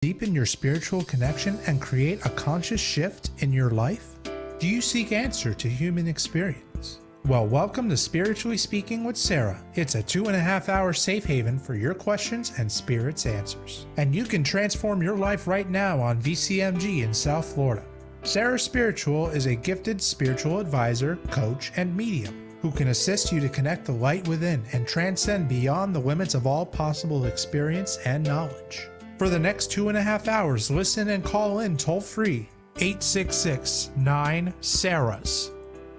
deepen your spiritual connection and create a conscious shift in your life? Do you seek answer to human experience? Well, welcome to Spiritually Speaking with Sarah. It's a 2.5-hour safe haven for your questions and Spirit's answers. And you can transform your life right now on VCMG in South Florida. Sarah Spiritual is a gifted spiritual advisor, coach, and medium who can assist you to connect the light within and transcend beyond the limits of all possible experience and knowledge. For the next 2.5 hours, listen and call in toll-free 866-9-SARAHS.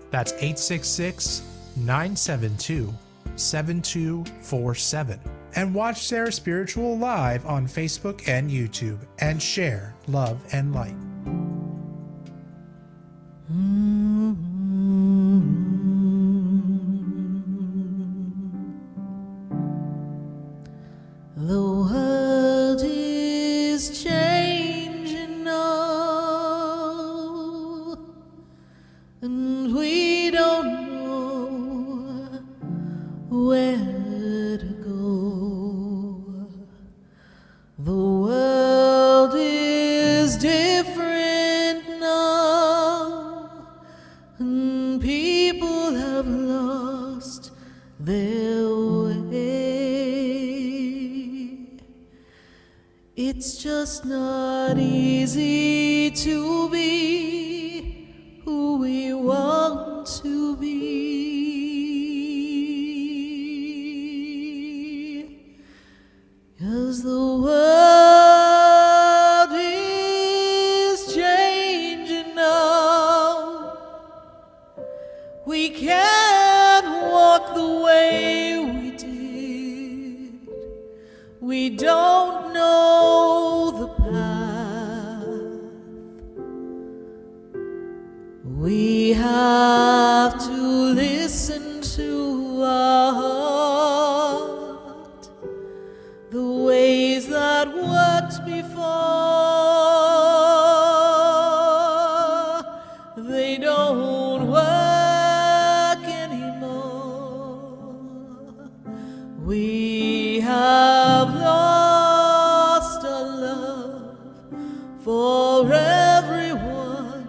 That's 866-972-7247. And watch Sarah Spiritual live on Facebook and YouTube and share love and light. The world is changing now, and we don't know where to go. The world is different now, and people have lost their way. It's just not easy to be who we want to be, 'cause the world is changing now. We can't walk the way we did. We don't know the path. We have to listen to our heart. The ways that worked before, they don't work anymore. We have lost our love for everyone.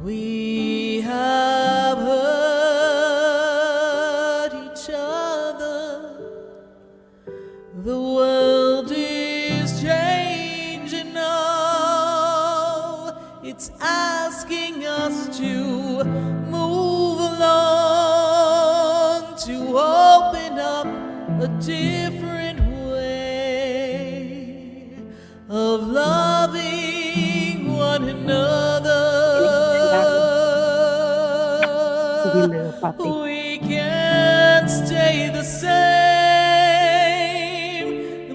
We have hurt each other. The world is changing now. It's asking us to move along, to open up a different way of loving one another. We can't stay the same.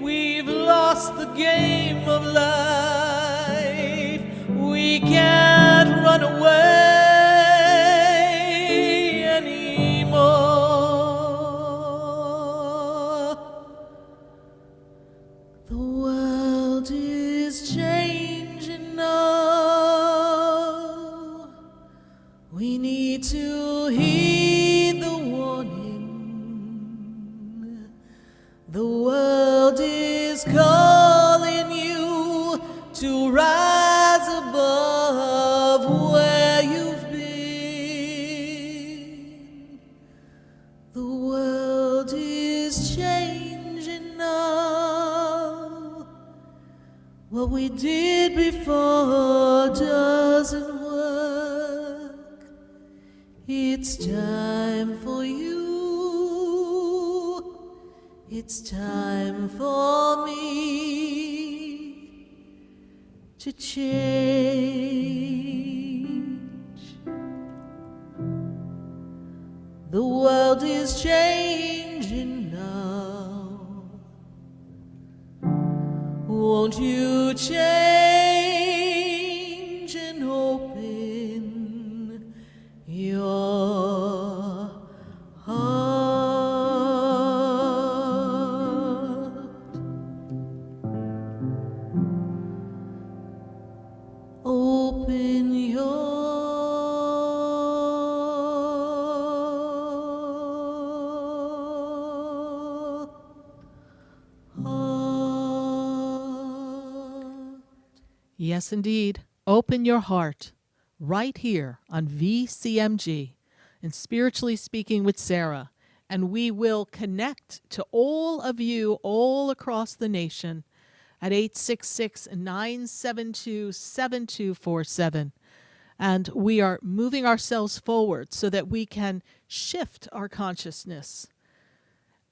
We've lost the game of life. We can't run away anymore. The world is changing now. We need to heed the warning. The world is calling you to rise above where you've been. The world is changing now. What we did before doesn't work. It's time for you. It's time for me to change. The world is changing now. Won't you change and open your heart? Open your heart. Yes, indeed. Open your heart right here on VCMG and Spiritually Speaking with Sarah. And we will connect to all of you all across the nation at 866-972-7247. And we are moving ourselves forward so that we can shift our consciousness.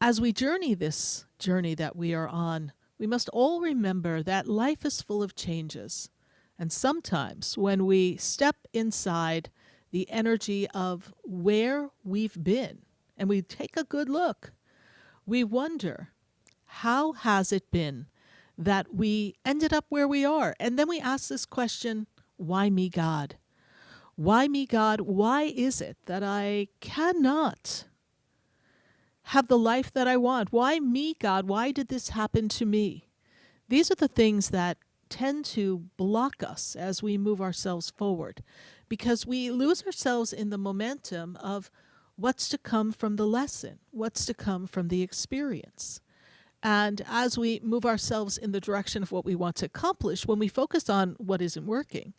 As we journey this journey that we are on, we must all remember that life is full of changes. And sometimes when we step inside the energy of where we've been and we take a good look, we wonder, how has it been that we ended up where we are? And then we ask this question, why me, God? Why me, God? Why is it that I cannot have the life that I want? Why me, God? Why did this happen to me? These are the things that tend to block us as we move ourselves forward, because we lose ourselves in the momentum of what's to come from the lesson, what's to come from the experience. And as we move ourselves in the direction of what we want to accomplish, when we focus on what isn't working,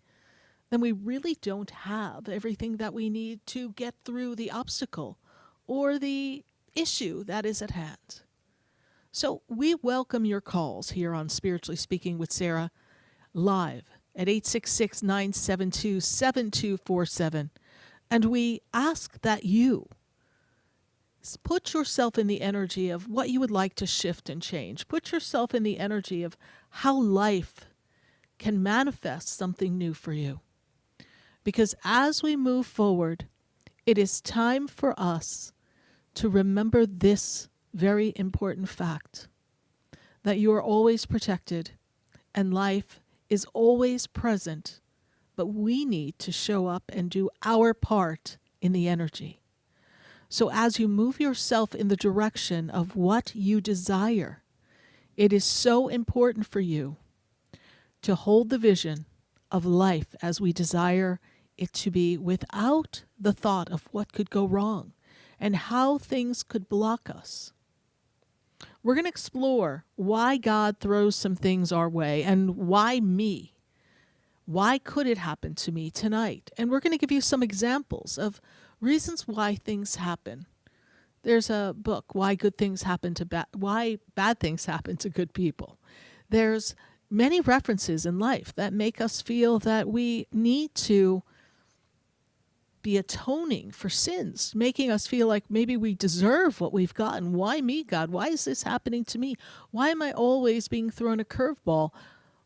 then we really don't have everything that we need to get through the obstacle or the issue that is at hand. So we welcome your calls here on Spiritually Speaking with Sarah, live at 866-972-7247. And we ask that you put yourself in the energy of what you would like to shift and change. Put yourself in the energy of how life can manifest something new for you. Because as we move forward, it is time for us to remember this very important fact, that you are always protected and life is always present, but we need to show up and do our part in the energy. So as you move yourself in the direction of what you desire, it is so important for you to hold the vision of life as we desire it to be, without the thought of what could go wrong and how things could block us. We're going to explore why God throws some things our way and why me. Why could it happen to me tonight? And we're going to give you some examples of reasons why things happen. There's a book, Why Bad Things Happen to Good People. There's many references in life that make us feel that we need to be atoning for sins, making us feel like maybe we deserve what we've gotten. Why me, God? Why is this happening to me? Why am I always being thrown a curveball?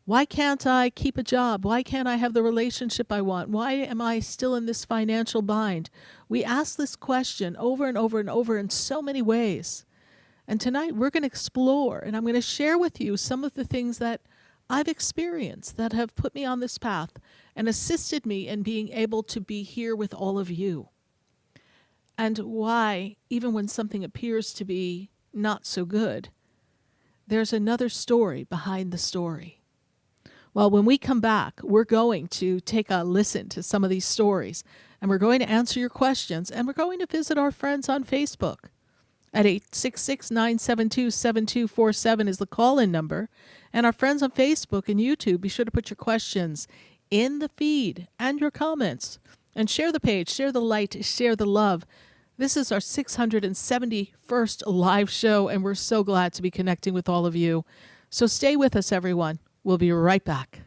Why can't I keep a job? Why can't I have the relationship I want? Why am I still in this financial bind? We ask this question over and over and over in so many ways. And tonight we're going to explore, and I'm going to share with you some of the things that I've experienced that have put me on this path and assisted me in being able to be here with all of you. And why, even when something appears to be not so good, there's another story behind the story. Well, when we come back, we're going to take a listen to some of these stories, and we're going to answer your questions, and we're going to visit our friends on Facebook. At 866-972-7247 is the call-in number. And our friends on Facebook and YouTube, be sure to put your questions in the feed and your comments. And share the page, share the light, share the love. This is our 671st live show, and we're so glad to be connecting with all of you. So stay with us, everyone. We'll be right back.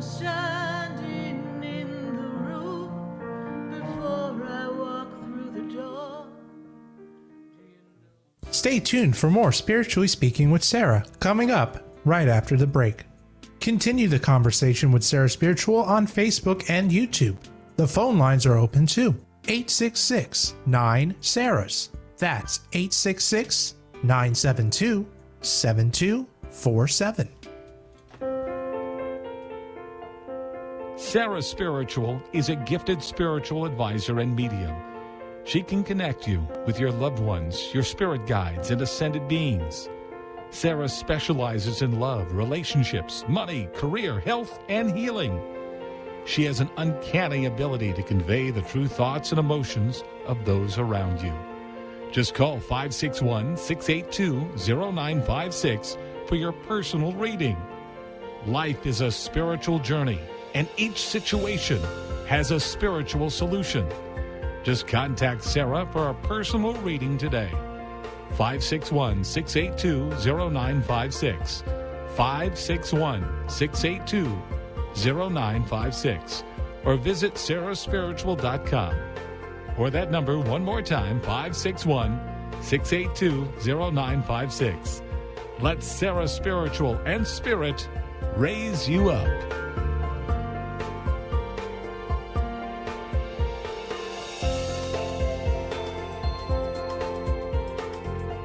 Standing in the room before I walk through the door. Stay tuned for more Spiritually Speaking with Sarah, coming up right after the break. Continue the conversation with Sarah Spiritual on Facebook and YouTube. The phone lines are open too. 866-9-SARAHS. That's 866-972-7247. Sarah Spiritual is a gifted spiritual advisor and medium. She can connect you with your loved ones, your spirit guides, and ascended beings. Sarah specializes in love, relationships, money, career, health, and healing. She has an uncanny ability to convey the true thoughts and emotions of those around you. Just call 561-682-0956 for your personal reading. Life is a spiritual journey, and each situation has a spiritual solution. Just contact Sarah for a personal reading today. 561-682-0956. 561-682-0956. Or visit sarahspiritual.com. Or that number one more time, 561-682-0956. Let Sarah Spiritual and Spirit raise you up.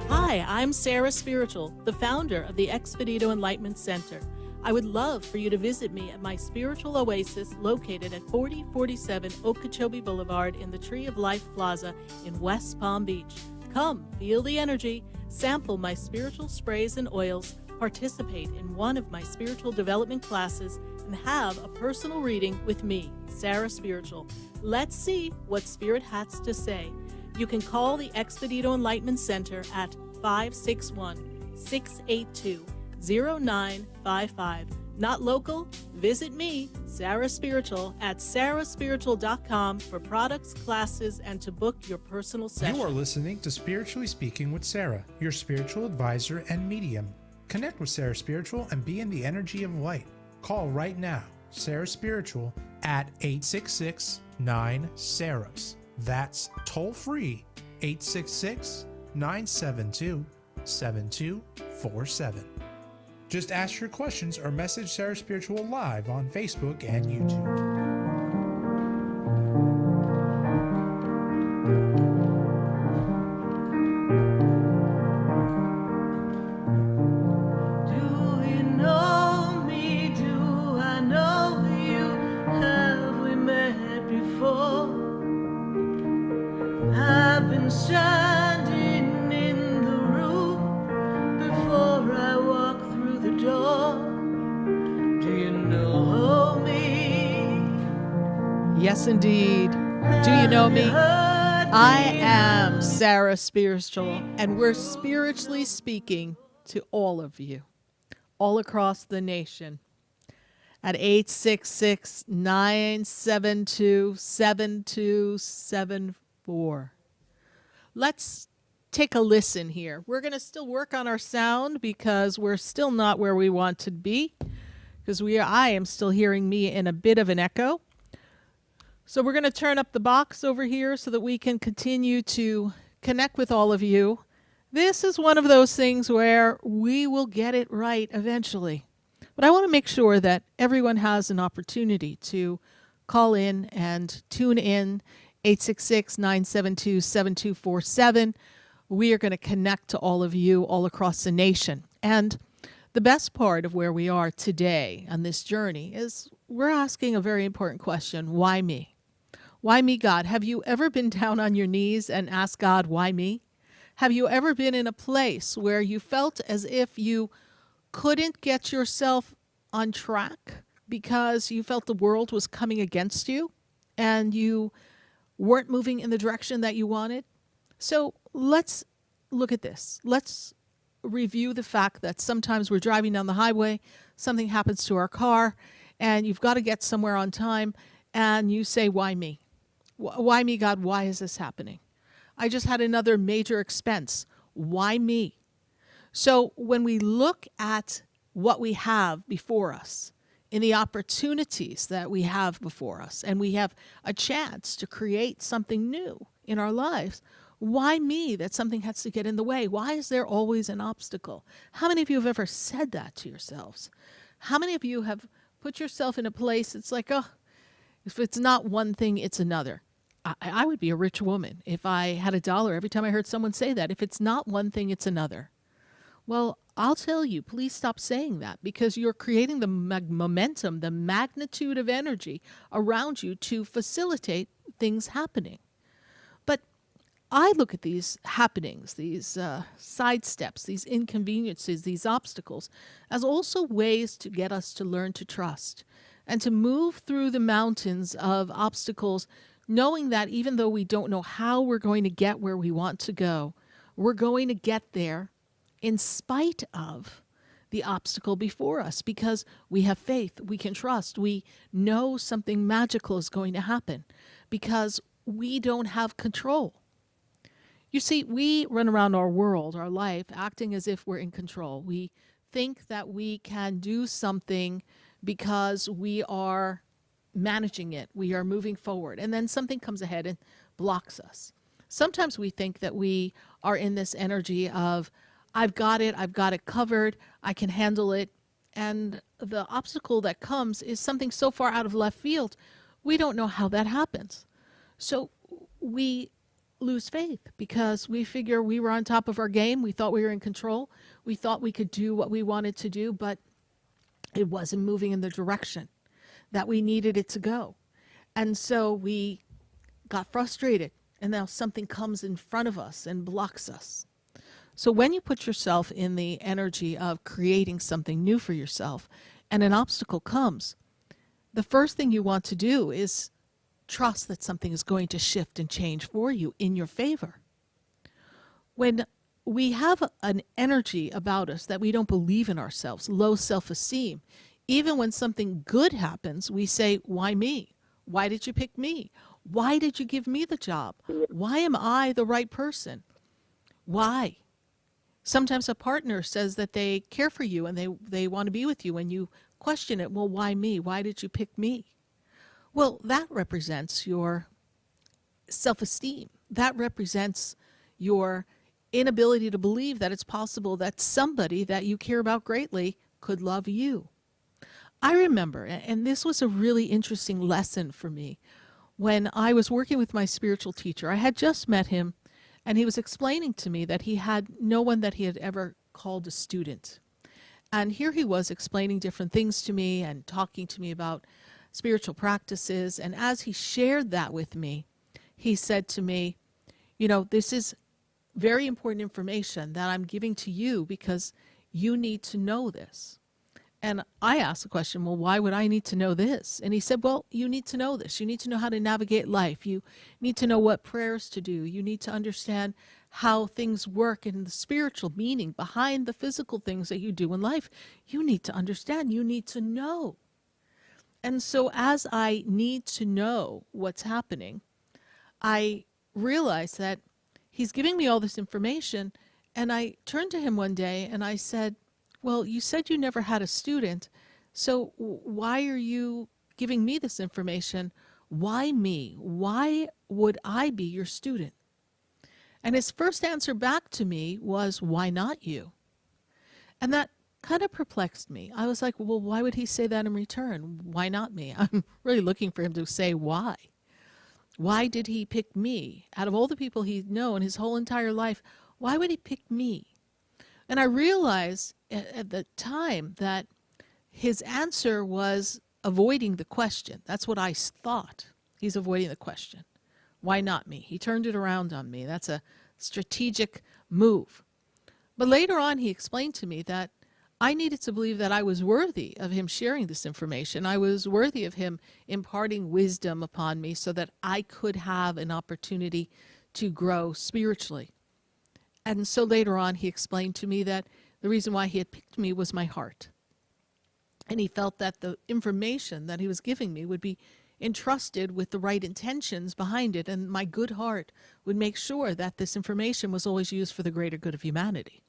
Hi, I'm Sarah Spiritual, the founder of the Expedito Enlightenment Center. I would love for you to visit me at my spiritual oasis located at 4047 Okeechobee Boulevard in the Tree of Life Plaza in West Palm Beach. Come, feel the energy, sample my spiritual sprays and oils, participate in one of my spiritual development classes, and have a personal reading with me, Sarah Spiritual. Let's see what Spirit has to say. You can call the Expedito Enlightenment Center at 561-682-0955. Not local? Visit me, Sarah Spiritual, at sarahspiritual.com for products, classes, and to book your personal session. You are listening to Spiritually Speaking with Sarah, your spiritual advisor and medium. Connect with Sarah Spiritual and be in the energy of light. Call right now, Sarah Spiritual, at 866-9-SARAHS. That's toll free, 866-972-7247. Just ask your questions or message Sarah Spiritual live on Facebook and YouTube. Do you know me? Do I know you? Have we met before? I've been standing in the room before I walk through the door. Do you know me? Yes, indeed. Do you know me? I am Sarah Spiritual, and we're spiritually speaking to all of you, all across the nation, at 866-972-7274. Let's take a listen here. We're going to still work on our sound because we're still not where we want to be, because I am still hearing me in a bit of an echo. So we're going to turn up the box over here so that we can continue to connect with all of you. This is one of those things where we will get it right eventually. But I want to make sure that everyone has an opportunity to call in and tune in, 866-972-7247. We are going to connect to all of you all across the nation. And the best part of where we are today on this journey is we're asking a very important question. Why me? Why me, God? Have you ever been down on your knees and asked God, why me? Have you ever been in a place where you felt as if you couldn't get yourself on track because you felt the world was coming against you and you weren't moving in the direction that you wanted? So let's look at this. Let's review the fact that sometimes we're driving down the highway, something happens to our car, and you've got to get somewhere on time, and you say, why me? Why me, God? Why is this happening? I just had another major expense. Why me? So when we look at what we have before us, in the opportunities that we have before us, and we have a chance to create something new in our lives, why me that something has to get in the way? Why is there always an obstacle? How many of you have ever said that to yourselves? How many of you have put yourself in a place, it's like, oh, if it's not one thing, it's another. I would be a rich woman if I had $1 every time I heard someone say that. If it's not one thing, it's another. Well, I'll tell you, please stop saying that, because you're creating the momentum, the magnitude of energy around you to facilitate things happening. But I look at these happenings, these side steps, these inconveniences, these obstacles, as also ways to get us to learn to trust and to move through the mountains of obstacles, knowing that even though we don't know how we're going to get where we want to go, we're going to get there in spite of the obstacle before us, because we have faith, we can trust, we know something magical is going to happen, because we don't have control. You see, we run around our world, our life, acting as if we're in control. We think that we can do something because we are managing it, we are moving forward, and then something comes ahead and blocks us. Sometimes we think that we are in this energy of, I've got it covered, I can handle it, and the obstacle that comes is something so far out of left field, we don't know how that happens. So we lose faith because we figure we were on top of our game, we thought we were in control, we thought we could do what we wanted to do, but it wasn't moving in the direction that we needed it to go. And so we got frustrated, and now something comes in front of us and blocks us. So when you put yourself in the energy of creating something new for yourself and an obstacle comes, the first thing you want to do is trust that something is going to shift and change for you in your favor. When we have an energy about us that we don't believe in ourselves, low self-esteem, even when something good happens, we say, why me? Why did you pick me? Why did you give me the job? Why am I the right person? Why? Sometimes a partner says that they care for you and they want to be with you, and you question it. Well, why me? Why did you pick me? Well, that represents your self-esteem. That represents your inability to believe that it's possible that somebody that you care about greatly could love you. I remember, and this was a really interesting lesson for me, when I was working with my spiritual teacher. I had just met him, and he was explaining to me that he had no one that he had ever called a student. And here he was explaining different things to me and talking to me about spiritual practices. And as he shared that with me, he said to me, you know, this is very important information that I'm giving to you because you need to know this. And I asked the question, well, why would I need to know this? And he said, well, you need to know this. You need to know how to navigate life. You need to know what prayers to do. You need to understand how things work and the spiritual meaning behind the physical things that you do in life. You need to understand. You need to know. And so as I need to know what's happening, I realized that he's giving me all this information. And I turned to him one day and I said, well, you said you never had a student, so why are you giving me this information? Why me? Why would I be your student? And his first answer back to me was, why not you? And that kind of perplexed me. I was like, well, why would he say that in return? Why not me? I'm really looking for him to say why. Why did he pick me? Out of all the people he'd known his whole entire life, why would he pick me? And I realized at the time that his answer was avoiding the question. That's what I thought. He's avoiding the question. Why not me? He turned it around on me. That's a strategic move. But later on, he explained to me that I needed to believe that I was worthy of him sharing this information. I was worthy of him imparting wisdom upon me so that I could have an opportunity to grow spiritually. And so later on, he explained to me that the reason why he had picked me was my heart. And he felt that the information that he was giving me would be entrusted with the right intentions behind it, and my good heart would make sure that this information was always used for the greater good of humanity.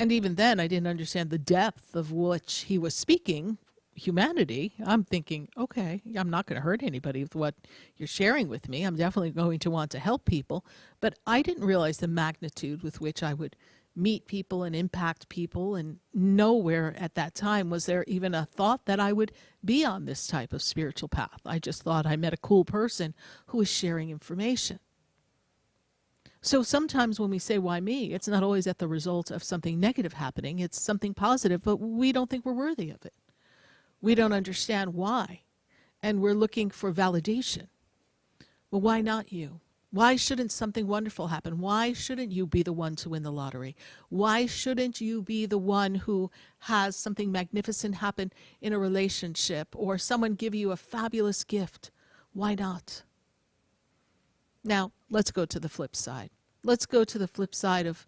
And even then, I didn't understand the depth of which he was speaking, humanity. I'm thinking, okay, I'm not going to hurt anybody with what you're sharing with me. I'm definitely going to want to help people. But I didn't realize the magnitude with which I would meet people and impact people. And nowhere at that time was there even a thought that I would be on this type of spiritual path. I just thought I met a cool person who was sharing information. So sometimes when we say, why me, it's not always at the result of something negative happening. It's something positive, but we don't think we're worthy of it. We don't understand why, and we're looking for validation. Well, why not you? Why shouldn't something wonderful happen? Why shouldn't you be the one to win the lottery? Why shouldn't you be the one who has something magnificent happen in a relationship or someone give you a fabulous gift? Why not? Now, let's go to the flip side. Let's go to the flip side of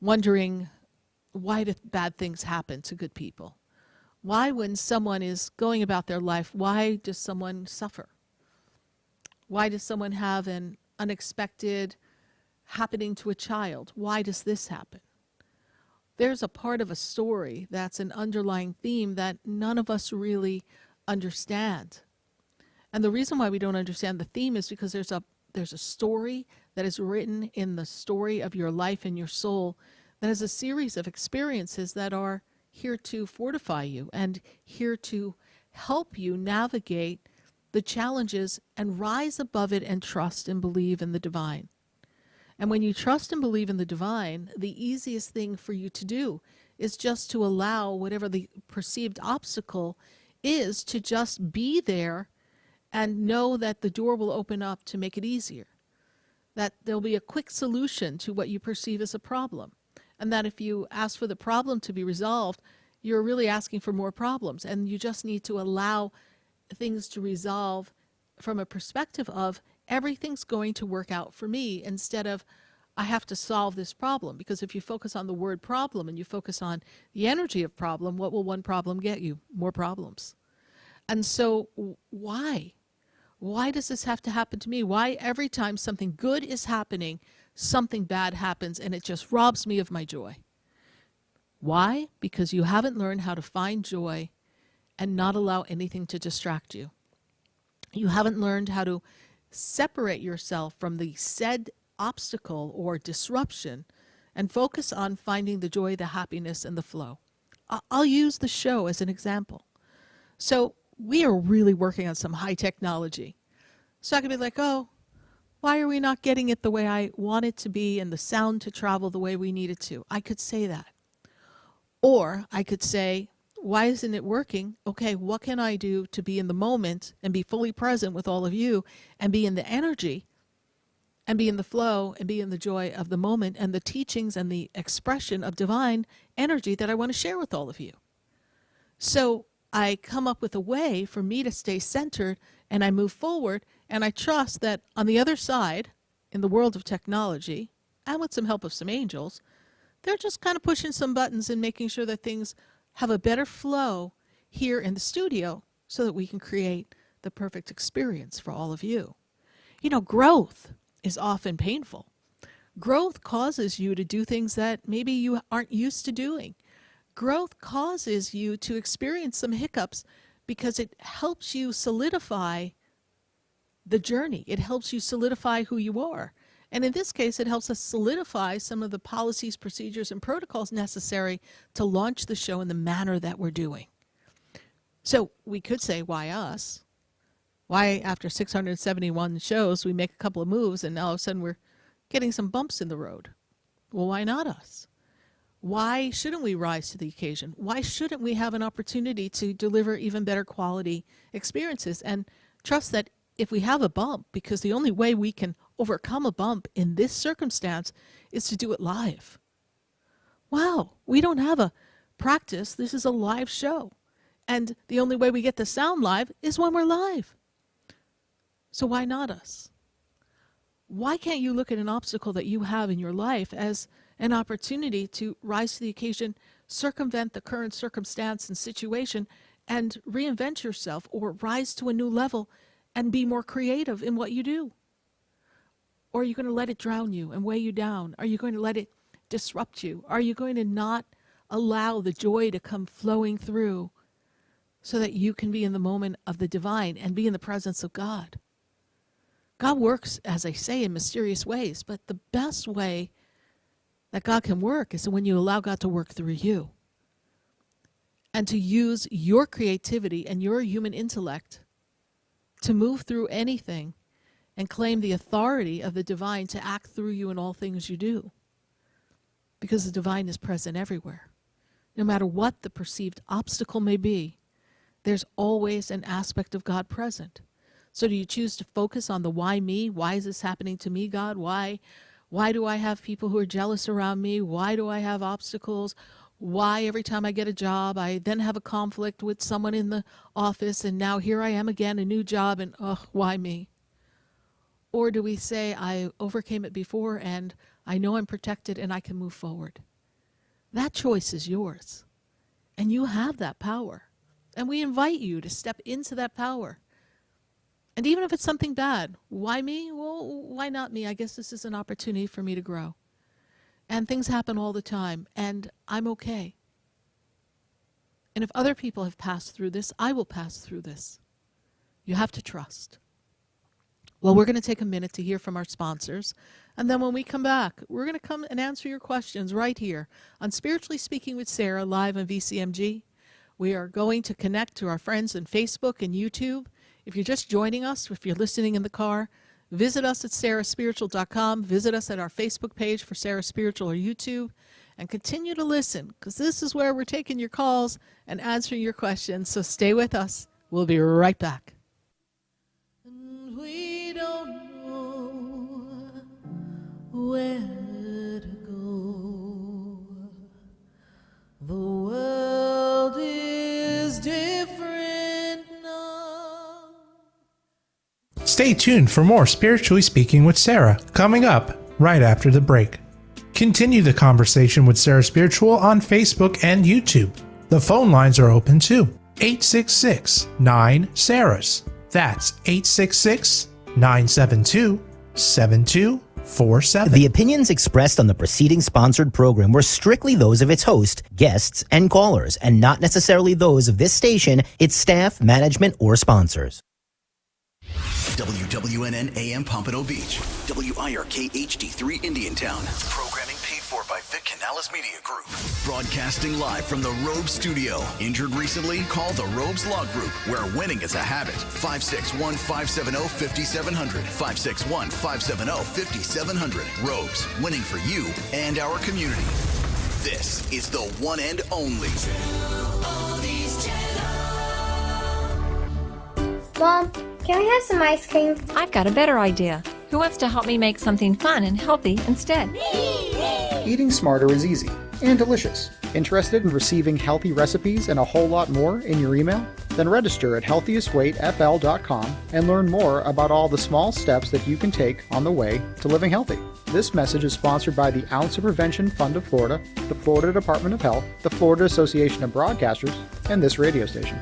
wondering, why do bad things happen to good people? Why, when someone is going about their life, why does someone suffer? Why does someone have an unexpected happening to a child? Why does this happen? There's a part of a story that's an underlying theme that none of us really understand. And the reason why we don't understand the theme is because there's a story that is written in the story of your life and your soul that is a series of experiences that are here to fortify you and here to help you navigate the challenges and rise above it and trust and believe in the divine. And when you trust and believe in the divine, the easiest thing for you to do is just to allow whatever the perceived obstacle is to just be there and know that the door will open up to make it easier. That there'll be a quick solution to what you perceive as a problem. And that if you ask for the problem to be resolved, you're really asking for more problems. And you just need to allow things to resolve from a perspective of everything's going to work out for me instead of I have to solve this problem. Because if you focus on the word problem and you focus on the energy of problem, what will one problem get you? More problems. And so why? Why does this have to happen to me? Why every time something good is happening, something bad happens and it just robs me of my joy? Why? Because you haven't learned how to find joy and not allow anything to distract you. You haven't learned how to separate yourself from the said obstacle or disruption and focus on finding the joy, the happiness, and the flow. I'll use the show as an example. So we are really working on some high technology. So I could be like, oh, why are we not getting it the way I want it to be and the sound to travel the way we need it to? I could say that. Or I could say, why isn't it working? Okay, what can I do to be in the moment and be fully present with all of you and be in the energy and be in the flow and be in the joy of the moment and the teachings and the expression of divine energy that I want to share with all of you? So I come up with a way for me to stay centered and I move forward and I trust that on the other side, in the world of technology, and with some help of some angels, they're just kind of pushing some buttons and making sure that things have a better flow here in the studio so that we can create the perfect experience for all of you. You know, growth is often painful. Growth causes you to do things that maybe you aren't used to doing. Growth causes you to experience some hiccups because it helps you solidify the journey. It helps you solidify who you are. And in this case, it helps us solidify some of the policies, procedures, and protocols necessary to launch the show in the manner that we're doing. So we could say, why us? Why, after 671 shows, we make a couple of moves and all of a sudden we're getting some bumps in the road? Well, why not us? Why shouldn't we rise to the occasion? Why shouldn't we have an opportunity to deliver even better quality experiences and trust that if we have a bump, because the only way we can overcome a bump in this circumstance is to do it live. Wow, we don't have a practice. This is a live show. And the only way we get to sound live is when we're live. So why not us? Why can't you look at an obstacle that you have in your life as an opportunity to rise to the occasion, circumvent the current circumstance and situation, and reinvent yourself or rise to a new level and be more creative in what you do? Or are you going to let it drown you and weigh you down? Are you going to let it disrupt you? Are you going to not allow the joy to come flowing through so that you can be in the moment of the divine and be in the presence of God? God works, as I say, in mysterious ways, but the best way that God can work is when you allow God to work through you and to use your creativity and your human intellect to move through anything and claim the authority of the divine to act through you in all things you do. Because the divine is present everywhere. No matter what the perceived obstacle may be, there's always an aspect of God present. So do you choose to focus on the why me? Why is this happening to me, God? Why do I have people who are jealous around me? Why do I have obstacles? Why every time I get a job, I then have a conflict with someone in the office, and now here I am again, a new job, and why me? Or do we say, I overcame it before, and I know I'm protected, and I can move forward? That choice is yours, and you have that power. And we invite you to step into that power. And even if it's something bad, why me? Well, why not me? I guess this is an opportunity for me to grow. And things happen all the time, and I'm okay. And if other people have passed through this, I will pass through this. You have to trust. Well, we're going to take a minute to hear from our sponsors, and then when we come back, we're going to come and answer your questions right here on Spiritually Speaking with Sarah, live on VCMG. We are going to connect to our friends on Facebook and YouTube. If you're just joining us, if you're listening in the car, visit us at sarahspiritual.com. Visit us at our Facebook page for Sarah Spiritual or YouTube, and continue to listen, because this is where we're taking your calls and answering your questions. So stay with us. We'll be right back. And we don't know where to go. The world is different now. Stay tuned for more Spiritually Speaking with Sarah, coming up right after the break. Continue the conversation with Sarah Spiritual on Facebook and YouTube. The phone lines are open too. 866-9-SARAHS. That's 866-972-7247. The opinions expressed on the preceding sponsored program were strictly those of its host, guests, and callers, and not necessarily those of this station, its staff, management, or sponsors. WWNN AM Pompano Beach. WIRK HD3 Indiantown. Programming paid for by Vic Canales Media Group. Broadcasting live from the Robes Studio. Injured recently? Call the Robes Law Group, where winning is a habit. 561-570-5700. 561-570-5700. Robes, winning for you and our community. This is the one and only. Mom, can we have some ice cream? I've got a better idea. Who wants to help me make something fun and healthy instead? Eating smarter is easy and delicious. Interested in receiving healthy recipes and a whole lot more in your email? Then register at healthiestweightfl.com and learn more about all the small steps that you can take on the way to living healthy. This message is sponsored by the Ounce of Prevention Fund of Florida, the Florida Department of Health, the Florida Association of Broadcasters, and this radio station.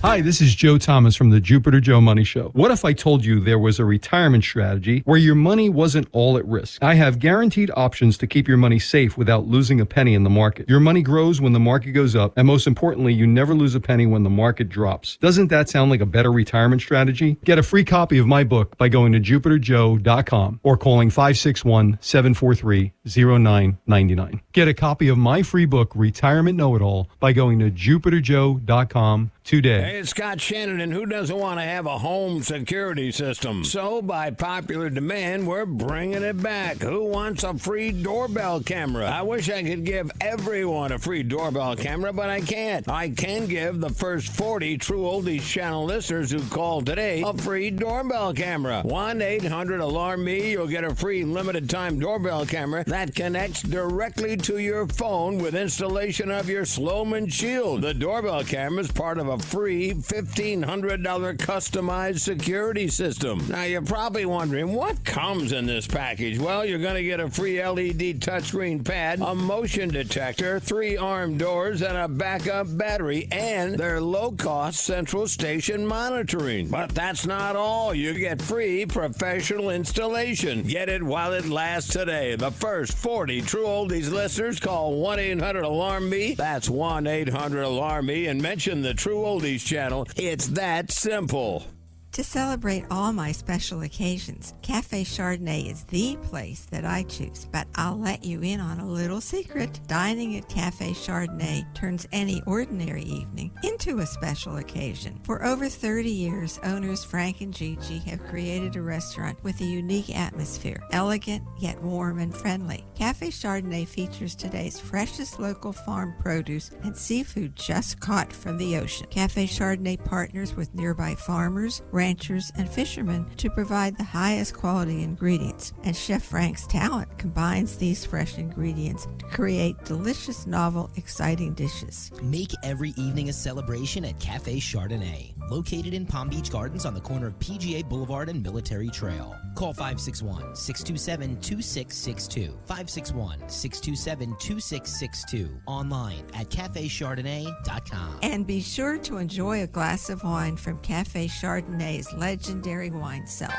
Hi, this is Joe Thomas from the Jupiter Joe Money Show. What if I told you there was a retirement strategy where your money wasn't all at risk? I have guaranteed options to keep your money safe without losing a penny in the market. Your money grows when the market goes up, and most importantly, you never lose a penny when the market drops. Doesn't that sound like a better retirement strategy? Get a free copy of my book by going to jupiterjoe.com or calling 561-743-0999. Get a copy of my free book, Retirement Know-It-All, by going to jupiterjoe.com today. Hey, it's Scott Shannon, and who doesn't want to have a home security system? So, by popular demand, we're bringing it back. Who wants a free doorbell camera? I wish I could give everyone a free doorbell camera, but I can't. I can give the first 40 True Oldies channel listeners who call today a free doorbell camera. 1-800-ALARM-ME. You'll get a free limited-time doorbell camera that connects directly to your phone with installation of your Sloman Shield. The doorbell camera is part of a free $1,500 customized security system. Now, you're probably wondering, what comes in this package? Well, you're going to get a free LED touchscreen pad, a motion detector, 3 armed doors, and a backup battery, and their low-cost central station monitoring. But that's not all. You get free professional installation. Get it while it lasts today. The first 40 True Oldies listeners call 1-800-ALARM-ME. That's 1-800-ALARM-ME, and mention the True Oldies channel. It's that simple. To celebrate all my special occasions, Cafe Chardonnay is the place that I choose. But I'll let you in on a little secret. Dining at Cafe Chardonnay turns any ordinary evening into a special occasion. For over 30 years, owners Frank and Gigi have created a restaurant with a unique atmosphere, elegant yet warm and friendly. Cafe Chardonnay features today's freshest local farm produce and seafood just caught from the ocean. Cafe Chardonnay partners with nearby farmers, ranchers, and fishermen to provide the highest quality ingredients. And Chef Frank's talent combines these fresh ingredients to create delicious, novel, exciting dishes. Make every evening a celebration at Cafe Chardonnay, located in Palm Beach Gardens on the corner of PGA Boulevard and Military Trail. Call 561-627-2662. 561-627-2662. Online at cafechardonnay.com. And be sure to enjoy a glass of wine from Cafe Chardonnay's legendary wine cellar.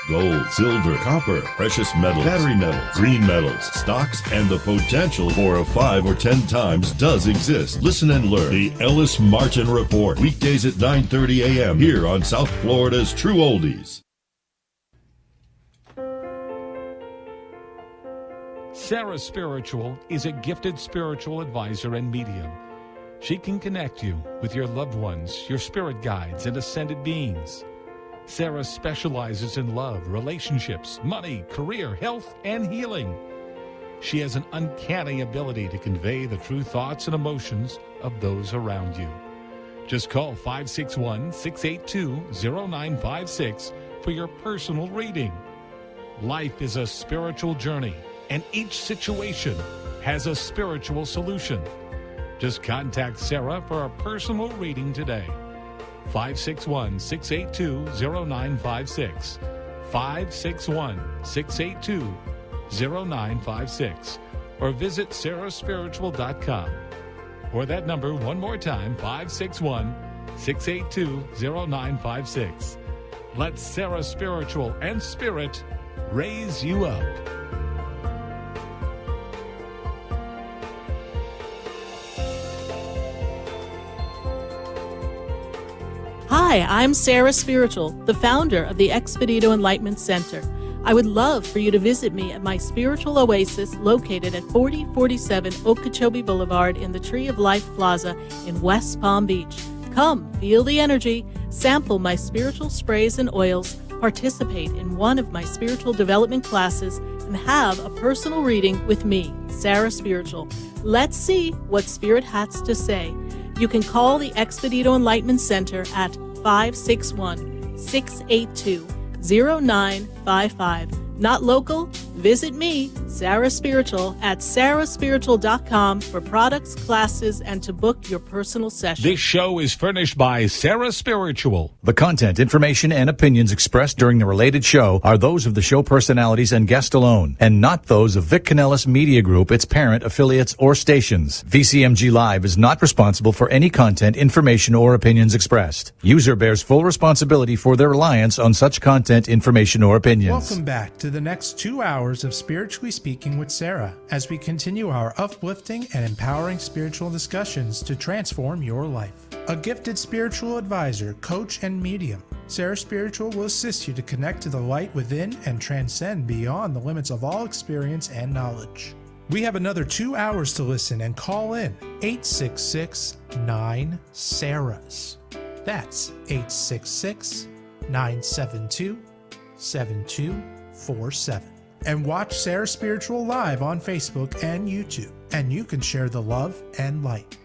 Gold, silver, copper, precious metals, battery metals, green metals, stocks, and the potential for a 5 or 10 times does exist. Listen and learn. The Ellis Martin Report. Weekdays at 9:30 a.m. here on South Florida's True Oldies. Sarah Spiritual is a gifted spiritual advisor and medium. She can connect you with your loved ones, your spirit guides, and ascended beings. Sarah specializes in love, relationships, money, career, health, and healing. She has an uncanny ability to convey the true thoughts and emotions of those around you. Just call 561-682-0956 for your personal reading. Life is a spiritual journey, and each situation has a spiritual solution. Just contact Sarah for a personal reading today. 561-682-0956. 561-682-0956. Or visit sarahspiritual.com. Or that number one more time, 561-682-0956. Let Sarah Spiritual and Spirit raise you up. Hi, I'm Sarah Spiritual, the founder of the Expedito Enlightenment Center. I would love for you to visit me at my spiritual oasis located at 4047 Okeechobee Boulevard in the Tree of Life Plaza in West Palm Beach. Come, feel the energy, sample my spiritual sprays and oils, participate in one of my spiritual development classes, and have a personal reading with me, Sarah Spiritual. Let's see what Spirit has to say. You can call the Expedito Enlightenment Center at 561-682-0955. Not local? Visit me, Sarah Spiritual, at sarahspiritual.com for products, classes, and to book your personal session. This show is furnished by Sarah Spiritual. The content, information, and opinions expressed during the related show are those of the show personalities and guest alone, and not those of Vic Canellis Media Group, its parent, affiliates, or stations. VCMG Live is not responsible for any content, information, or opinions expressed. User bears full responsibility for their reliance on such content, information, or opinions. Welcome back to the next 2 hours of Spiritually Speaking with Sarah as we continue our uplifting and empowering spiritual discussions to transform your life. A gifted spiritual advisor, coach, and medium, Sarah Spiritual will assist you to connect to the light within and transcend beyond the limits of all experience and knowledge. We have another 2 hours to listen and call in 866-9-SARAHs. That's 866-972-7247. And watch Sarah Spiritual live on Facebook and YouTube, and you can share the love and light.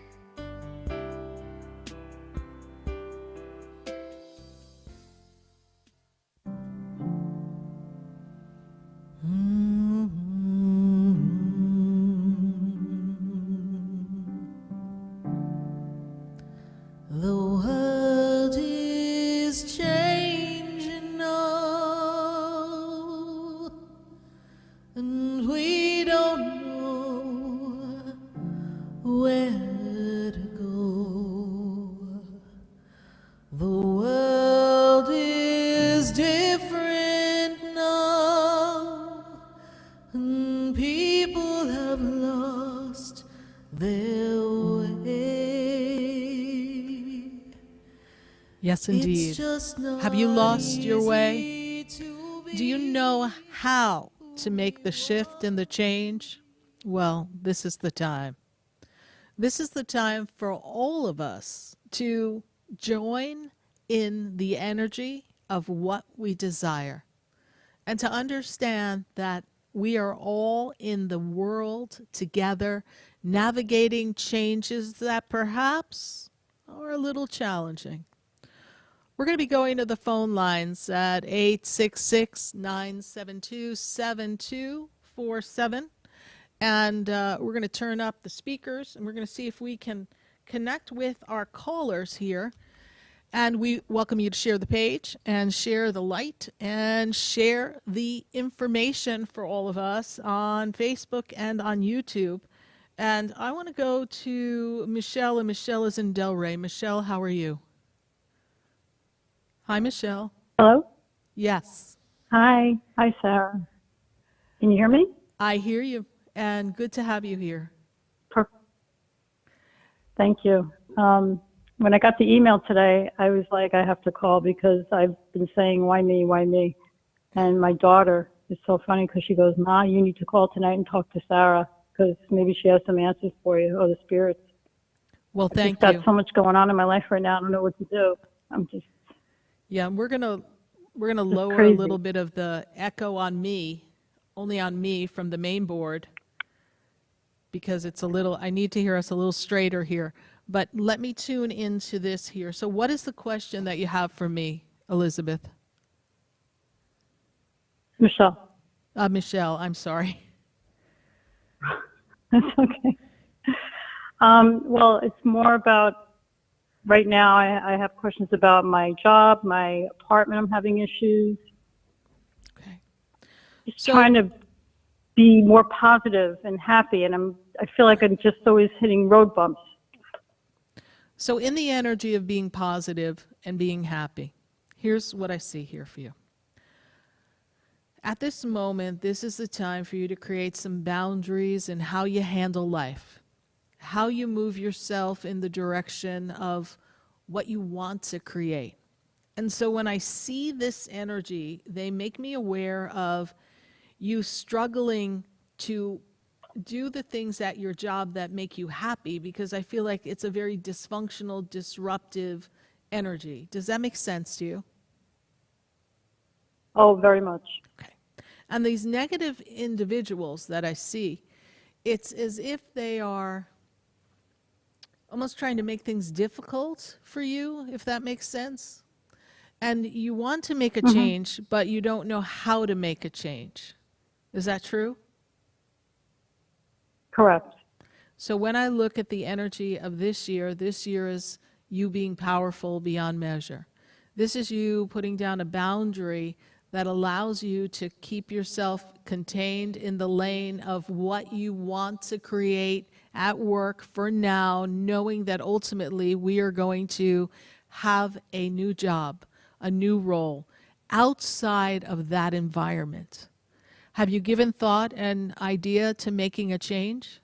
The world is changing now, and we don't know where to go. The world is different now, and people have lost their way. Yes, indeed. Have you lost your way? Do you know how to make the shift and the change? Well, this is the time. This is the time for all of us to join in the energy of what we desire and to understand that we are all in the world together, navigating changes that perhaps are a little challenging. We're going to be going to the phone lines at 866-972-7247. And we're going to turn up the speakers, and we're going to see if we can connect with our callers here. And we welcome you to share the page and share the light and share the information for all of us on Facebook and on YouTube. And I want to go to Michelle, and Michelle is in Delray. Michelle, how are you? Hi, Michelle. Hello? Yes. Hi. Hi, Sarah. Can you hear me? I hear you, and good to have you here. Thank you. When I got the email today, I was like, I have to call because I've been saying, why me, why me? And my daughter is so funny because she goes, Ma, you need to call tonight and talk to Sarah because maybe she has some answers for you, or the spirits. Well, thank you. I've you. got so much going on in my life right now. I don't know what to do. I'm just... Yeah, we're gonna lower crazy. a little bit of the echo on me, only on me from the main board, because it's a little, I need to hear us a little straighter here. But let me tune into this here. So what is the question that you have for me, Elizabeth? Michelle. Michelle, I'm sorry. That's okay. Well, it's more about, right now I have questions about my job, my apartment, I'm having issues. Okay. Just trying to be more positive and happy, and I feel like I'm just always hitting road bumps. So in the energy of being positive and being happy, here's what I see here for you. At this moment, this is the time for you to create some boundaries in how you handle life, how you move yourself in the direction of what you want to create. And so when I see this energy, they make me aware of you struggling to do the things at your job that make you happy, because I feel like it's a very dysfunctional, disruptive energy. Does that make sense to you? Oh, very much. Okay. And these negative individuals that I see, it's as if they are almost trying to make things difficult for you, if that makes sense. And you want to make a change, but you don't know how to make a change. Is that true? Correct. So when I look at the energy of this year is you being powerful beyond measure. This is you putting down a boundary that allows you to keep yourself contained in the lane of what you want to create at work for now, knowing that ultimately we are going to have a new job, a new role outside of that environment. Have you given thought and idea to making a change?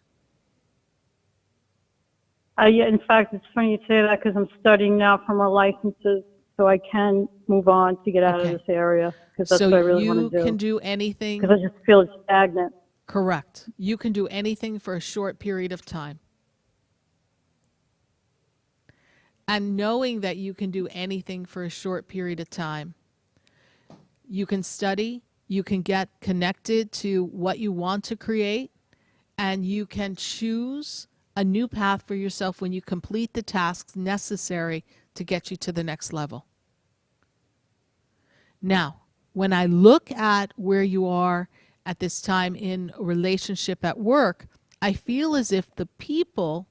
Yeah, in fact, it's funny you say that because I'm studying now for more licenses so I can move on to get out of this area, because that's what I really want to do. So you can do anything. Because I just feel it's stagnant. Correct. You can do anything for a short period of time. And knowing that you can do anything for a short period of time, you can study, you can get connected to what you want to create, and you can choose a new path for yourself when you complete the tasks necessary to get you to the next level. Now, when I look at where you are at this time in a relationship at work, I feel as if the people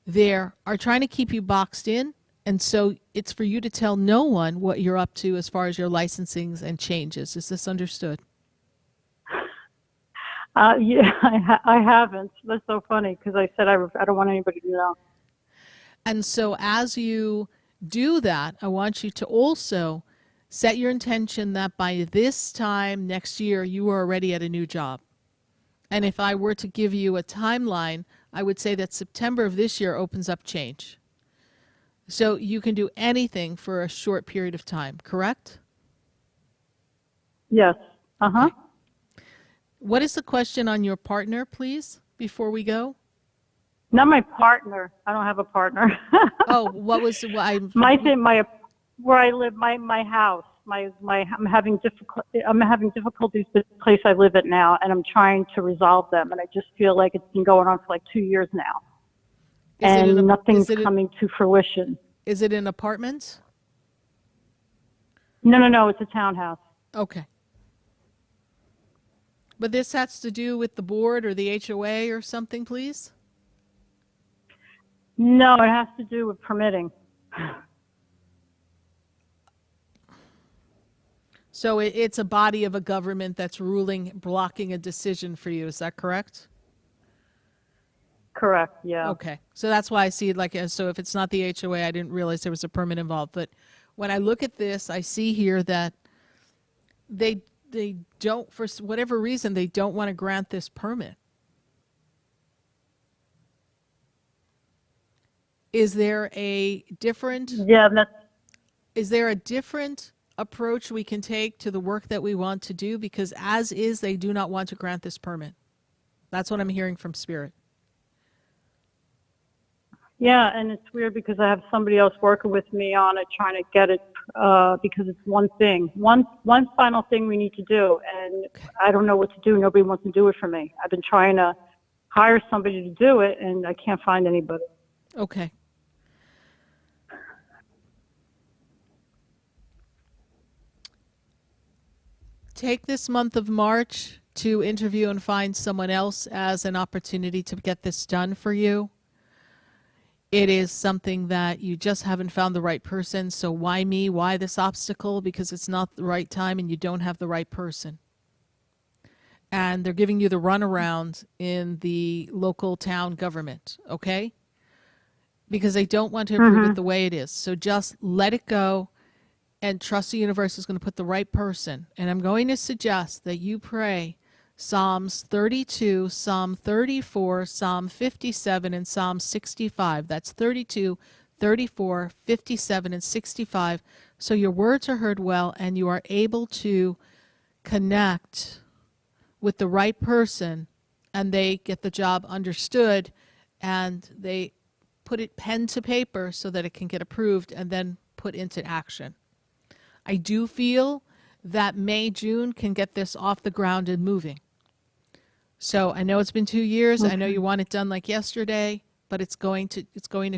there are trying to keep you boxed in, and so it's for you to tell no one what you're up to as far as your licensings and changes. Is this understood? Yeah, I haven't. That's so funny because I said I don't want anybody to know. And so as you do that, I want you to also set your intention that by this time next year, you are already at a new job. And if I were to give you a timeline, I would say that September of this year opens up change. So you can do anything for a short period of time, correct? Yes. Uh-huh. Okay. What is the question on your partner, please, before we go? Not my partner. I don't have a partner. Oh, what was where I live, my house. I'm having difficulties with the place I live at now, and I'm trying to resolve them. And I just feel like it's been going on for like 2 years now, and nothing's coming to fruition. Is it an apartment? No, it's a townhouse. Okay. But this has to do with the board or the HOA or something, please? No, it has to do with permitting. So it's a body of a government that's ruling, blocking a decision for you. Is that correct? Correct, yeah. Okay. So that's why I see it like, so if it's not the HOA, I didn't realize there was a permit involved. But when I look at this, I see here that they don't, for whatever reason, they don't want to grant this permit. Is there a different? Yeah, is there a different approach we can take to the work that we want to do? Because as is, they do not want to grant this permit. That's what I'm hearing from Spirit. Yeah, and it's weird because I have somebody else working with me on it, trying to get it, because it's one thing, one final thing we need to do, and I don't know what to do. Nobody wants to do it for me. I've been trying to hire somebody to do it, and I can't find anybody. Okay. Take this month of March to interview and find someone else as an opportunity to get this done for you. It is something that you just haven't found the right person. So why me? Why this obstacle? Because it's not the right time and you don't have the right person. And they're giving you the runaround in the local town government, okay? Because they don't want to approve it the way it is. So just let it go and trust the universe is going to put the right person. And I'm going to suggest that you pray Psalms 32, Psalm 34, Psalm 57, and Psalm 65. That's 32, 34, 57, and 65. So your words are heard well and you are able to connect with the right person and they get the job understood and they put it pen to paper so that it can get approved and then put into action. I do feel that May, June can get this off the ground and moving. So I know it's been 2 years. I know you want it done like yesterday, but it's going to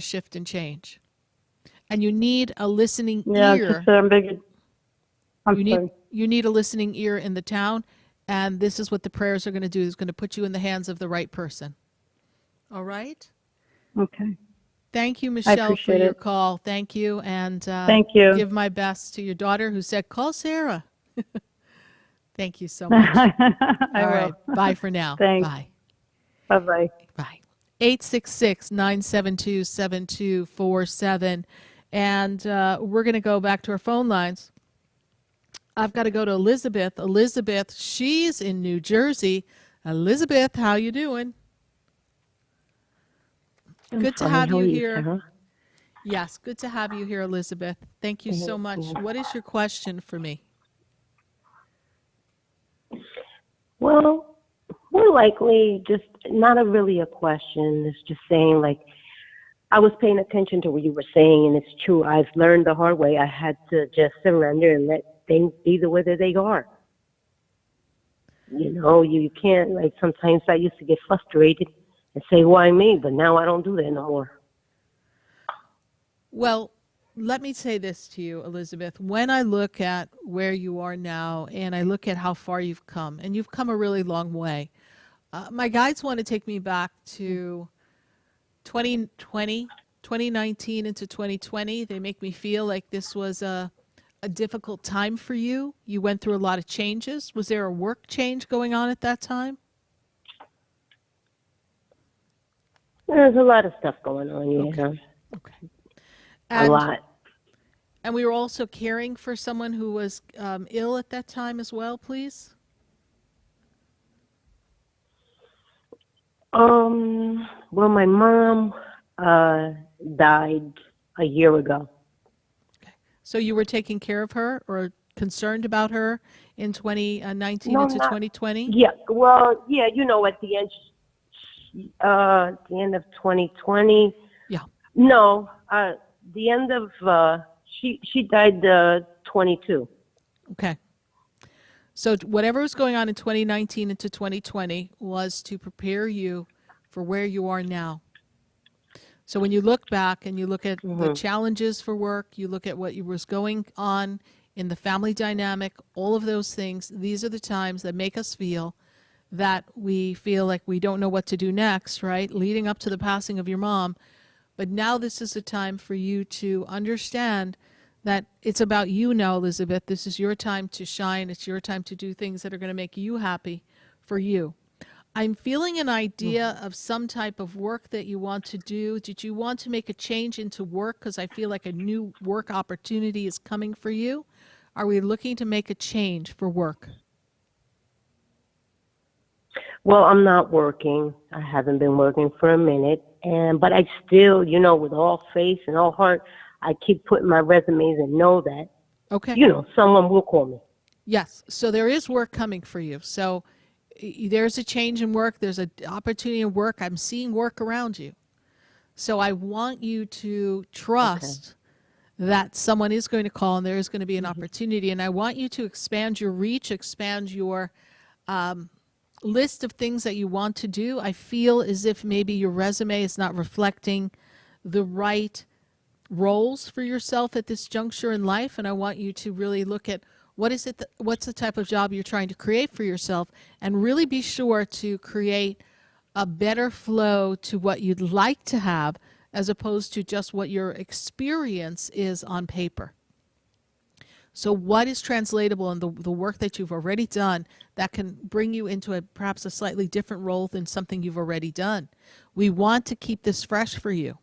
shift and change. And you need a listening ear. You need a listening ear in the town, and this is what the prayers are going to do. It's going to put you in the hands of the right person. All right? Okay. Thank you, Michelle, for your call. Thank you. And thank you. Give my best to your daughter who said, call Sarah. Thank you so much. I All will. right. Bye for now. Thanks. Bye. Bye-bye. Bye. 866-972-7247. And we're going to go back to our phone lines. I've got to go to Elizabeth. Elizabeth, she's in New Jersey. Elizabeth, how you doing? Good to have you here. Sarah? Yes, good to have you here, Elizabeth. Thank you so much. What is your question for me? Well, more likely, just not really a question. It's just saying, like, I was paying attention to what you were saying, and it's true. I've learned the hard way. I had to just surrender and let things be the way that they are. You know, you can't, like, sometimes I used to get frustrated and say, why me? But now I don't do that no more. Well, let me say this to you, Elizabeth. When I look at where you are now and I look at how far you've come, and you've come a really long way, my guides want to take me back to 2020, 2019 into 2020. They make me feel like this was a difficult time for you. You went through a lot of changes. Was there a work change going on at that time? There's a lot of stuff going on, yeah. Okay. A lot. And we were also caring for someone who was ill at that time as well, please? Well, my mom died a year ago. Okay. So you were taking care of her or concerned about her in 2019 No, into not- 2020? Yeah, well, yeah, you know, at the end of 2020. Yeah. No, the end of, she died 22. Okay. So whatever was going on in 2019 into 2020 was to prepare you for where you are now. So when you look back and you look at the challenges for work, you look at what was going on in the family dynamic, all of those things. These are the times that make us feel that we feel like we don't know what to do next, right? Leading up to the passing of your mom. But now this is the time for you to understand that it's about you now, Elizabeth. This is your time to shine. It's your time to do things that are going to make you happy for you. I'm feeling an idea of some type of work that you want to do. Did you want to make a change into work? Because I feel like a new work opportunity is coming for you. Are we looking to make a change for work? Well, I'm not working. I haven't been working for a minute. But I still, with all faith and all heart, I keep putting my resumes and know that, someone will call me. Yes. So there is work coming for you. So there's a change in work. There's an opportunity in work. I'm seeing work around you. So I want you to trust that someone is going to call and there is going to be an opportunity. And I want you to expand your reach, expand your list of things that you want to do. I feel as if maybe your resume is not reflecting the right roles for yourself at this juncture in life, and I want you to really look at what's the type of job you're trying to create for yourself, and really be sure to create a better flow to what you'd like to have as opposed to just what your experience is on paper. So what is translatable in the work that you've already done that can bring you into perhaps a slightly different role than something you've already done? We want to keep this fresh for you.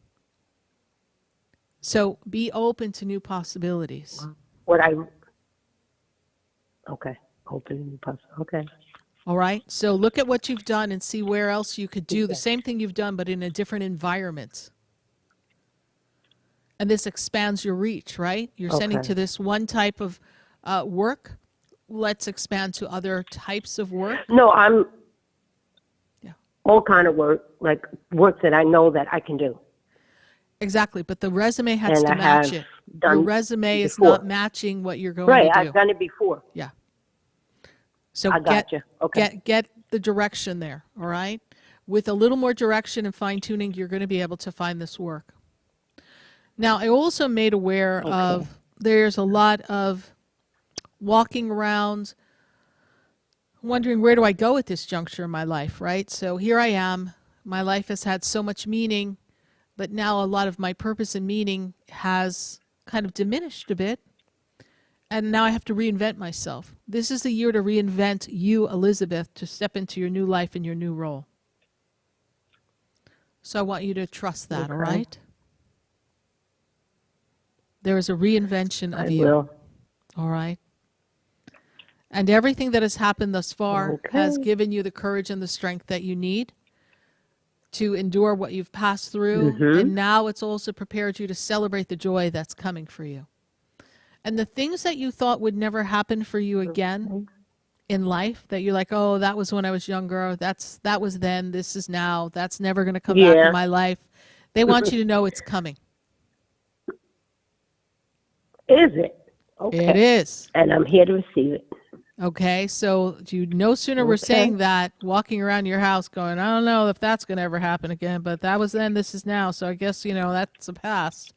So be open to new possibilities. Open to new possibilities. Okay. All right. So look at what you've done and see where else you could do the same thing you've done, but in a different environment. And this expands your reach, right? You're sending to this one type of work. Let's expand to other types of work. No, I'm all kind of work, like work that I know that I can do. Exactly, but the resume has to match it. Your resume is not matching what you're going to do. Right, I've done it before. Yeah. So I got you. Okay. Get the direction there, all right? With a little more direction and fine-tuning, you're going to be able to find this work. Now, I also made aware of there's a lot of walking around wondering, where do I go at this juncture in my life, right? So here I am. My life has had so much meaning, but now a lot of my purpose and meaning has kind of diminished a bit. And now I have to reinvent myself. This is the year to reinvent you, Elizabeth, to step into your new life and your new role. So I want you to trust that, all right? There is a reinvention of you. Will. All right? And everything that has happened thus far has given you the courage and the strength that you need to endure what you've passed through. And now it's also prepared you to celebrate the joy that's coming for you. And the things that you thought would never happen for you again in life, that you're like, oh, that was when I was younger, that was then, this is now, that's never going to come back in my life. They want you to know it's coming. Is it? Okay. It is. And I'm here to receive it. Okay, so you no sooner we're saying that, walking around your house going, I don't know if that's going to ever happen again, but that was then, this is now, so I guess, that's a past.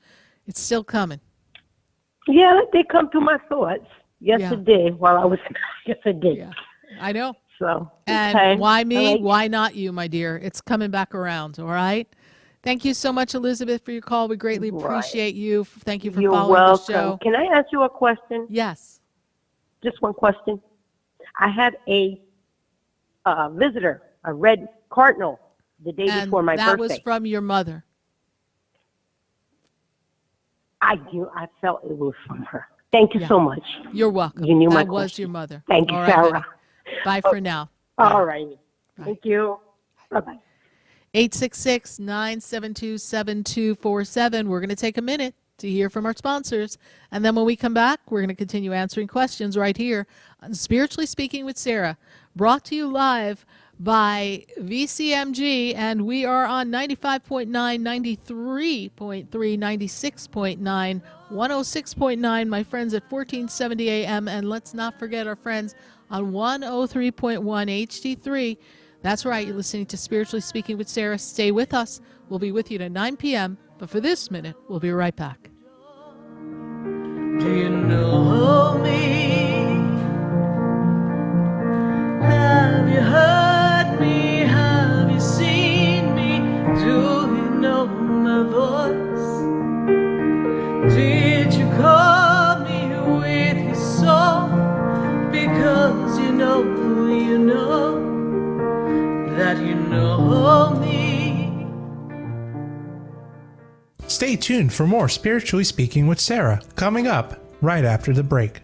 It's still coming. Yeah, they come through my thoughts. Yes, it did. While I was, yes, it did. Yeah, I know. So, and why me? Why not you, my dear? It's coming back around, all right? Thank you so much, Elizabeth, for your call. We greatly appreciate you. Thank you for following the show. Can I ask you a question? Yes. Just one question. I had a visitor, a red cardinal, the day before my birthday. That was from your mother. I felt it was from her. Thank you so much. You're welcome. You knew my question. That was your mother. Thank you, all Sarah. Right, bye for now. All right. Thank you. Bye-bye. 866-972-7247. We're going to take a minute to hear from our sponsors. And then when we come back, we're going to continue answering questions right here on Spiritually Speaking with Sarah, brought to you live by VCMG. And we are on 95.9, 93.3, 96.9, 106.9, my friends, at 1470 AM. And let's not forget our friends on 103.1 HD3. That's right. You're listening to Spiritually Speaking with Sarah. Stay with us. We'll be with you to 9 p.m. But for this minute, we'll be right back. Do you know me? Have you heard me? Have you seen me? Do you know my voice? Did you call me with your soul? Because you know that you know me. Stay tuned for more Spiritually Speaking with Sarah coming up right after the break.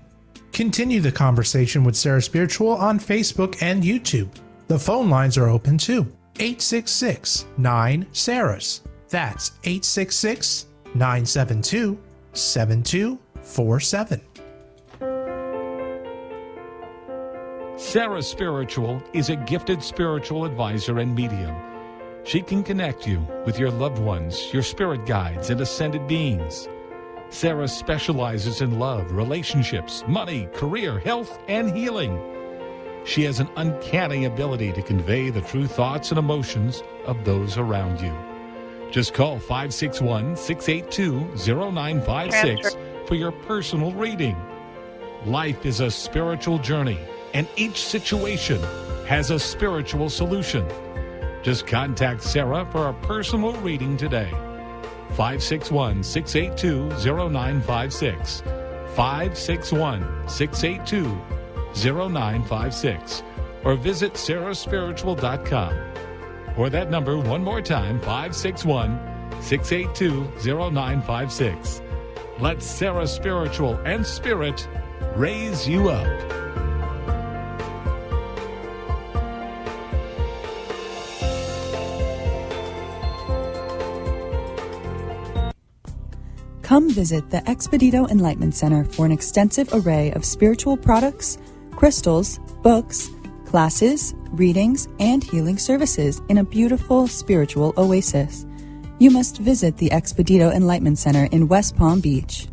Continue the conversation with Sarah Spiritual on Facebook and YouTube. The phone lines are open too. 866-9-SARAHS. That's 866-972-7247. Sarah Spiritual is a gifted spiritual advisor and medium. She can connect you with your loved ones, your spirit guides, and ascended beings. Sarah specializes in love, relationships, money, career, health, and healing. She has an uncanny ability to convey the true thoughts and emotions of those around you. Just call 561-682-0956 for your personal reading. Life is a spiritual journey, and each situation has a spiritual solution. Just contact Sarah for a personal reading today. 561-682-0956. 561-682-0956. Or visit sarahspiritual.com. Or that number one more time, 561-682-0956. Let Sarah Spiritual and Spirit raise you up. Come visit the Expedito Enlightenment Center for an extensive array of spiritual products, crystals, books, classes, readings, and healing services in a beautiful spiritual oasis. You must visit the Expedito Enlightenment Center in West Palm Beach.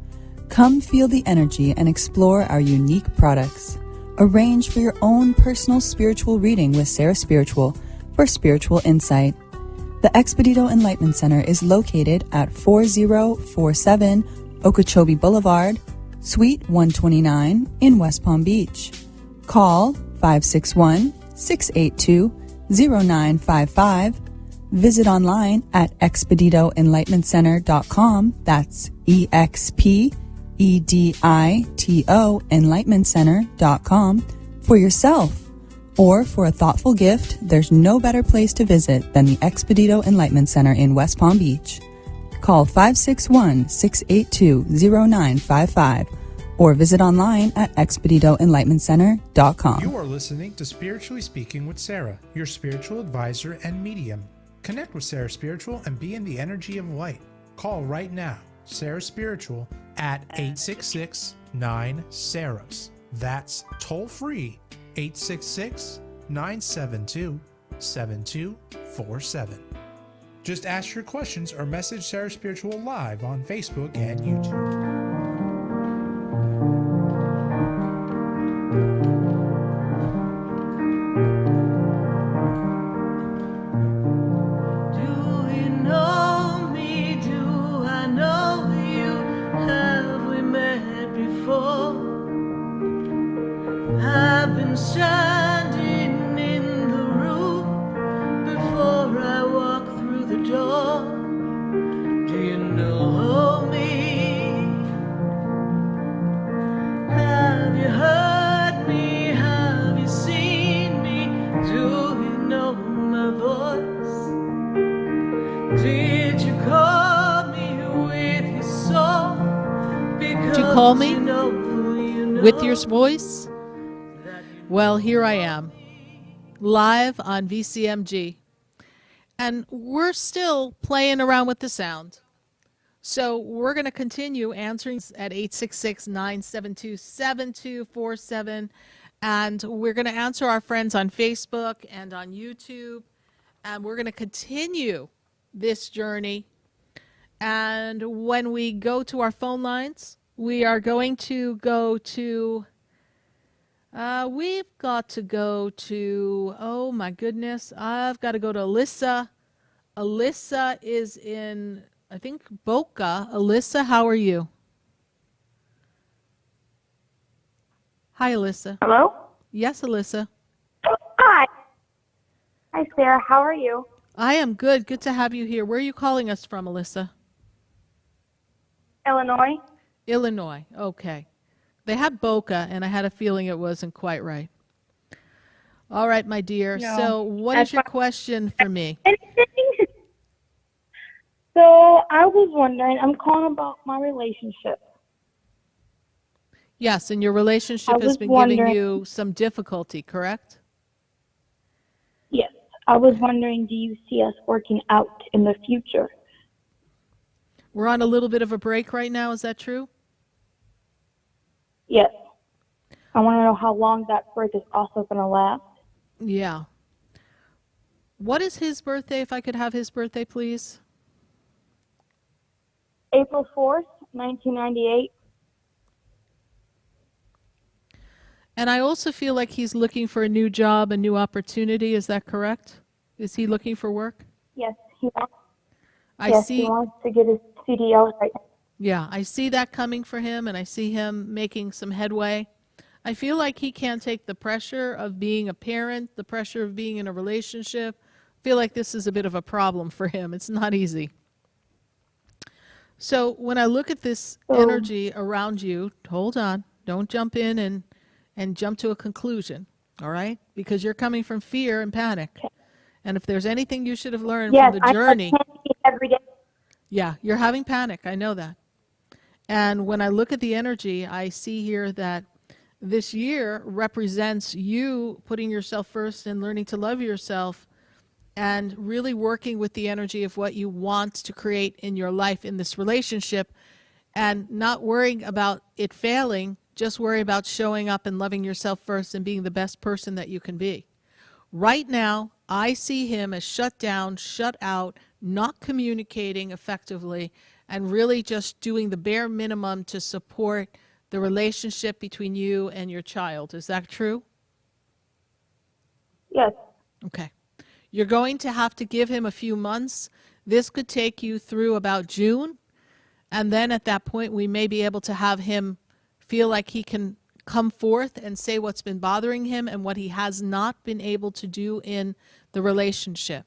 Come feel the energy and explore our unique products. Arrange for your own personal spiritual reading with Sarah Spiritual for spiritual insight. The Expedito Enlightenment Center is located at 4047 Okeechobee Boulevard, Suite 129 in West Palm Beach. Call 561-682-0955. Visit online at expeditoenlightenmentcenter.com. That's EXPEDITO enlightenmentcenter.com for yourself. Or for a thoughtful gift, there's no better place to visit than the Expedito Enlightenment Center in West Palm Beach. Call 561-682-0955 or visit online at expeditoenlightenmentcenter.com. You are listening to Spiritually Speaking with Sarah, your spiritual advisor and medium. Connect with Sarah Spiritual and be in the energy of light. Call right now, Sarah Spiritual at 866-9-SARAHS. That's toll free, 866-972-7247. Just ask your questions or message Sarah Spiritual live on Facebook and YouTube. Standing in the room before I walk through the door. Do you know me? Have you heard me? Have you seen me? Do you know my voice? Did you call me with your soul? Did you call me with your voice? Well, here I am, live on VCMG, and we're still playing around with the sound. So we're going to continue answering at 866-972-7247, and we're going to answer our friends on Facebook and on YouTube, and we're going to continue this journey. And when we go to our phone lines, we are going to go to... we've got to go to, oh my goodness, I've got to go to Alyssa. Alyssa is in, I think, Boca. Alyssa, how are you? Hi, Alyssa. Hello? Yes, Alyssa. Hi. Hi, Sarah. How are you? I am good. Good to have you here. Where are you calling us from, Alyssa? Illinois. Illinois. Okay. They had Boca, and I had a feeling it wasn't quite right. All right, my dear. No. So what is your question for me? So I was wondering, I'm calling about my relationship. Yes, and your relationship I has was been giving wondering- you some difficulty, correct? Yes. I was wondering, do you see us working out in the future? We're on a little bit of a break right now. Is that true? Yes. I want to know how long that break is also going to last. Yeah. What is his birthday, if I could have his birthday, please? April 4th, 1998. And I also feel like he's looking for a new job, a new opportunity. Is that correct? Is he looking for work? Yes, he wants. He wants to get his CDL right now. Yeah, I see that coming for him, and I see him making some headway. I feel like he can't take the pressure of being a parent, the pressure of being in a relationship. I feel like this is a bit of a problem for him. It's not easy. So when I look at this energy around you, hold on, don't jump in and jump to a conclusion, all right? Because you're coming from fear and panic. And if there's anything you should have learned from the journey, I panic every day. yeah, you're having panic. I know that. And when I look at the energy, I see here that this year represents you putting yourself first and learning to love yourself and really working with the energy of what you want to create in your life in this relationship and not worrying about it failing, just worry about showing up and loving yourself first and being the best person that you can be. Right now, I see him as shut down, shut out, not communicating effectively, and really just doing the bare minimum to support the relationship between you and your child. Is that true? Yes. Okay. You're going to have to give him a few months. This could take you through about June, and then at that point we may be able to have him feel like he can come forth and say what's been bothering him and what he has not been able to do in the relationship.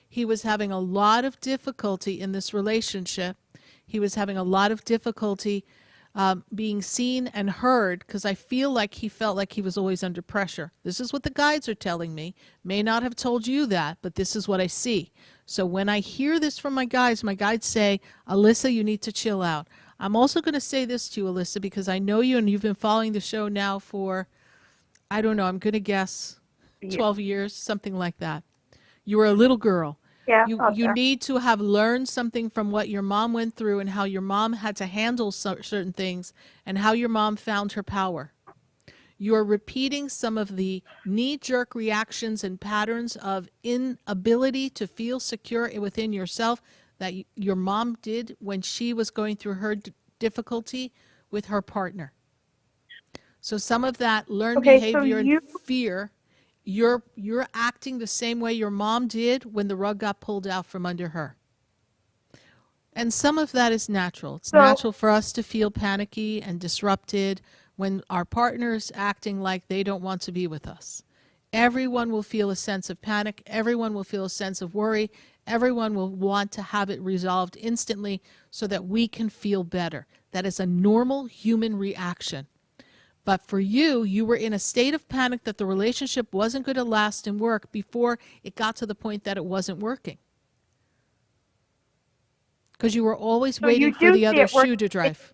He was having a lot of difficulty in this relationship. He was having a lot of difficulty being seen and heard because I feel like he felt like he was always under pressure. This is what the guides are telling me. May not have told you that, but this is what I see. So when I hear this from my guides say, Alyssa, you need to chill out. I'm also going to say this to you, Alyssa, because I know you and you've been following the show now for, I don't know, I'm going to guess 12 years, something like that. You were a little girl. Yeah, you need to have learned something from what your mom went through and how your mom had to handle certain things and how your mom found her power. You're repeating some of the knee-jerk reactions and patterns of inability to feel secure within yourself that your mom did when she was going through her difficulty with her partner. So some of that learned behavior and fear, you're acting the same way your mom did when the rug got pulled out from under her. And some of that is natural. It's natural for us to feel panicky and disrupted when our partner's acting like they don't want to be with us. Everyone will feel a sense of panic. Everyone will feel a sense of worry. Everyone will want to have it resolved instantly so that we can feel better. That is a normal human reaction. But for you, you were in a state of panic that the relationship wasn't going to last and work before it got to the point that it wasn't working. Because you were always waiting for the other shoe to drive.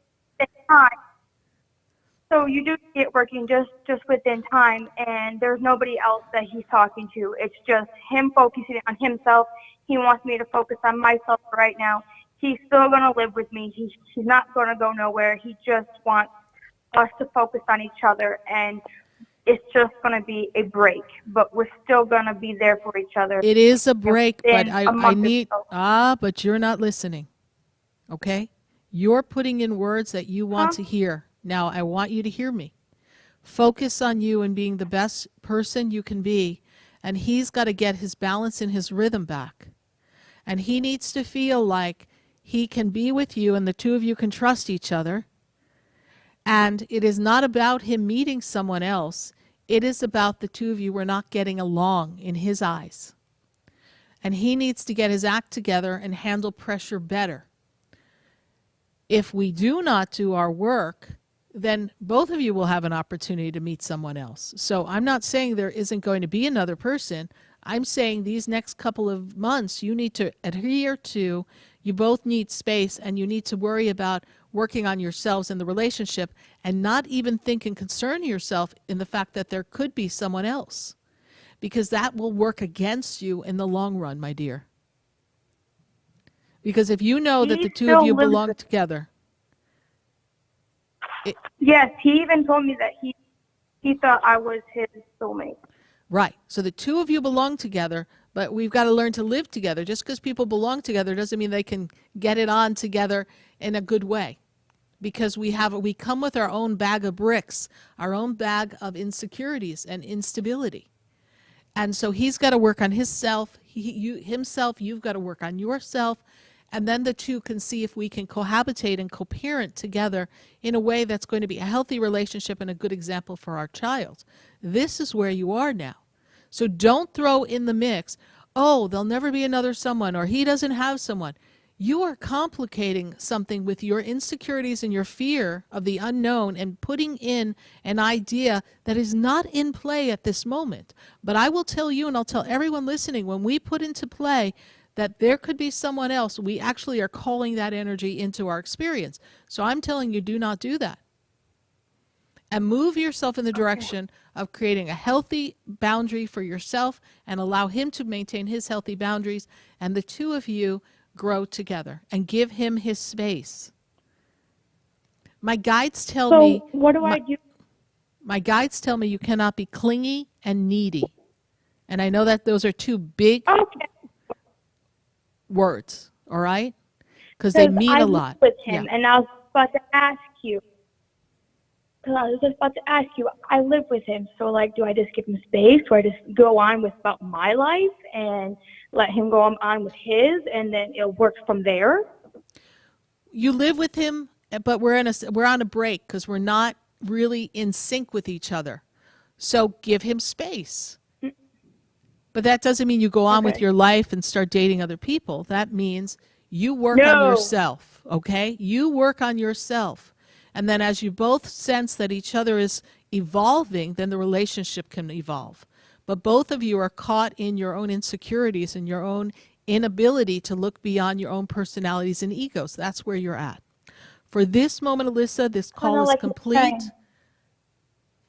So you do see it working just within time, and there's nobody else that he's talking to. It's just him focusing on himself. He wants me to focus on myself right now. He's still going to live with me. He's not going to go nowhere. He just wants us to focus on each other, and it's just going to be a break, but we're still going to be there for each other. It is a break, but I need, but you're not listening, okay? You're putting in words that you want to hear. Now, I want you to hear me. Focus on you and being the best person you can be, and he's got to get his balance and his rhythm back. And he needs to feel like he can be with you and the two of you can trust each other. And it is not about him meeting someone else. It is about the two of you were not getting along in his eyes. And he needs to get his act together and handle pressure better. If we do not do our work, then both of you will have an opportunity to meet someone else. So I'm not saying there isn't going to be another person. I'm saying these next couple of months you need to adhere to, you both need space, and you need to worry about working on yourselves in the relationship and not even think and concern yourself in the fact that there could be someone else, because that will work against you in the long run, my dear. Because if you know that the two of you belong together. Yes, he even told me that he thought I was his soulmate. Right. So the two of you belong together, but we've got to learn to live together. Just because people belong together doesn't mean they can get it on together in a good way. Because we come with our own bag of bricks, our own bag of insecurities and instability. And so he's got to work on himself, you've got to work on yourself, and then the two can see if we can cohabitate and co-parent together in a way that's going to be a healthy relationship and a good example for our child. This is where you are now. So don't throw in the mix, oh, there'll never be another someone, or he doesn't have someone. You are complicating something with your insecurities and your fear of the unknown and putting in an idea that is not in play at this moment. But I will tell you, and I'll tell everyone listening, when we put into play that there could be someone else, we actually are calling that energy into our experience. So I'm telling you, do not do that. And move yourself in the direction of creating a healthy boundary for yourself and allow him to maintain his healthy boundaries, and the two of you grow together and give him his space. My guides tell me. So what do I do? My guides tell me you cannot be clingy and needy. And I know that those are two big words, all right? Because they mean a lot. With him, and I was about to ask you. I live with him, so like, do I just give him space? Do I just go on with about my life and let him go on with his, and then it'll work from there? You live with him, but we're on a break because we're not really in sync with each other. So give him space. But that doesn't mean you go on with your life and start dating other people. That means you work on yourself, okay? You work on yourself. And then as you both sense that each other is evolving, then the relationship can evolve. But both of you are caught in your own insecurities and your own inability to look beyond your own personalities and egos. That's where you're at. For this moment, Alyssa, this call is complete.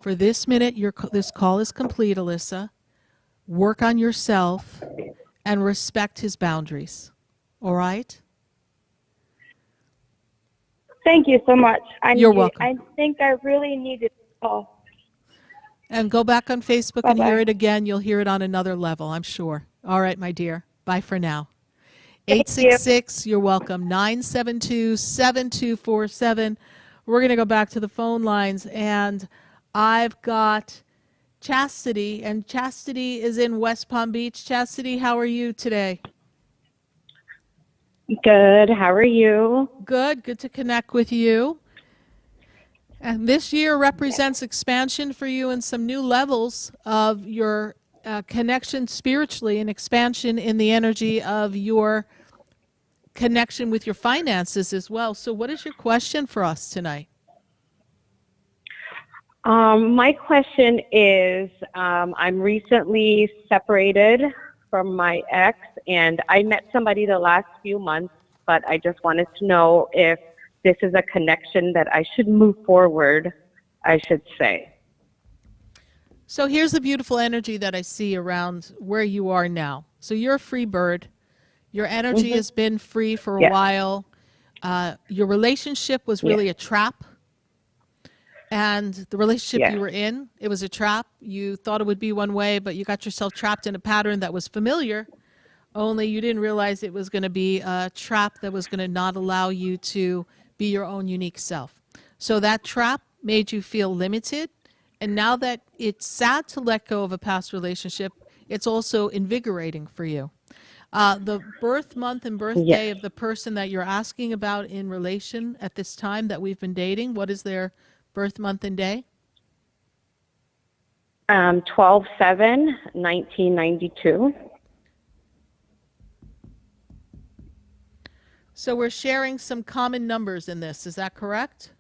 For this minute, this call is complete, Alyssa. Work on yourself and respect his boundaries. All right? Thank you so much. You're welcome. I think I really needed to call. And go back on Facebook and hear it again. You'll hear it on another level, I'm sure. All right, my dear. Bye for now. 866, you're welcome, 972-7247. We're going to go back to the phone lines, and I've got Chastity, and Chastity is in West Palm Beach. Chastity, how are you today? Good. How are you? Good. Good to connect with you. And this year represents expansion for you and some new levels of your connection spiritually, and expansion in the energy of your connection with your finances as well. So what is your question for us tonight? My question is, I'm recently separated from my ex, and I met somebody the last few months, but I just wanted to know if this is a connection that I should move forward, I should say. So here's the beautiful energy that I see around where you are now. So you're a free bird. Your energy has been free for a while. Your relationship was really a trap. And the relationship you were in, it was a trap. You thought it would be one way, but you got yourself trapped in a pattern that was familiar, only you didn't realize it was going to be a trap that was going to not allow you to be your own unique self. So that trap made you feel limited. And now that it's sad to let go of a past relationship, it's also invigorating for you. The birth month and birthday of the person that you're asking about in relation at this time that we've been dating, what is their Birth month and day? 12/7/1992. So we're sharing some common numbers in this. Is that correct?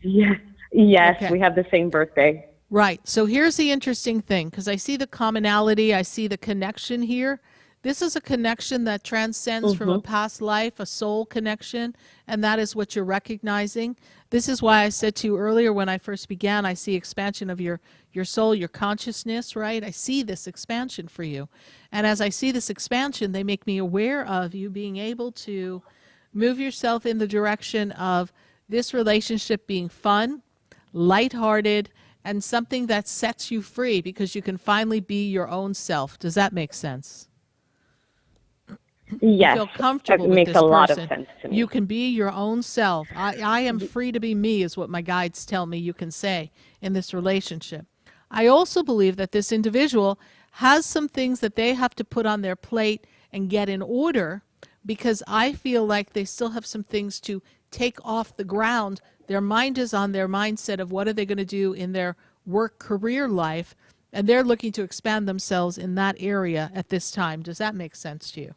Yes. Yes, Okay. we have the same birthday. Right. So here's the interesting thing, because I see the commonality, I see the connection here. This is a connection that transcends from a past life, a soul connection, and that is what you're recognizing. This is why I said to you earlier when I first began, I see expansion of your soul, your consciousness, right? I see this expansion for you. And as I see this expansion, they make me aware of you being able to move yourself in the direction of this relationship being fun, lighthearted, and something that sets you free because you can finally be your own self. Does that make sense? Yes, You feel comfortable it with makes this a lot of person. sense to me. You can be your own self. I am free to be me is what my guides tell me you can say in this relationship. I also believe that this individual has some things that they have to put on their plate and get in order, because I feel like they still have some things to take off the ground. Their mind is on their mindset of what are they going to do in their work career life, and they're looking to expand themselves in that area at this time. Does that make sense to you?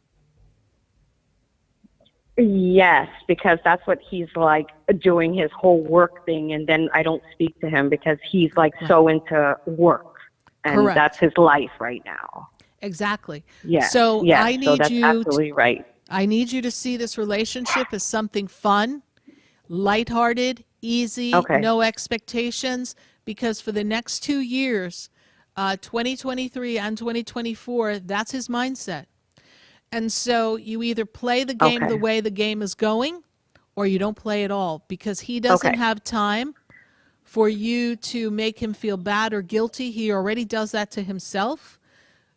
Yes, because that's what he's like, doing his whole work thing, and then I don't speak to him because he's like so into work, and Correct. that's his life right now. Exactly. Yes. So yes, I so need that's you absolutely right. I need you to see this relationship as something fun, lighthearted, easy, Okay. no expectations, because for the next 2 years, 2023 and 2024, that's his mindset. And so you either play the game the way the game is going, or you don't play at all, because he doesn't have time for you to make him feel bad or guilty. He already does that to himself.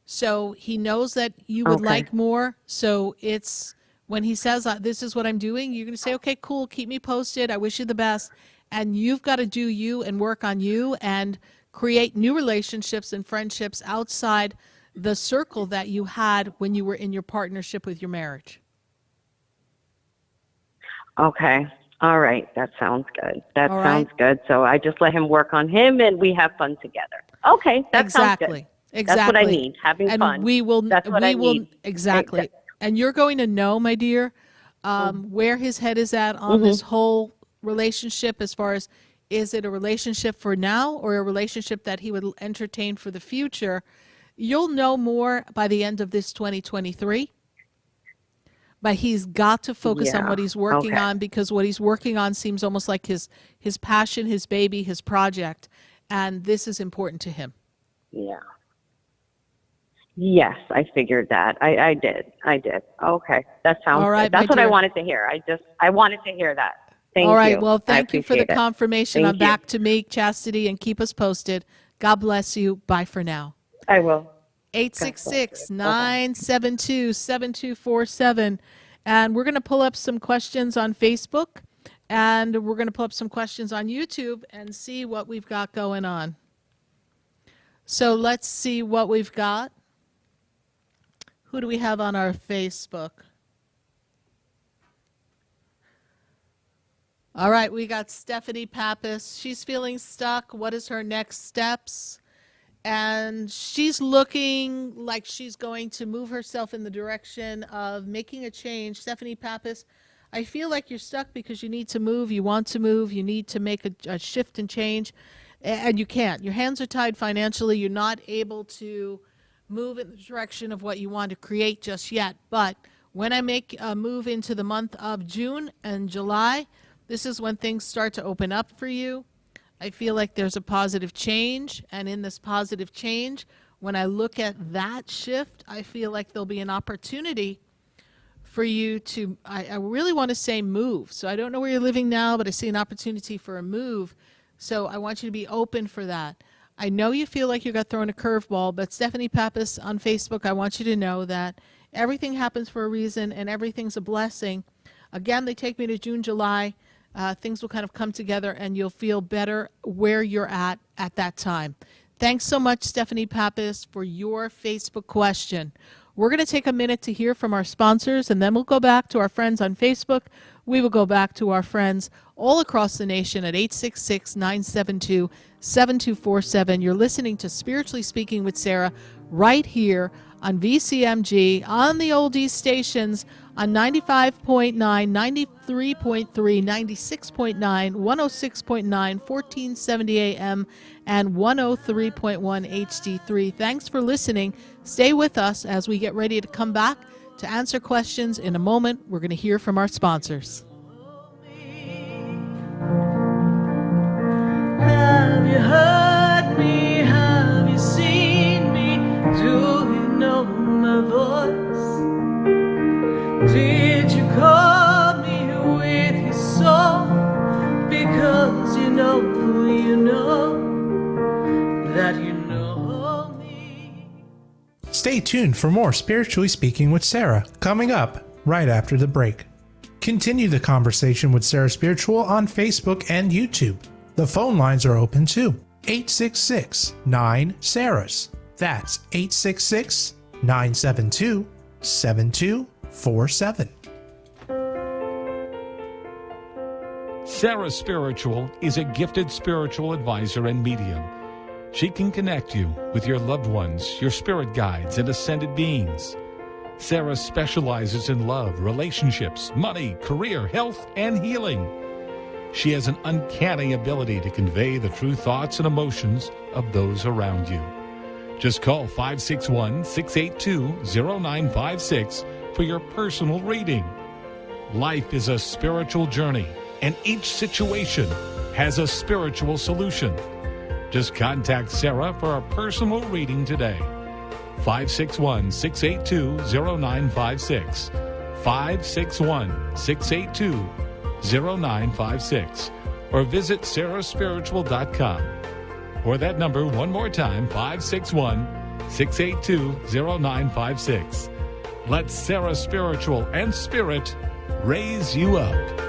So he knows that you would like more. So it's when he says, this is what I'm doing, you're going to say, okay, cool, keep me posted. I wish you the best. And you've got to do you and work on you and create new relationships and friendships outside the circle that you had when you were in your partnership with your marriage. Okay. All right. That sounds good. That All sounds right. good. So I just let him work on him and we have fun together. Okay. That sounds good. Exactly. That's what I need. Having and fun. we will. That's what I need. Exactly. And you're going to know, my dear, where his head is at on this whole relationship. As far as, is it a relationship for now or a relationship that he would entertain for the future? You'll know more by the end of this 2023. But he's got to focus on what he's working on, because what he's working on seems almost like his passion, his baby, his project, and this is important to him. Yeah. Yes, I figured that. I did. Okay. That sounds All right, good. That's my what I dear. wanted to hear. I wanted to hear that. Thank you. All right. Well, I thank you for the appreciate it. confirmation Thank on you. Back to Me, Chastity, and keep us posted. God bless you. Bye for now. I will. 866-972-7247. And we're going to pull up some questions on Facebook, and we're going to pull up some questions on YouTube and see what we've got going on. So let's see what we've got. Who do we have on our Facebook? All right, we got Stephanie Pappas. She's feeling stuck. What is her next steps? And she's looking like she's going to move herself in the direction of making a change. Stephanie Pappas, I feel like you're stuck because you need to move, you want to move, you need to make a shift and change, and you can't. Your hands are tied financially. You're not able to move in the direction of what you want to create just yet. But when I make a move into the month of June and July, this is when things start to open up for you. I feel like there's a positive change, and in this positive change, when I look at that shift, I feel like there'll be an opportunity for you to, I really want to say move. So I don't know where you're living now, but I see an opportunity for a move. So I want you to be open for that. I know you feel like you got thrown a curveball, but Stephanie Pappas on Facebook, I want you to know that everything happens for a reason and everything's a blessing. Again, they take me to June, July. Things will kind of come together and you'll feel better where you're at that time. Thanks so much, Stephanie Pappas, for your Facebook question. We're going to take a minute to hear from our sponsors, and then we'll go back to our friends on Facebook. We will go back to our friends all across the nation at 866-972-7247. You're listening to Spiritually Speaking with Sarah right here on VCMG, on the oldies stations, on 95.9, 93.3, 96.9, 106.9, 1470 AM, and 103.1 HD3. Thanks for listening. Stay with us as we get ready to come back to answer questions. In a moment, we're going to hear from our sponsors. Have you heard me? Have you seen me? Do you know my voice? Did you call me with your soul? Because you know that you know me. Stay tuned for more Spiritually Speaking with Sarah, coming up right after the break. Continue the conversation with Sarah Spiritual on Facebook and YouTube. The phone lines are open too. 866-9-SARAHS. That's 866-972-7247. Sarah Spiritual is a gifted spiritual advisor and medium. She can connect you with your loved ones, your spirit guides, and ascended beings. Sarah specializes in love, relationships, money, career, health, and healing. She has an uncanny ability to convey the true thoughts and emotions of those around you. Just call 561-682-0956 for your personal reading. Life is a spiritual journey, and each situation has a spiritual solution. Just contact Sarah for a personal reading today. 561-682-0956. 561-682-0956. Or visit sarahspiritual.com. Or that number one more time, 561-682-0956. Let Sarah Spiritual and Spirit raise you up.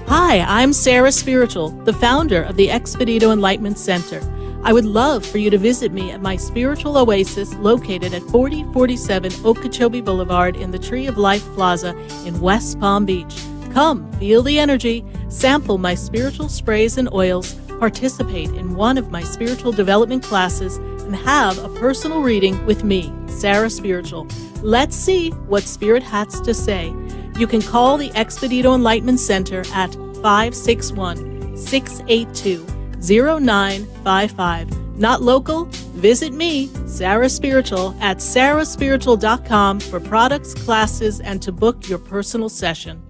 Hi, I'm Sarah Spiritual, the founder of the Expedito Enlightenment Center. I would love for you to visit me at my spiritual oasis located at 4047 Okeechobee Boulevard in the Tree of Life Plaza in West Palm Beach. Come, feel the energy, sample my spiritual sprays and oils, participate in one of my spiritual development classes, and have a personal reading with me, Sarah Spiritual. Let's see what Spirit has to say. You can call the Expedito Enlightenment Center at 561-682-0955. Not local? Visit me, Sarah Spiritual, at sarahspiritual.com for products, classes, and to book your personal session.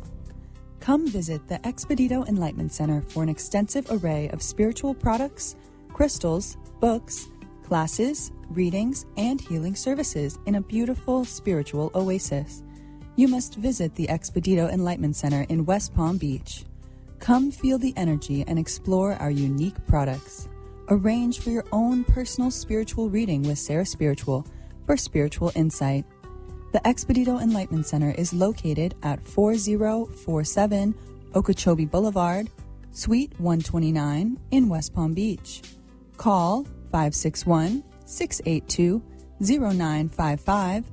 Come visit the Expedito Enlightenment Center for an extensive array of spiritual products, crystals, books, classes, readings, and healing services in a beautiful spiritual oasis. You must visit the Expedito Enlightenment Center in West Palm Beach. Come feel the energy and explore our unique products. Arrange for your own personal spiritual reading with Sarah Spiritual for spiritual insight. The Expedito Enlightenment Center is located at 4047 Okeechobee Boulevard, Suite 129 in West Palm Beach. Call 561-682-0955.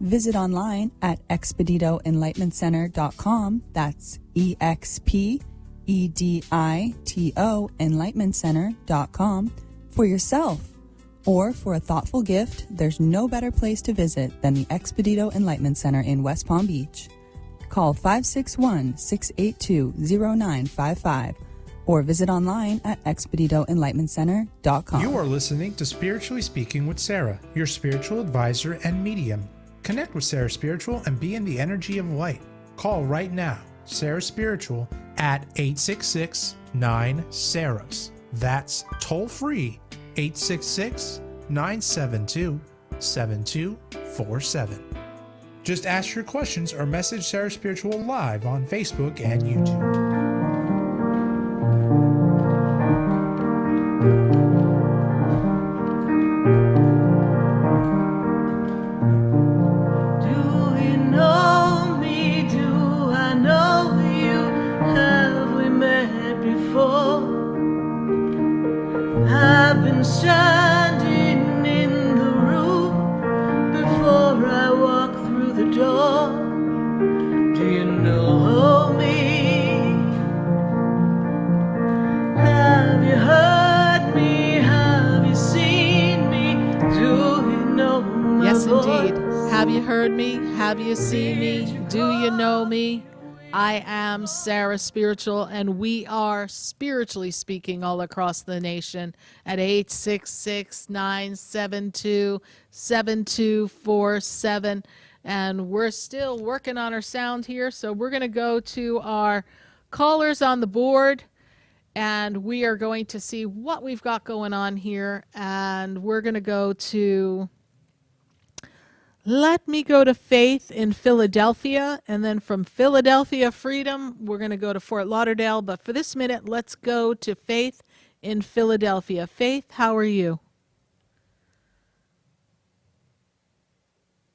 Visit online at expeditoenlightenmentcenter.com. That's EXPEDITO enlightenmentcenter.com for yourself. Or for a thoughtful gift, there's no better place to visit than the Expedito Enlightenment Center in West Palm Beach. Call 561-682-0955 or visit online at expeditoenlightenmentcenter.com. You are listening to Spiritually Speaking with Sarah, your spiritual advisor and medium. Connect with Sarah Spiritual and be in the energy of light. Call right now, Sarah Spiritual, at 866-9-SARAHS. That's toll free, 866-972-7247. Just ask your questions or message Sarah Spiritual live on Facebook and YouTube. Know me? Do I know you? Have we met before? Have you heard me? Have you seen me? Do you know me? I am Sarah Spiritual, and we are spiritually speaking all across the nation at 866-972-7247. And we're still working on our sound here, so we're going to go to our callers on the board, and we are going to see what we've got going on here. And we're going to go to... Let me go to Faith in Philadelphia, and then from Philadelphia, Freedom, we're going to go to Fort Lauderdale. But for this minute, let's go to Faith in Philadelphia. Faith, how are you?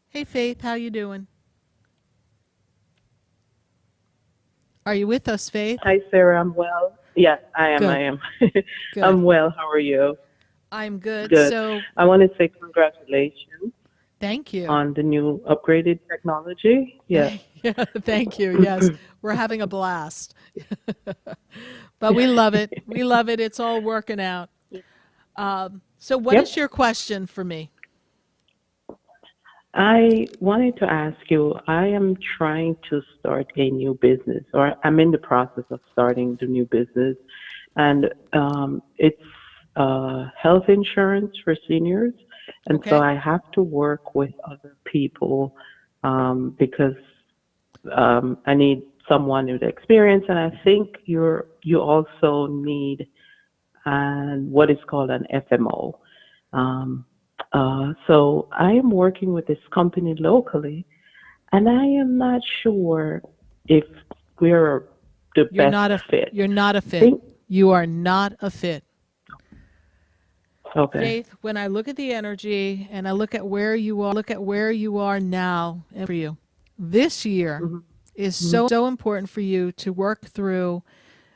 Hey, Faith, how you doing? Are you with us, Faith? Hi, Sarah. I'm well. Yes, I am. Good. I am. Good. I'm well. How are you? I'm good. Good. So I want to say congratulations thank you. on the new upgraded technology. Yeah. Yeah, thank you. Yes, we're having a blast. But we love it. We love it. It's all working out. So what is your question for me? I wanted to ask you, I am trying to start a new business, or I'm in the process of starting the new business, and it's health insurance for seniors. And so I have to work with other people because I need someone with experience, and I think you also need what is called an FMO. So I am working with this company locally, and I am not sure if we're the best fit. You're not a fit. You are not a fit. Okay. Faith, when I look at the energy and I look at where you are now, and for you, this year is so important for you to work through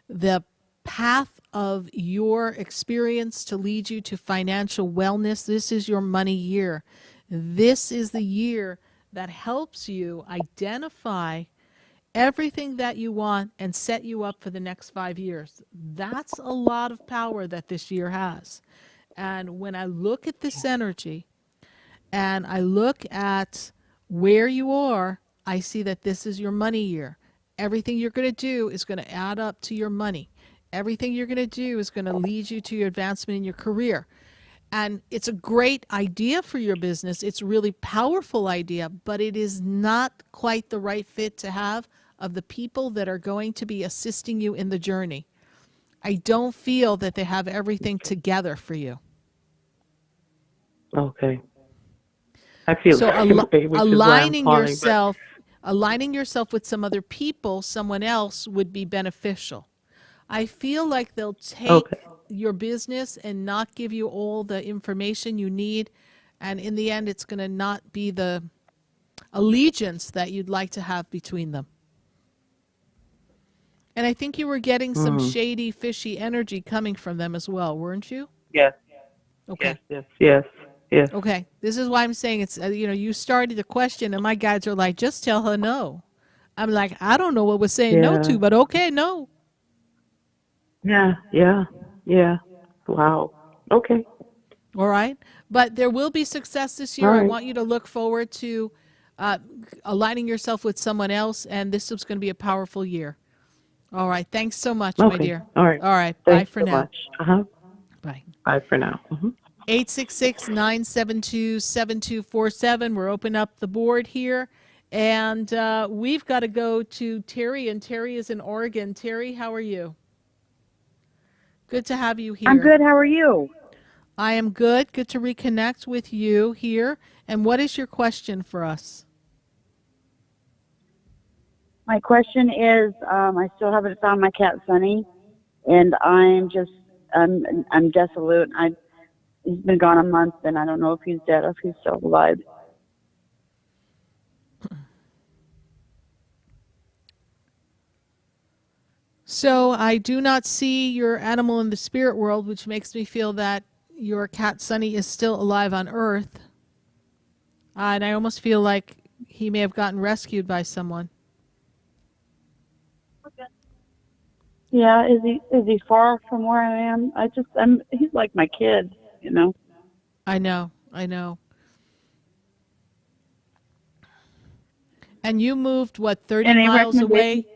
the path of your experience to lead you to financial wellness. This is your money year. This is the year that helps you identify everything that you want and set you up for the next 5 years. That's a lot of power that this year has. And when I look at this energy and I look at where you are, I see that this is your money year. Everything you're going to do is going to add up to your money. Everything you're going to do is going to lead you to your advancement in your career. And it's a great idea for your business. It's a really powerful idea, but it is not quite the right fit to have of the people that are going to be assisting you in the journey. I don't feel that they have everything together for you. Okay. I feel so the same way, which is why I'm calling, aligning yourself with some other people, someone else would be beneficial. I feel like they'll take your business and not give you all the information you need, and in the end, it's going to not be the allegiance that you'd like to have between them. And I think you were getting some shady, fishy energy coming from them as well, weren't you? Yes. Okay. Yes. Okay. This is why I'm saying it's, you started the question and my guides are like, just tell her no. I'm like, I don't know what we're saying no to, but okay, no. Yeah. Wow. Okay. All right. But there will be success this year. All I right. want you to look forward to aligning yourself with someone else, and this is going to be a powerful year. All right. Thanks so much, my dear. All right. All right. Thanks Bye for so now. much. Bye. Bye for now. 866-972-7247. We're opening up the board here. And we've got to go to Terry, and Terry is in Oregon. Terry, how are you? Good to have you here. I'm good. How are you? I am good. Good to reconnect with you here. And what is your question for us? My question is, I still haven't found my cat Sunny, and I'm desolate. He's been gone a month, and I don't know if he's dead or if he's still alive. So I do not see your animal in the spirit world, which makes me feel that your cat Sunny is still alive on Earth. And I almost feel like he may have gotten rescued by someone. Yeah, is he far from where I am? He's like my kid, I know. And you moved, what, 30 Any miles recommendations? away?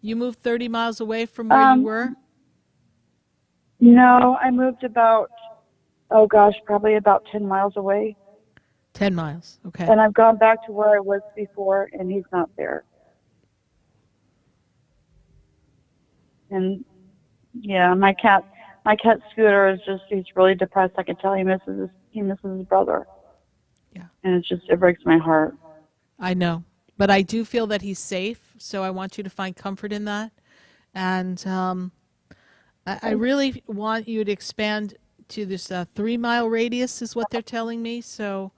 You moved 30 miles away from where you were? No, I moved about, oh gosh, probably about 10 miles away. 10 miles. Okay. And I've gone back to where I was before, and he's not there. And yeah, my cat Scooter is he's really depressed. I can tell he misses his brother. Yeah. And it breaks my heart. I know. But I do feel that he's safe, so I want you to find comfort in that. And I really want you to expand to this 3-mile radius is what they're telling me. So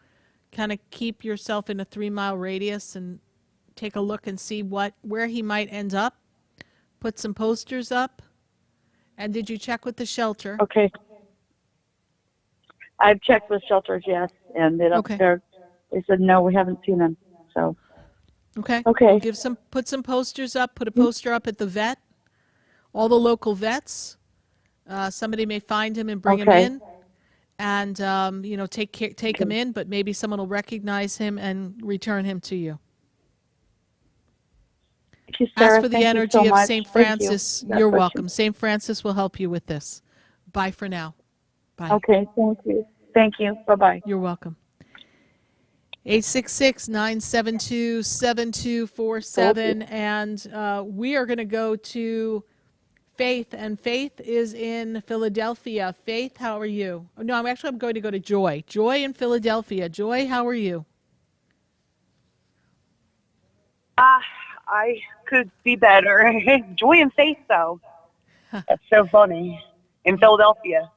kind of keep yourself in a 3-mile radius and take a look and see where he might end up. Put some posters up. And did you check with the shelter? Okay. I've checked with shelters, yes, and they said no, we haven't seen him. So okay. Okay. We'll put some posters up. Put a poster up at the vet. All the local vets. Somebody may find him and bring him in, and take him in. But maybe someone will recognize him and return him to you. Thank you, Sarah. As for the Thank you energy so of much. St. Thank Francis, you. you're God bless welcome. St. Francis will help you with this. Bye for now. Bye. Okay. Thank you. Thank you. Bye-bye. You're welcome. 866-972-7247. And we are going to go to Faith. And Faith is in Philadelphia. Faith, how are you? Oh, no, I'm going to go to Joy. Joy in Philadelphia. Joy, how are you? I could be better. Joy and faith, though. That's so funny. In Philadelphia.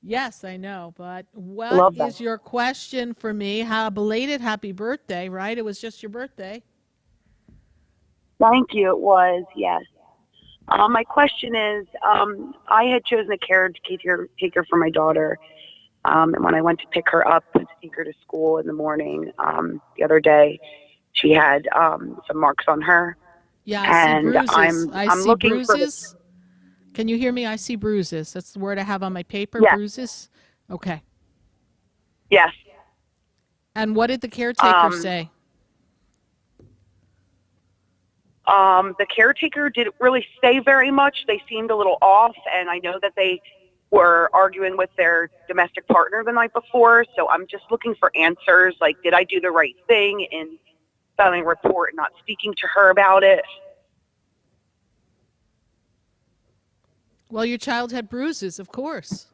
Yes, I know. But Love what that. is your question for me? How belated happy birthday, right? It was just your birthday. Thank you. It was, yes. My question is, I had chosen a caretaker for my daughter. And when I went to pick her up to take her to school in the morning the other day, she had some marks on her. Yeah, I see bruises. I'm see looking bruises. Can you hear me? I see bruises. That's the word I have on my paper, Yes. bruises. Okay. Yes. And what did the caretaker say? The caretaker didn't really say very much. They seemed a little off, and I know that they were arguing with their domestic partner the night before, so I'm just looking for answers, like, did I do the right thing in filing a report and not speaking to her about it? Well, your child had bruises, of course.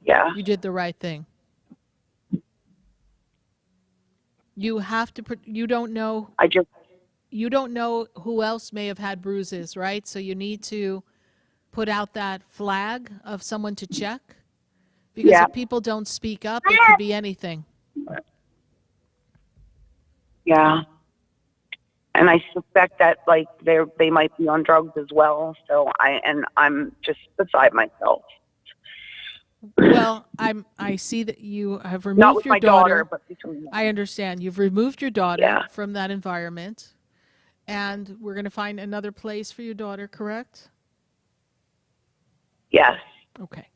Yeah. You did the right thing. You have to, you don't know. You don't know who else may have had bruises, right? So you need to put out that flag of someone to check. Because if people don't speak up, it could be anything. Yeah. And I suspect that, like, they might be on drugs as well. So I'm just beside myself. Well, I see that you have removed Not with your my daughter, but between them. I understand. You've removed your daughter from that environment, and we're going to find another place for your daughter, correct? Yes. Okay.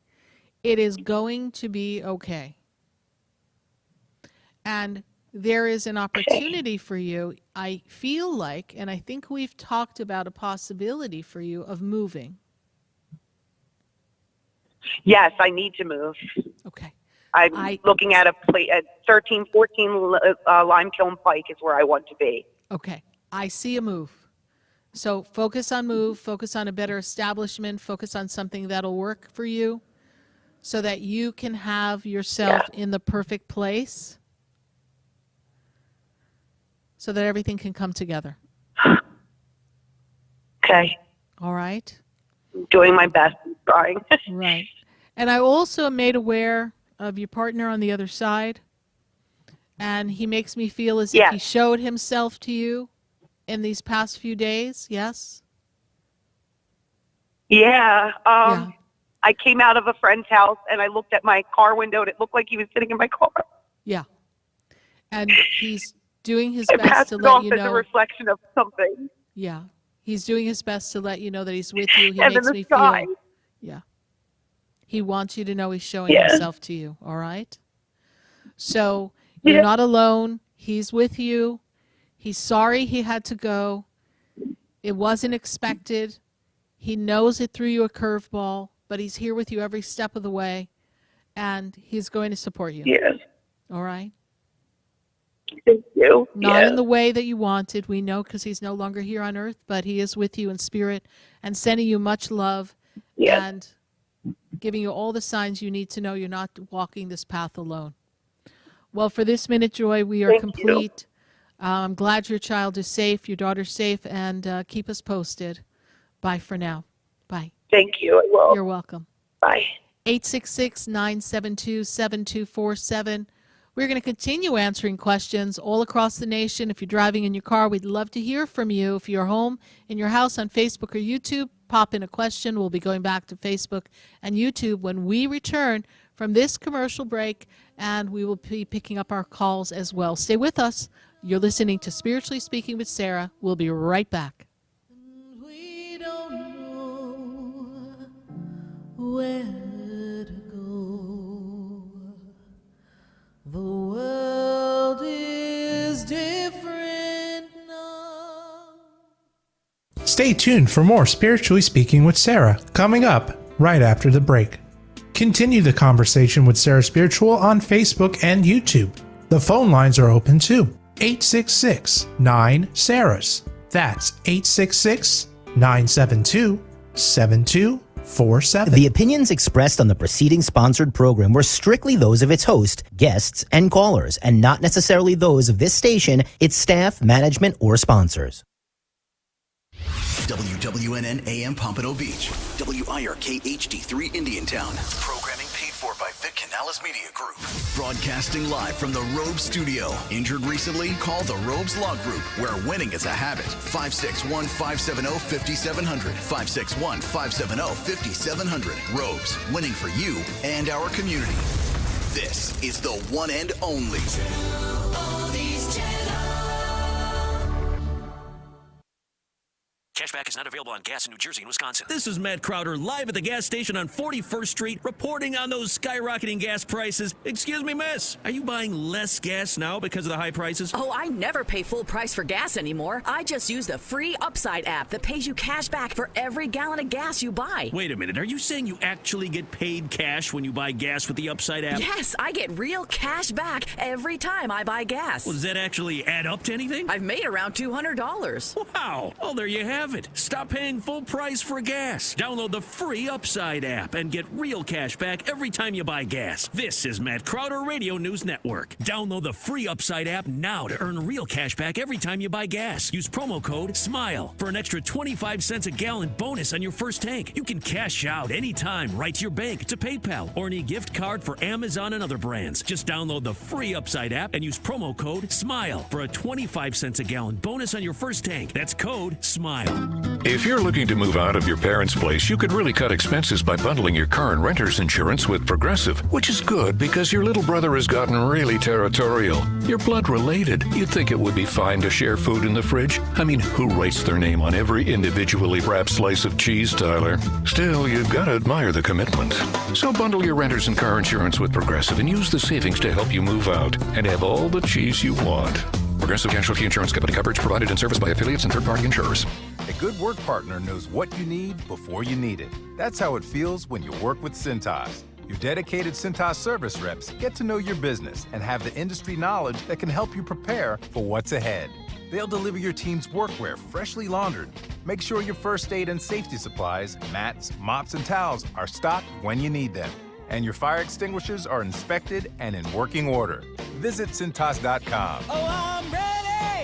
It is going to be okay. And there is an opportunity for you, I feel like, and I think we've talked about a possibility for you of moving. Yes, I need to move. Okay. I'm looking at a place at 1314 Lime Kiln Pike is where I want to be. Okay. I see a move. So focus on move, focus on a better establishment, focus on something that'll work for you so that you can have yourself in the perfect place so that everything can come together. Okay. All right. Doing my best, trying. Right. And I also am made aware of your partner on the other side, and he makes me feel as if he showed himself to you in these past few days, yes? Yeah. I came out of a friend's house and I looked at my car window and it looked like he was sitting in my car. Yeah. And he's doing his I best passed to it let off you as know. a reflection of something. Yeah. He's doing his best to let you know that he's with you. He And in makes the me sky. feel. Yeah. He wants you to know he's showing himself to you, all right? So you're not alone. He's with you. He's sorry he had to go. It wasn't expected. He knows it threw you a curveball, but he's here with you every step of the way, and he's going to support you. Yes. All right? Thank you. Not Yes. in the way that you wanted, we know, because he's no longer here on earth, but he is with you in spirit and sending you much love and giving you all the signs you need to know you're not walking this path alone. Well, for this Minute Joy, we are complete. I'm glad your child is safe, your daughter's safe, and keep us posted. Bye for now. Bye. Thank you. I will. You're welcome. Bye. 866-972-7247. We're going to continue answering questions all across the nation. If you're driving in your car, we'd love to hear from you. If you're home in your house on Facebook or YouTube, pop in a question. We'll be going back to Facebook and YouTube when we return from this commercial break, and we will be picking up our calls as well. Stay with us. You're listening to Spiritually Speaking with Sarah. We'll be right back. We don't know where to go. The world is different now. Stay tuned for more Spiritually Speaking with Sarah coming up right after the break. Continue the conversation with Sarah Spiritual on Facebook and YouTube. The phone lines are open too. 866-9-SARAHS. That's 866-972-7247. The opinions expressed on the preceding sponsored program were strictly those of its host, guests, and callers, and not necessarily those of this station, its staff, management, or sponsors. WWNN AM Pompano Beach. WIRK HD3 Indiantown. Programming paid for by Vic Canales Media Group. Broadcasting live from the Robes Studio. Injured recently? Call the Robes Law Group, where winning is a habit. 561-570-5700. 561-570-5700. Robes, winning for you and our community. This is the one and only. Cashback is not available on gas in New Jersey and Wisconsin. This is Matt Crowder, live at the gas station on 41st Street, reporting on those skyrocketing gas prices. Excuse me, miss, are you buying less gas now because of the high prices? Oh, I never pay full price for gas anymore. I just use the free Upside app that pays you cash back for every gallon of gas you buy. Wait a minute, are you saying you actually get paid cash when you buy gas with the Upside app? Yes, I get real cash back every time I buy gas. Well, does that actually add up to anything? I've made around $200. Wow, well, there you have it. Stop paying full price for gas. Download the free Upside app and get real cash back every time you buy gas. This is Matt Crowder Radio News Network. Download the free Upside app now to earn real cash back every time you buy gas. Use promo code SMILE for an extra 25 cents a gallon bonus on your first tank. You can cash out anytime right to your bank, to PayPal, or any gift card for Amazon and other brands. Just download the free Upside app and use promo code SMILE for a 25 cents a gallon bonus on your first tank. That's code SMILE. If you're looking to move out of your parents' place, you could really cut expenses by bundling your car and renter's insurance with Progressive, which is good because your little brother has gotten really territorial. You're blood related. You'd think it would be fine to share food in the fridge. I mean, who writes their name on every individually wrapped slice of cheese, Tyler? Still, you've got to admire the commitment. So bundle your renter's and car insurance with Progressive and use the savings to help you move out and have all the cheese you want. Progressive Casualty Insurance Company. Coverage provided and serviced by affiliates and third-party insurers. A good work partner knows what you need before you need it. That's how it feels when you work with Cintas. Your dedicated Cintas service reps get to know your business and have the industry knowledge that can help you prepare for what's ahead. They'll deliver your team's workwear freshly laundered. Make sure your first aid and safety supplies, mats, mops, and towels are stocked when you need them. And your fire extinguishers are inspected and in working order. Visit Cintas.com. Oh, I'm ready!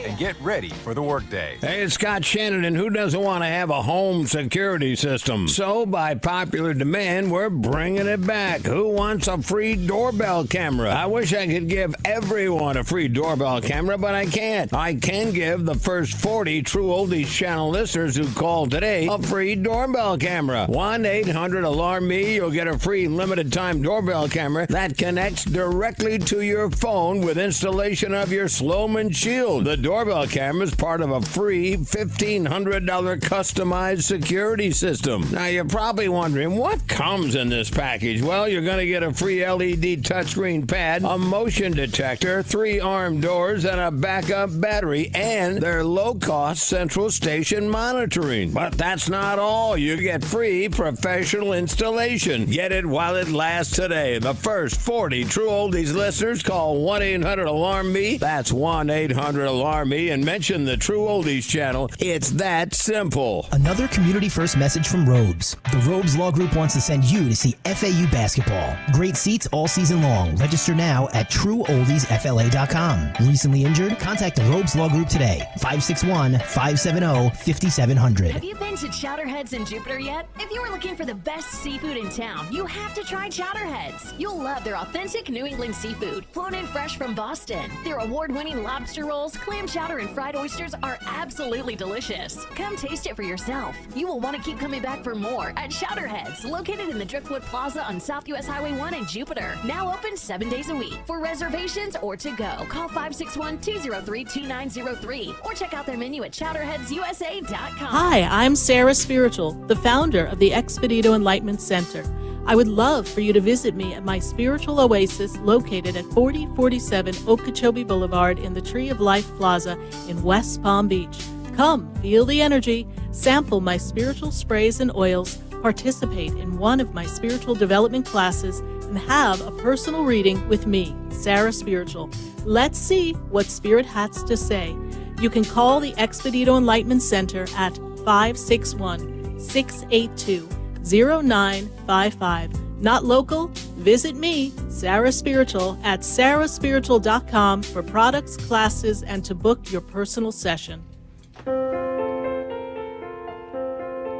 And get ready for the workday. Hey, it's Scott Shannon, and who doesn't want to have a home security system? So, by popular demand, we're bringing it back. Who wants a free doorbell camera? I wish I could give everyone a free doorbell camera, but I can't. I can give the first 40 True Oldies channel listeners who call today a free doorbell camera. 1-800-ALARM-ME. You'll get a free limited-time doorbell camera that connects directly to your phone with installation of your Sloman Shield. The doorbell camera is part of a free $1,500 customized security system. Now, you're probably wondering, what comes in this package? Well, you're going to get a free LED touchscreen pad, a motion detector, 3 armed doors, and a backup battery, and their low-cost central station monitoring. But that's not all. You get free professional installation. Get it while it lasts today. The first 40 True Oldies listeners call 1-800-ALARM-ME. That's 1-800-ALARM-ME, and mention the True Oldies channel. It's that simple. Another community first message from Robes. The Robes Law Group wants to send you to see FAU basketball. Great seats all season long. Register now at TrueOldiesFLA.com. Recently injured? Contact the Robes Law Group today. 561-570-5700. Have you been to Chowderheads in Jupiter yet? If you are looking for the best seafood in town, you have to try Chowderheads. You'll love their authentic New England seafood, flown in fresh from Boston. Their award-winning lobster rolls, clam chowder, and fried oysters are absolutely delicious. Come taste it for yourself. You will want to keep coming back for more at Chowderheads, located in the Driftwood Plaza on South US Highway 1 in Jupiter. Now open 7 days a week. For reservations or to go, call 561-203-2903 or check out their menu at chowderheadsusa.com. Hi, I'm Sarah Spiritual, the founder of the Expedito Enlightenment Center. I would love for you to visit me at my spiritual oasis located at 4047 Okeechobee Boulevard in the Tree of Life Plaza in West Palm Beach. Come, feel the energy, sample my spiritual sprays and oils, participate in one of my spiritual development classes, and have a personal reading with me, Sarah Spiritual. Let's see what Spirit has to say. You can call the Expedito Enlightenment Center at 561-682-0955. Not local? Visit me, Sarah Spiritual, at sarahspiritual.com for products, classes, and to book your personal session.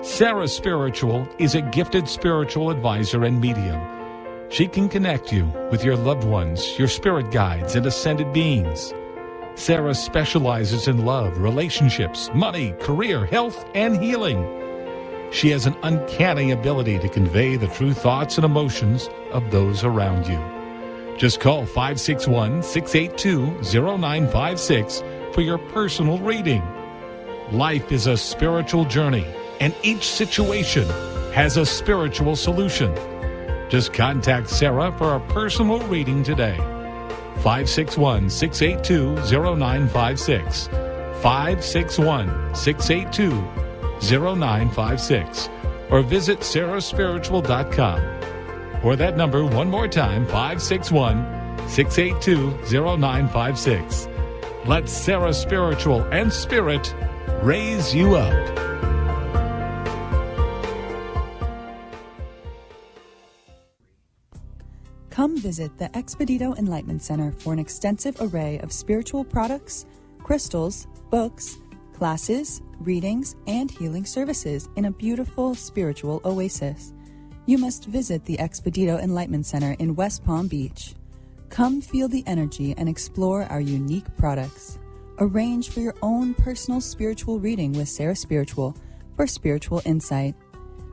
Sarah Spiritual is a gifted spiritual advisor and medium. She can connect you with your loved ones, your spirit guides, and ascended beings. Sarah specializes in love, relationships, money, career, health, and healing. She has an uncanny ability to convey the true thoughts and emotions of those around you. Just call 561-682-0956 for your personal reading. Life is a spiritual journey, and each situation has a spiritual solution. Just contact Sarah for a personal reading today. 561-682-0956. 561-682-0956. Or visit sarahspiritual.com. Or that number one more time, 561-682-0956. Let Sarah Spiritual and Spirit raise you up. Come visit the Expedito Enlightenment Center for an extensive array of spiritual products, crystals, books, classes, readings, and healing services in a beautiful spiritual oasis. You must visit the Expedito Enlightenment Center in West Palm Beach. Come feel the energy and explore our unique products. Arrange for your own personal spiritual reading with Sarah Spiritual for spiritual insight.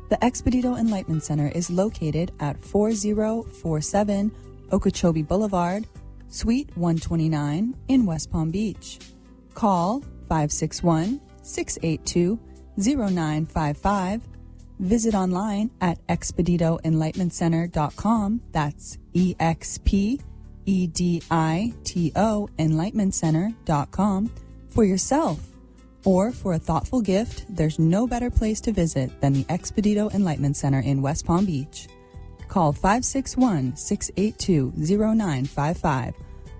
The Expedito Enlightenment Center is located at 4047 Okeechobee Boulevard, Suite 129 in West Palm Beach. Call 561-682-0955. Visit online at expeditoenlightenmentcenter.com. That's EXPEDITO enlightenmentcenter.com for yourself. Or for a thoughtful gift, there's no better place to visit than the Expedito Enlightenment Center in West Palm Beach. Call 561-682-0955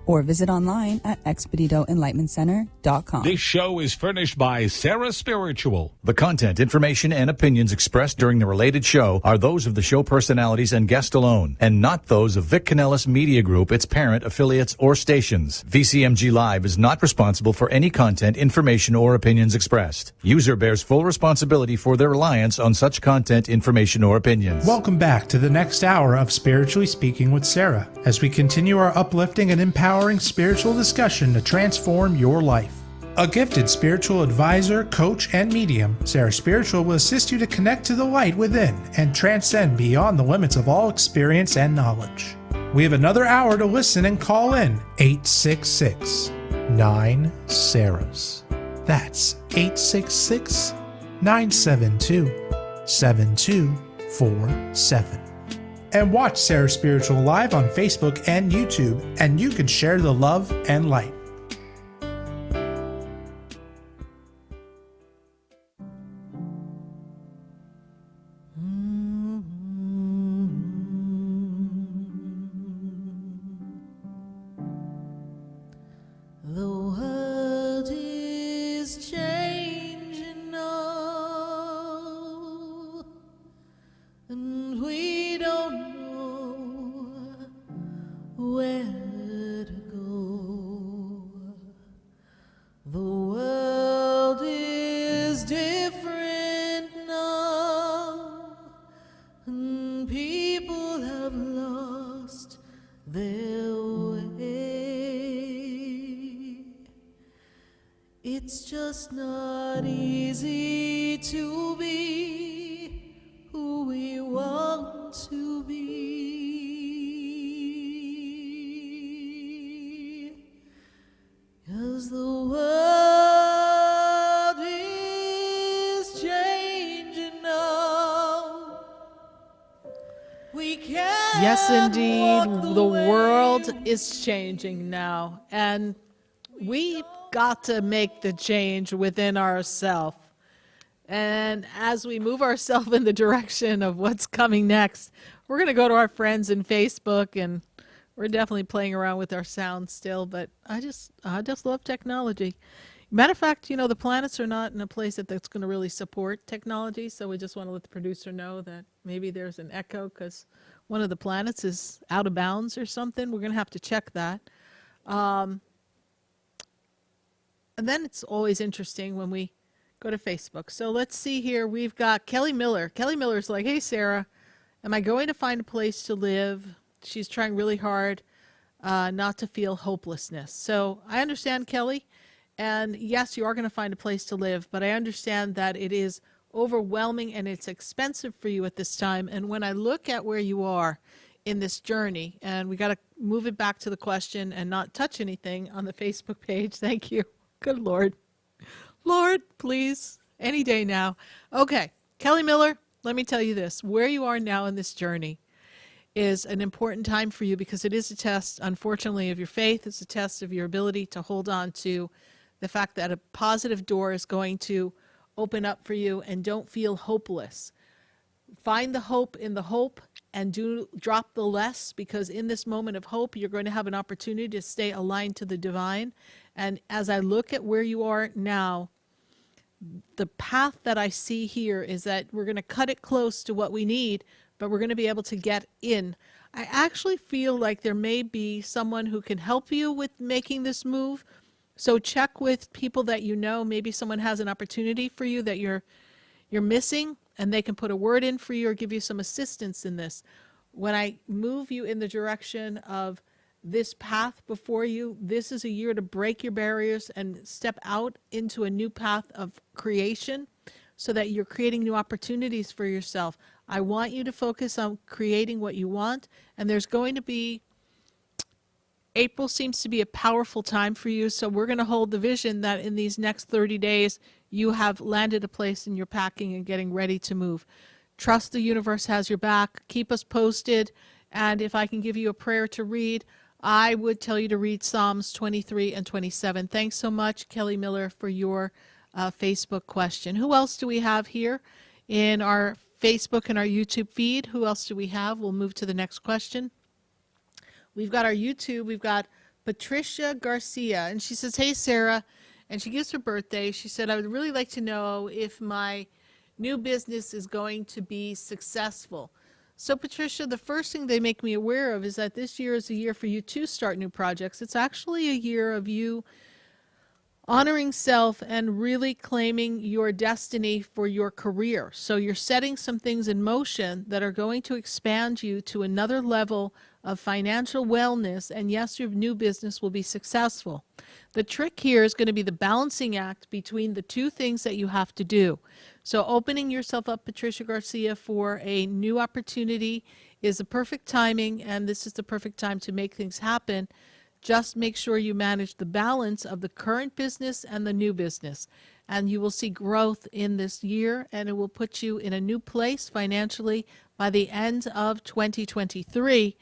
or visit online at expeditoenlightenmentcenter.com. This show is furnished by Sarah Spiritual. The content, information, and opinions expressed during the related show are those of the show personalities and guest alone, and not those of Vic Canellis Media Group, its parent, affiliates, or stations. VCMG Live is not responsible for any content, information, or opinions expressed. User bears full responsibility for their reliance on such content, information, or opinions. Welcome back to the next hour of Spiritually Speaking with Sarah, as we continue our uplifting and empowering spiritual discussion to transform your life. A gifted spiritual advisor, coach, and medium, Sarah Spiritual will assist you to connect to the light within and transcend beyond the limits of all experience and knowledge. We have another hour to listen and call in 866 9 Sarahs. That's 866 972 7247. And watch Sarah Spiritual live on Facebook and YouTube, and you can share the love and light. The world is changing now, and we don't know where to go. The world is different now, and people have lost their way. It's just not easy to be who we want to be, 'cause the world is changing now. We can't Yes, indeed. walk The way world is changing now. And we've got to make the change within ourselves. And as we move ourselves in the direction of what's coming next, we're going to go to our friends in Facebook, and we're definitely playing around with our sound still. But I just love technology. Matter of fact, the planets are not in a place that's going to really support technology. So we just want to let the producer know that maybe there's an echo because one of the planets is out of bounds or something. We're going to have to check that. And then it's always interesting when we go to Facebook. So let's see here. We've got Kelly Miller. Kelly Miller's like, hey, Sarah, am I going to find a place to live? She's trying really hard not to feel hopelessness. So I understand, Kelly. And yes, you are going to find a place to live, but I understand that it is overwhelming and it's expensive for you at this time. And when I look at where you are in this journey, and we got to move it back to the question and not touch anything on the Facebook page. Thank you. Good Lord. Lord, please, any day now. Okay, Kelly Miller, let me tell you this. Where you are now in this journey is an important time for you because it is a test, unfortunately, of your faith. It's a test of your ability to hold on to the fact that a positive door is going to open up for you, and don't feel hopeless. Find the hope in the hope and do drop the less, because in this moment of hope, you're going to have an opportunity to stay aligned to the divine. And as I look at where you are now, the path that I see here is that we're going to cut it close to what we need, but we're going to be able to get in. I actually feel like there may be someone who can help you with making this move. So check with people that you know. Maybe someone has an opportunity for you that you're missing, and they can put a word in for you or give you some assistance in this. When I move you in the direction of this path before you, this is a year to break your barriers and step out into a new path of creation so that you're creating new opportunities for yourself. I want you to focus on creating what you want, and there's going to be April seems to be a powerful time for you, so we're going to hold the vision that in these next 30 days, you have landed a place in your packing and getting ready to move. Trust the universe has your back. Keep us posted, and if I can give you a prayer to read, I would tell you to read Psalms 23 and 27. Thanks so much, Kelly Miller, for your Facebook question. Who else do we have here in our Facebook and our YouTube feed? Who else do we have? We'll move to the next question. We've got our YouTube. We've got Patricia Garcia, and she says, hey, Sarah, and she gives her birthday. She said, I would really like to know if my new business is going to be successful. So, Patricia, the first thing they make me aware of is that this year is a year for you to start new projects. It's actually a year of you honoring self and really claiming your destiny for your career. So you're setting some things in motion that are going to expand you to another level of financial wellness, and yes, your new business will be successful. The trick here is going to be the balancing act between the two things that you have to do. So opening yourself up, Patricia Garcia, for a new opportunity is the perfect timing, and this is the perfect time to make things happen. Just make sure you manage the balance of the current business and the new business. And you will see growth in this year, and it will put you in a new place financially by the end of 2023.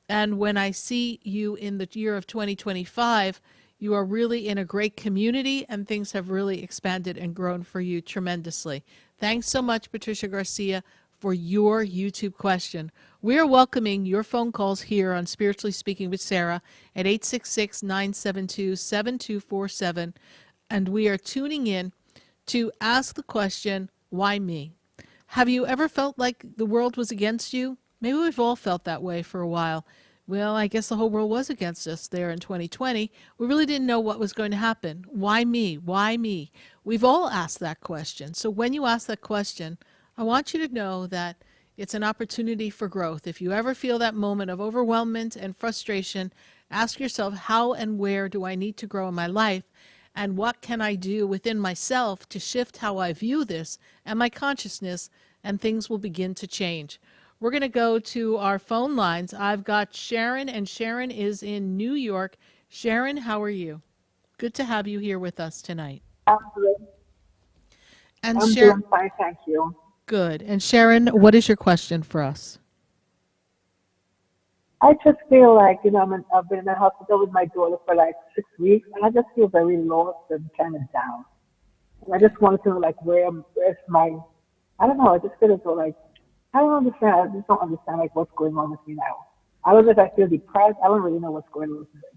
And when I see you in the year of 2025, you are really in a great community, and things have really expanded and grown for you tremendously. Thanks so much, Patricia Garcia, for your YouTube question. We are welcoming your phone calls here on Spiritually Speaking with Sarah at 866-972-7247. And we are tuning in to ask the question, why me? Have you ever felt like the world was against you? Maybe we've all felt that way for a while. Well, I guess the whole world was against us there in 2020. We really didn't know what was going to happen. Why me? Why me? We've all asked that question. So when you ask that question, I want you to know that it's an opportunity for growth. If you ever feel that moment of overwhelmment and frustration, ask yourself, how and where do I need to grow in my life? And what can I do within myself to shift how I view this and my consciousness, and things will begin to change. We're going to go to our phone lines. I've got Sharon, and Sharon is in New York. Sharon, how are you? Good to have you here with us tonight. I'm doing fine, thank you. Good. And Sharon, what is your question for us? I just feel like, I've been in the hospital with my daughter for like 6 weeks, and I just feel very lost and kind of down. And I just want to know, like, where's my, I don't know, I just feel as though, like, I don't understand. I just don't understand, like, what's going on with me now. I don't know if I feel depressed. I don't really know what's going on with me right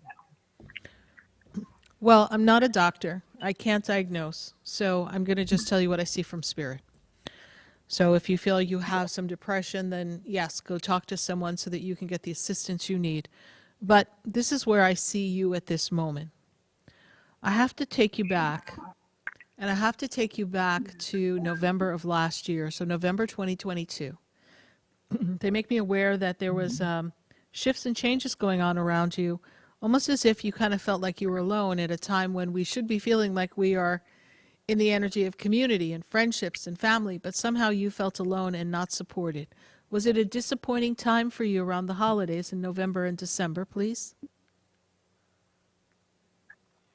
now. Well, I'm not a doctor. I can't diagnose. So I'm going to just tell you what I see from spirit. So if you feel you have some depression, then yes, go talk to someone so that you can get the assistance you need. But this is where I see you at this moment. I have to take you back. And I have to take you back to November of last year. So November 2022. They make me aware that there was shifts and changes going on around you, almost as if you kind of felt like you were alone at a time when we should be feeling like we are in the energy of community and friendships and family, but somehow you felt alone and not supported. Was it a disappointing time for you around the holidays in November and December, please?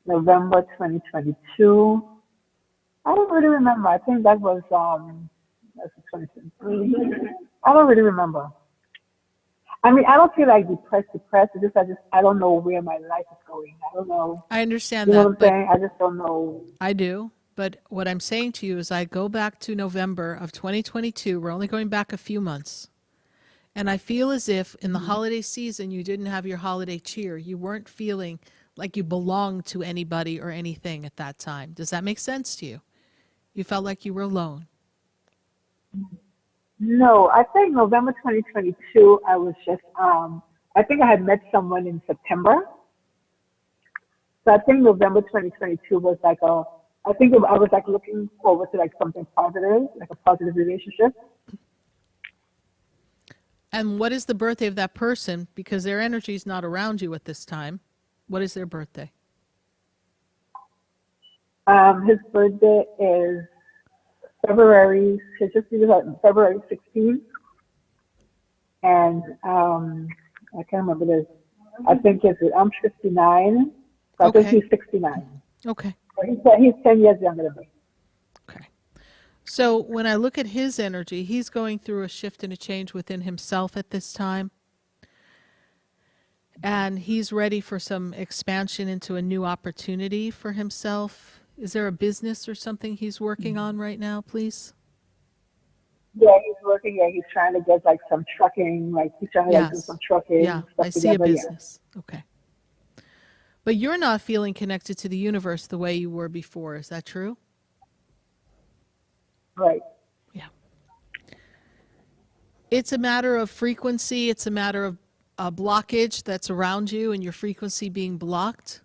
November 2022. I don't really remember. I think that was that's 2023. I don't really remember. I mean, I don't feel like depressed. It's just I don't know where my life is going. I don't know. I understand you that. know what I'm saying? I just don't know. I do. But what I'm saying to you is I go back to November of 2022. We're only going back a few months. And I feel as if in the holiday season you didn't have your holiday cheer. You weren't feeling like you belonged to anybody or anything at that time. Does that make sense to you? You felt like you were alone. No, I think November 2022, I was just, I think I had met someone in September. So I think November 2022 was like I was like looking forward to like something positive, like a positive relationship. And what is the birthday of that person? Because their energy is not around you at this time. What is their birthday? His birthday is February 16th. And I can't remember this. I think I'm 59. So I think he's 69. Okay. So he's 10 years younger than me. Okay. So when I look at his energy, he's going through a shift and a change within himself at this time. And he's ready for some expansion into a new opportunity for himself. Is there a business or something he's working on right now, please? Yeah, he's working. Yeah, he's trying to get like some trucking. Like he's trying to like, do some trucking. Yeah, stuff I see together. a business. Yeah. Okay. But you're not feeling connected to the universe the way you were before. Is that true? Right. Yeah. It's a matter of frequency. It's a matter of a blockage that's around you and your frequency being blocked.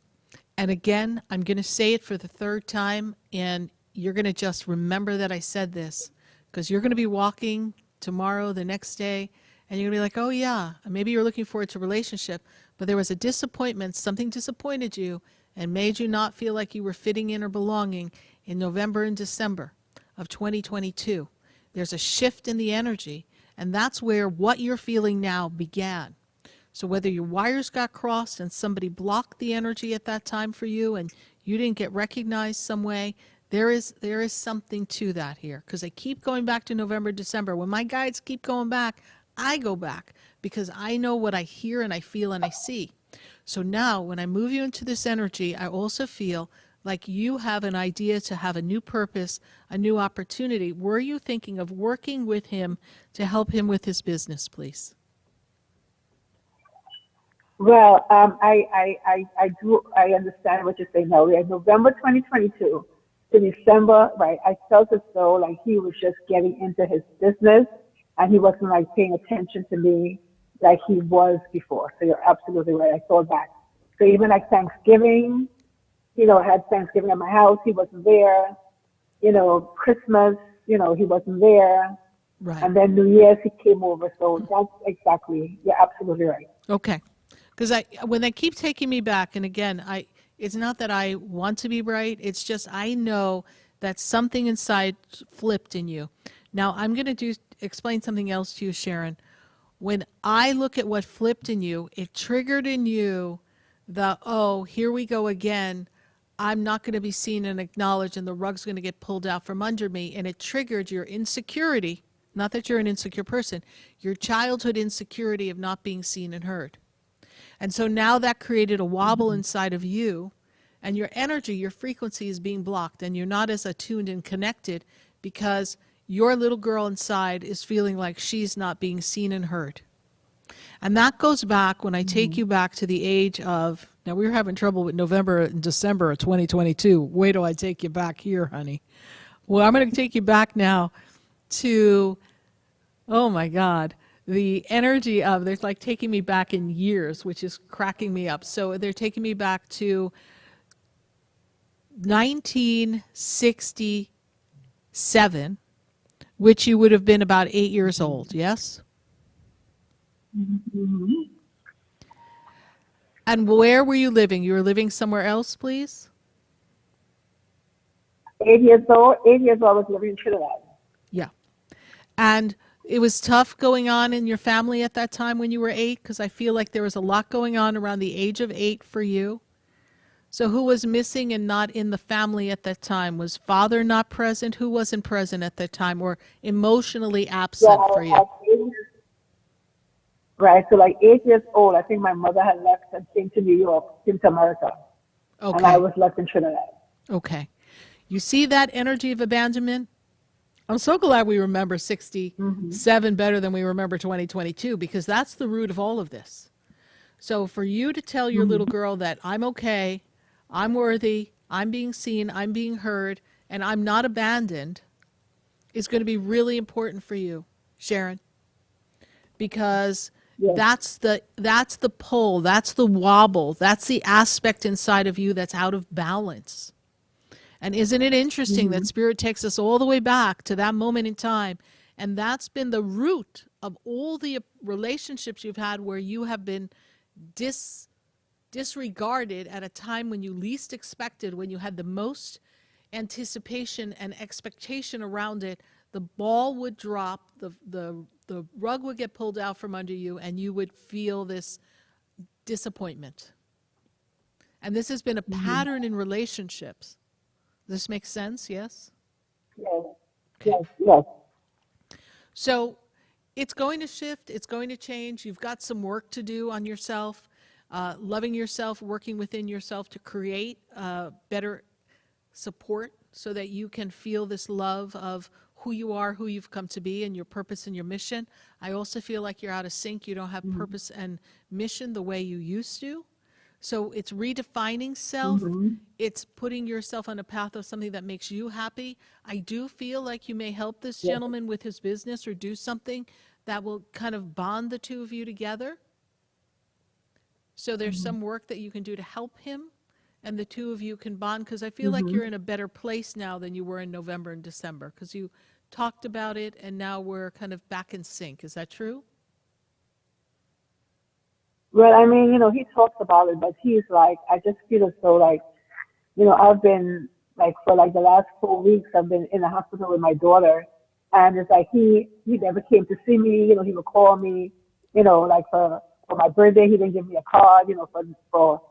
And again, I'm going to say it for the third time, and you're going to just remember that I said this, because you're going to be walking tomorrow, the next day, and you're going to be like, oh yeah, maybe you're looking forward to a relationship, but there was a disappointment, something disappointed you and made you not feel like you were fitting in or belonging in November and December of 2022. There's a shift in the energy, and that's where what you're feeling now began. So whether your wires got crossed and somebody blocked the energy at that time for you and you didn't get recognized some way, there is something to that here, because I keep going back to November, December. When my guides keep going back, I go back because I know what I hear and I feel and I see. So now when I move you into this energy, I also feel like you have an idea to have a new purpose, a new opportunity. Were you thinking of working with him to help him with his business, please? Well, I understand what you're saying now. We had November 2022 to December, right? I felt as though like he was just getting into his business and he wasn't like paying attention to me like he was before. So you're absolutely right. I thought back. So even like Thanksgiving, I had Thanksgiving at my house. He wasn't there. Christmas, he wasn't there. Right. And then New Year's, he came over. So that's exactly, you're absolutely right. Okay. Because when they keep taking me back, and again, it's not that I want to be right. It's just I know that something inside flipped in you. Now I'm going to explain something else to you, Sharon. When I look at what flipped in you, it triggered in you here we go again. I'm not going to be seen and acknowledged, and the rug's going to get pulled out from under me. And it triggered your insecurity. Not that you're an insecure person, your childhood insecurity of not being seen and heard. And so now that created a wobble inside of you, and your energy, your frequency is being blocked, and you're not as attuned and connected because your little girl inside is feeling like she's not being seen and heard. And that goes back when I take you back to the age of, now we were having trouble with November and December of 2022. Wait till I take you back here, honey. Well, I'm going to take you back now to, oh my God, the energy of, they're like taking me back in years, which is cracking me up. So they're taking me back to 1967, which you would have been about 8 years old, yes? Mm-hmm. And where were you living? You were living somewhere else, please? 8 years old. 8 years old, I was living in Trinidad. Yeah. And it was tough going on in your family at that time when you were 8, because I feel like there was a lot going on around the age of 8 for you. So who was missing and not in the family at that time? Was father not present? Who wasn't present at that time or emotionally absent for you? Right, so like 8 years old, I think my mother had left and came to New York, came to America. Okay. And I was left in Trinidad. Okay. You see that energy of abandonment? I'm so glad we remember 67 better than we remember 2022, because that's the root of all of this. So for you to tell your little girl that I'm okay, I'm worthy, I'm being seen, I'm being heard, and I'm not abandoned is going to be really important for you, Sharon, because that's the pull, that's the wobble, that's the aspect inside of you that's out of balance. And isn't it interesting that Spirit takes us all the way back to that moment in time, and that's been the root of all the relationships you've had where you have been disregarded at a time when you least expected, when you had the most anticipation and expectation around it. The ball would drop, the rug would get pulled out from under you, and you would feel this disappointment. And this has been a pattern in relationships. Does this make sense? Yes? Yes. Okay. Yes. So it's going to shift. It's going to change. You've got some work to do on yourself, loving yourself, working within yourself to create better support so that you can feel this love of who you are, who you've come to be, and your purpose and your mission. I also feel like you're out of sync. You don't have purpose and mission the way you used to. So it's redefining self. It's putting yourself on a path of something that makes you happy. I do feel like you may help this gentleman with his business or do something that will kind of bond the two of you together. So there's some work that you can do to help him and the two of you can bond, because I feel like you're in a better place now than you were in November and December, because you talked about it and now we're kind of back in sync. Is that true? Well, I mean, he talks about it, but he's like, I just feel as though like, I've been like for like the last 4 weeks, I've been in the hospital with my daughter, and it's like he never came to see me. He would call me, like for for my birthday, he didn't give me a card. For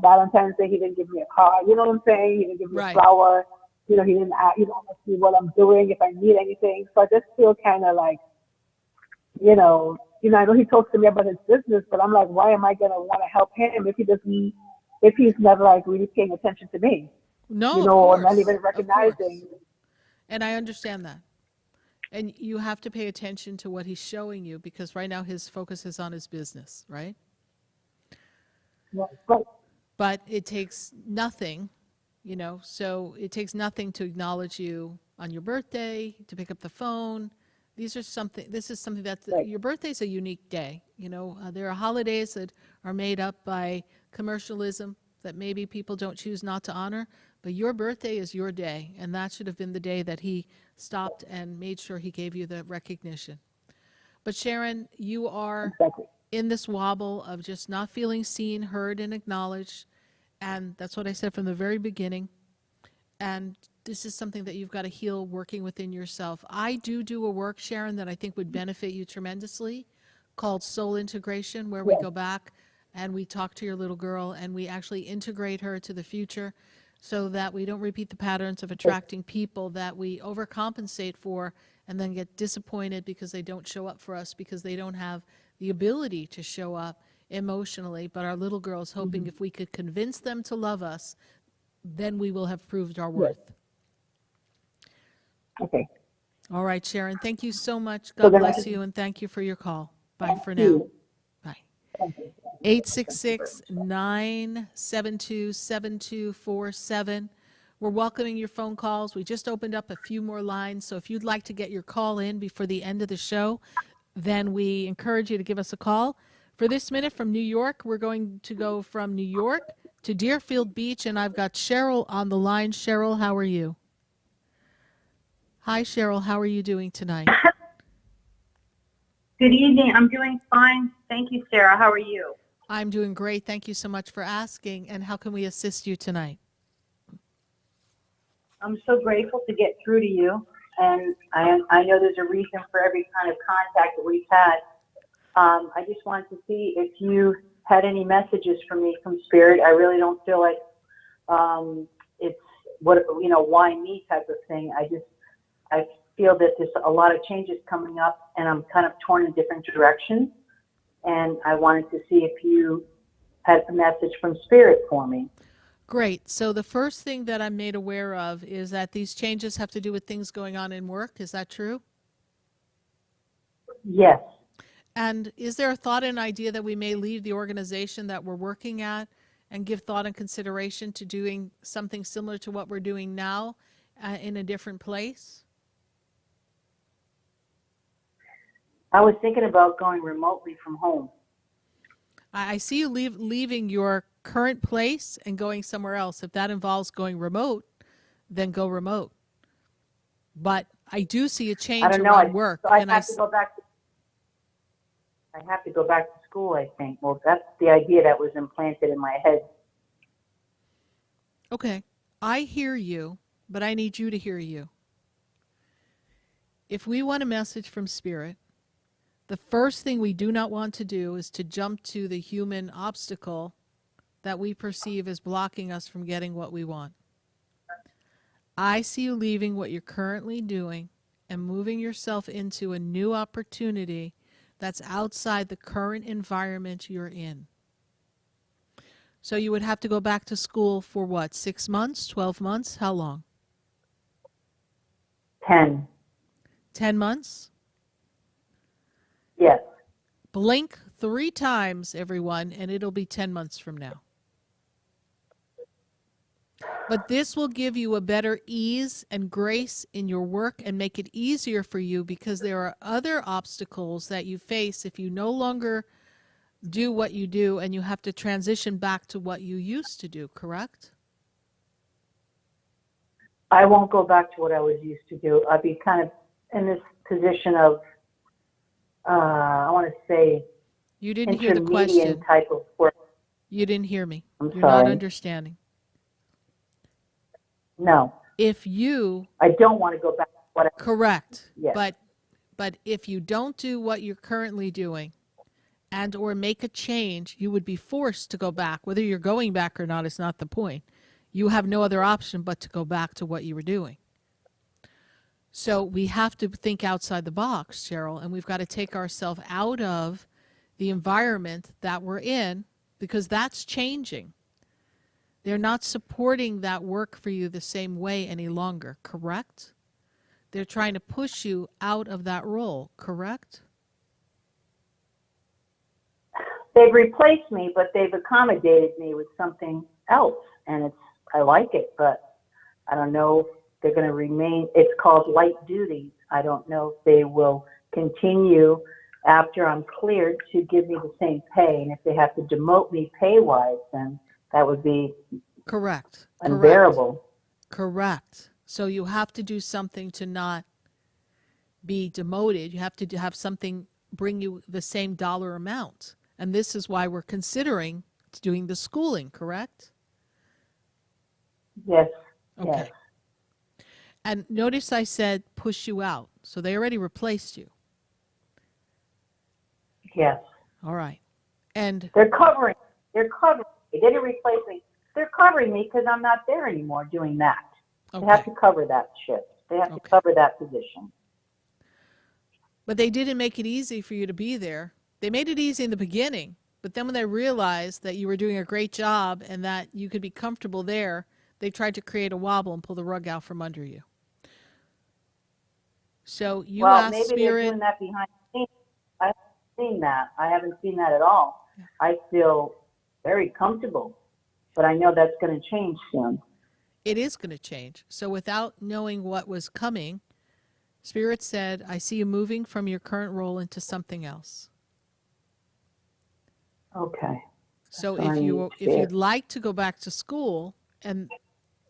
Valentine's Day, he didn't give me a card. You know what I'm saying? He didn't give me a flower. He didn't ask me what I'm doing, if I need anything. So I just feel kind of like, I know he talks to me about his business, but I'm like, why am I gonna want to help him if he's never like really paying attention to me? No, or not even recognizing. And I understand that. And you have to pay attention to what he's showing you, because right now his focus is on his business, right? Yeah, right. But it takes nothing, so it takes nothing to acknowledge you on your birthday, to pick up the phone. This is something that's, your birthday is a unique day. There are holidays that are made up by commercialism that maybe people don't choose not to honor, but your birthday is your day, and that should have been the day that he stopped and made sure he gave you the recognition. But Sharon, you are in this wobble of just not feeling seen, heard, and acknowledged, and that's what I said from the very beginning. And this is something that you've got to heal working within yourself. I do a work, Sharon, that I think would benefit you tremendously, called soul integration, where we go back and we talk to your little girl and we actually integrate her to the future, so that we don't repeat the patterns of attracting people that we overcompensate for and then get disappointed because they don't show up for us, because they don't have the ability to show up emotionally. But our little girl is hoping if we could convince them to love us, then we will have proved our worth. Okay. All right, Sharon. Thank you so much. God bless you, and thank you for your call. Bye for now. Bye. 866-972-7247. We're welcoming your phone calls. We just opened up a few more lines, so if you'd like to get your call in before the end of the show, then we encourage you to give us a call. For this minute from New York, we're going to go from New York to Deerfield Beach, and I've got Cheryl on the line. Cheryl, how are you? Hi, Cheryl. How are you doing tonight? Good evening. I'm doing fine. Thank you, Sarah. How are you? I'm doing great. Thank you so much for asking. And how can we assist you tonight? I'm so grateful to get through to you. And I know there's a reason for every kind of contact that we've had. I just wanted to see if you had any messages for me from Spirit. I really don't feel like it's why me type of thing. I feel that there's a lot of changes coming up, and I'm kind of torn in different directions. And I wanted to see if you had a message from Spirit for me. Great. So the first thing that I'm made aware of is that these changes have to do with things going on in work. Is that true? Yes. And is there a thought and idea that we may leave the organization that we're working at and give thought and consideration to doing something similar to what we're doing now in a different place? I was thinking about going remotely from home. I see you leaving your current place and going somewhere else. If that involves going remote, then go remote. But I do see a change around work. So I have to go back to school, I think. Well, that's the idea that was implanted in my head. Okay. I hear you, but I need you to hear you. If we want a message from Spirit, the first thing we do not want to do is to jump to the human obstacle that we perceive as blocking us from getting what we want. I see you leaving what you're currently doing and moving yourself into a new opportunity that's outside the current environment you're in. So you would have to go back to school for what, 6 months, 12 months? How long? 10. 10 months? Yes. Blink 3 times, everyone, and it'll be 10 months from now. But this will give you a better ease and grace in your work and make it easier for you, because there are other obstacles that you face if you no longer do what you do and you have to transition back to what you used to do, correct? I won't go back to what I was used to do. I'll be kind of in this position of, I want to say, you didn't hear the question. Type of work. You didn't hear me. You're not understanding. No. I don't want to go back to what I correct. Yes. But if you don't do what you're currently doing and or make a change, you would be forced to go back. Whether you're going back or not is not the point. You have no other option but to go back to what you were doing. So we have to think outside the box, Cheryl, and we've got to take ourselves out of the environment that we're in, because that's changing. They're not supporting that work for you the same way any longer, correct? They're trying to push you out of that role, correct? They've replaced me, but they've accommodated me with something else, and I like it, but I don't know if they're going to remain. It's called light duty. I don't know if they will continue after I'm cleared to give me the same pay, and if they have to demote me pay-wise, then that would be correct. Unbearable. Correct. So you have to do something to not be demoted. You have to have something bring you the same dollar amount. And this is why we're considering doing the schooling, correct? Yes. Okay. Yes. And notice I said push you out. So they already replaced you. Yes. All right. And they're covering. They didn't replace me. They're covering me because I'm not there anymore doing that. Okay. They have to cover that shift. They have to cover that position. But they didn't make it easy for you to be there. They made it easy in the beginning, but then when they realized that you were doing a great job and that you could be comfortable there, they tried to create a wobble and pull the rug out from under you. So you asked maybe Spirit. They're doing that behind the scenes. I haven't seen that. I haven't seen that at all. I feel very comfortable, but I know that's going to change soon. It is going to change. So without knowing what was coming, Spirit said, I see you moving from your current role into something else. Okay. So if you'd like to go back to school, and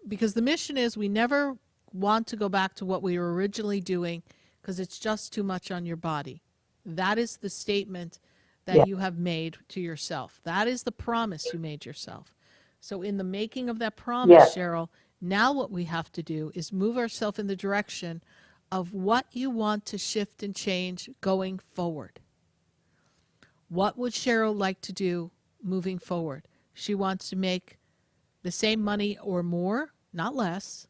because the mission is we never want to go back to what we were originally doing because it's just too much on your body. That is the statement that you have made to yourself. That is the promise you made yourself. So in the making of that promise, Cheryl, now what we have to do is move ourselves in the direction of what you want to shift and change going forward. What would Cheryl like to do moving forward? She wants to make the same money or more, not less.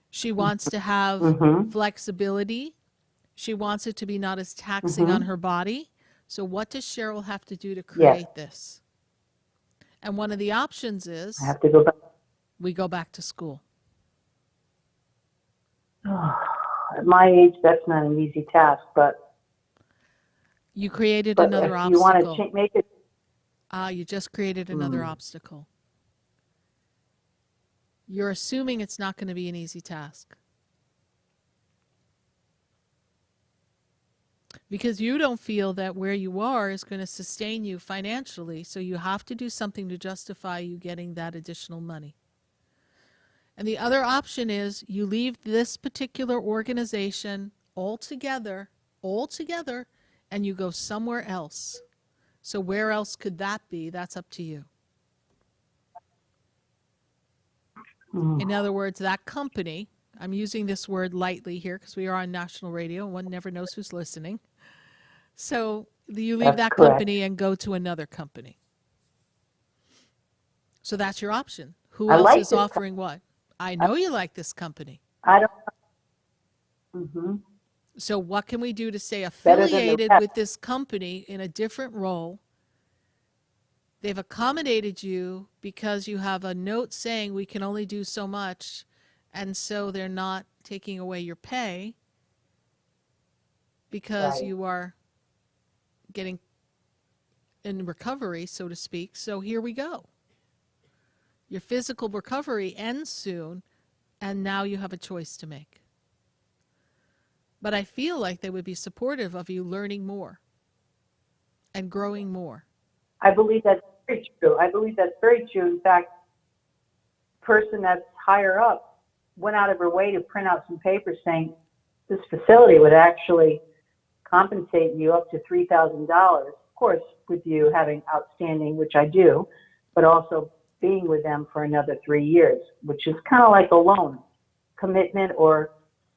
She wants to have flexibility. She wants it to be not as taxing on her body. So what does Cheryl have to do to create this? And one of the options is I have to go back. We go back to school. At my age, that's not an easy task, but you created another obstacle. You want to make it. You just created another obstacle. You're assuming it's not going to be an easy task. Because you don't feel that where you are is going to sustain you financially, so you have to do something to justify you getting that additional money. And the other option is you leave this particular organization altogether, and you go somewhere else. So where else could that be? That's up to you. In other words, that company, I'm using this word lightly here because we are on national radio and one never knows who's listening. So you leave that company and go to another company. So that's your option. Who else is offering what? I know you like this company. I don't. So what can we do to stay affiliated with this company in a different role? They've accommodated you because you have a note saying we can only do so much, and so they're not taking away your pay because you are getting in recovery, so to speak. So here we go. Your physical recovery ends soon, and now you have a choice to make. But I feel like they would be supportive of you learning more and growing more. I believe that's very true. In fact, the person that's higher up went out of her way to print out some papers saying this facility would actually compensate you up to $3,000. Of course, with you having outstanding, which I do, but also being with them for another 3 years, which is kind of like a loan commitment, or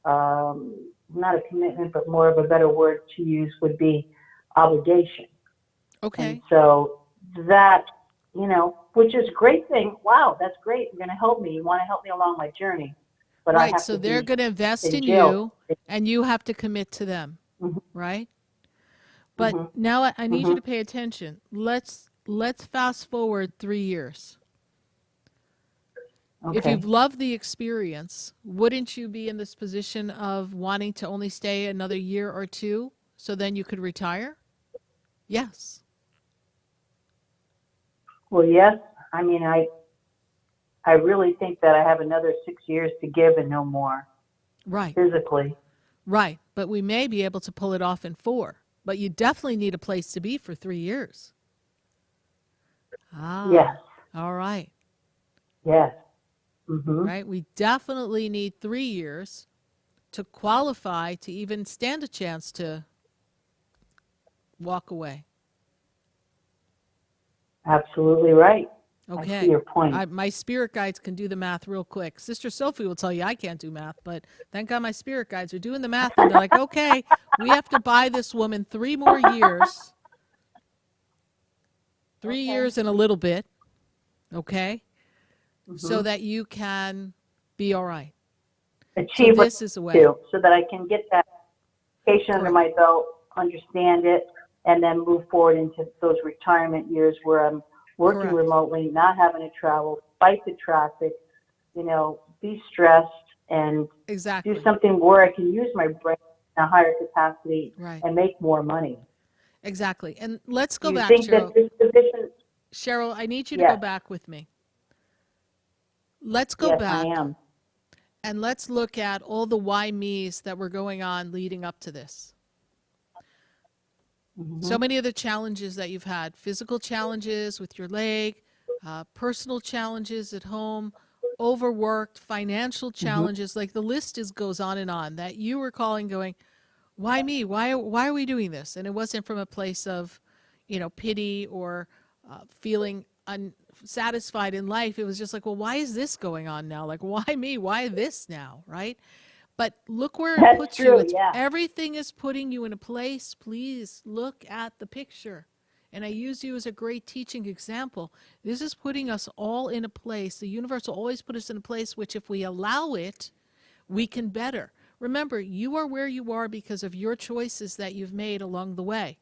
not a commitment, but more of a better word to use would be obligation. Okay. And so that, which is a great thing. Wow, that's great. You're going to help me. You want to help me along my journey. But I Right. have So to they're be going to invest in jail. you and you have to commit to them. Mhm. Right. But Mhm. now I need you Mhm. to pay attention. Let's fast forward 3 years. If Okay. you've loved the experience, wouldn't you be in this position of wanting to only stay another year or two so then you could retire? Yes. Well, yes. I mean, I really think that I have another 6 years to give and no more Right. physically. Right. But we may be able to pull it off in 4. But you definitely need a place to be for 3 years. Ah. Yes. All right. Yes. Mm-hmm. Right. We definitely need 3 years to qualify to even stand a chance to walk away. Absolutely right. Okay. I see your point. My spirit guides can do the math real quick. Sister Sophie will tell you I can't do math, but thank God my spirit guides are doing the math and they're like, okay, we have to buy this woman 3 more years. 3 years and a little bit. Okay. So that you can be all right. Achieve so this is a way. Too, so that I can get that patient under my belt, understand it, and then move forward into those retirement years where I'm working Correct. remotely, not having to travel, fight the traffic, be stressed, and Exactly. do something where I can use my brain in a higher capacity Right. and make more money. Exactly. And let's go Do you back, think Cheryl. that this position? Cheryl, I need you to Yes. go back with me. Let's go Yes, back I am. and let's look at all the why me's that were going on leading up to this. Mm-hmm. So many of the challenges that you've had, physical challenges with your leg, personal challenges at home, overworked, financial challenges, like the list goes on, that you were calling going, why me? Why are we doing this? And it wasn't from a place of, pity or feeling unsatisfied in life. It was just like, well, why is this going on now? Like, why me? Why this now? Right? But look where it puts you. It's, everything is putting you in a place. Please look at the picture. And I use you as a great teaching example. This is putting us all in a place. The universe will always put us in a place which, if we allow it, we can better. Remember, you are where you are because of your choices that you've made along the way.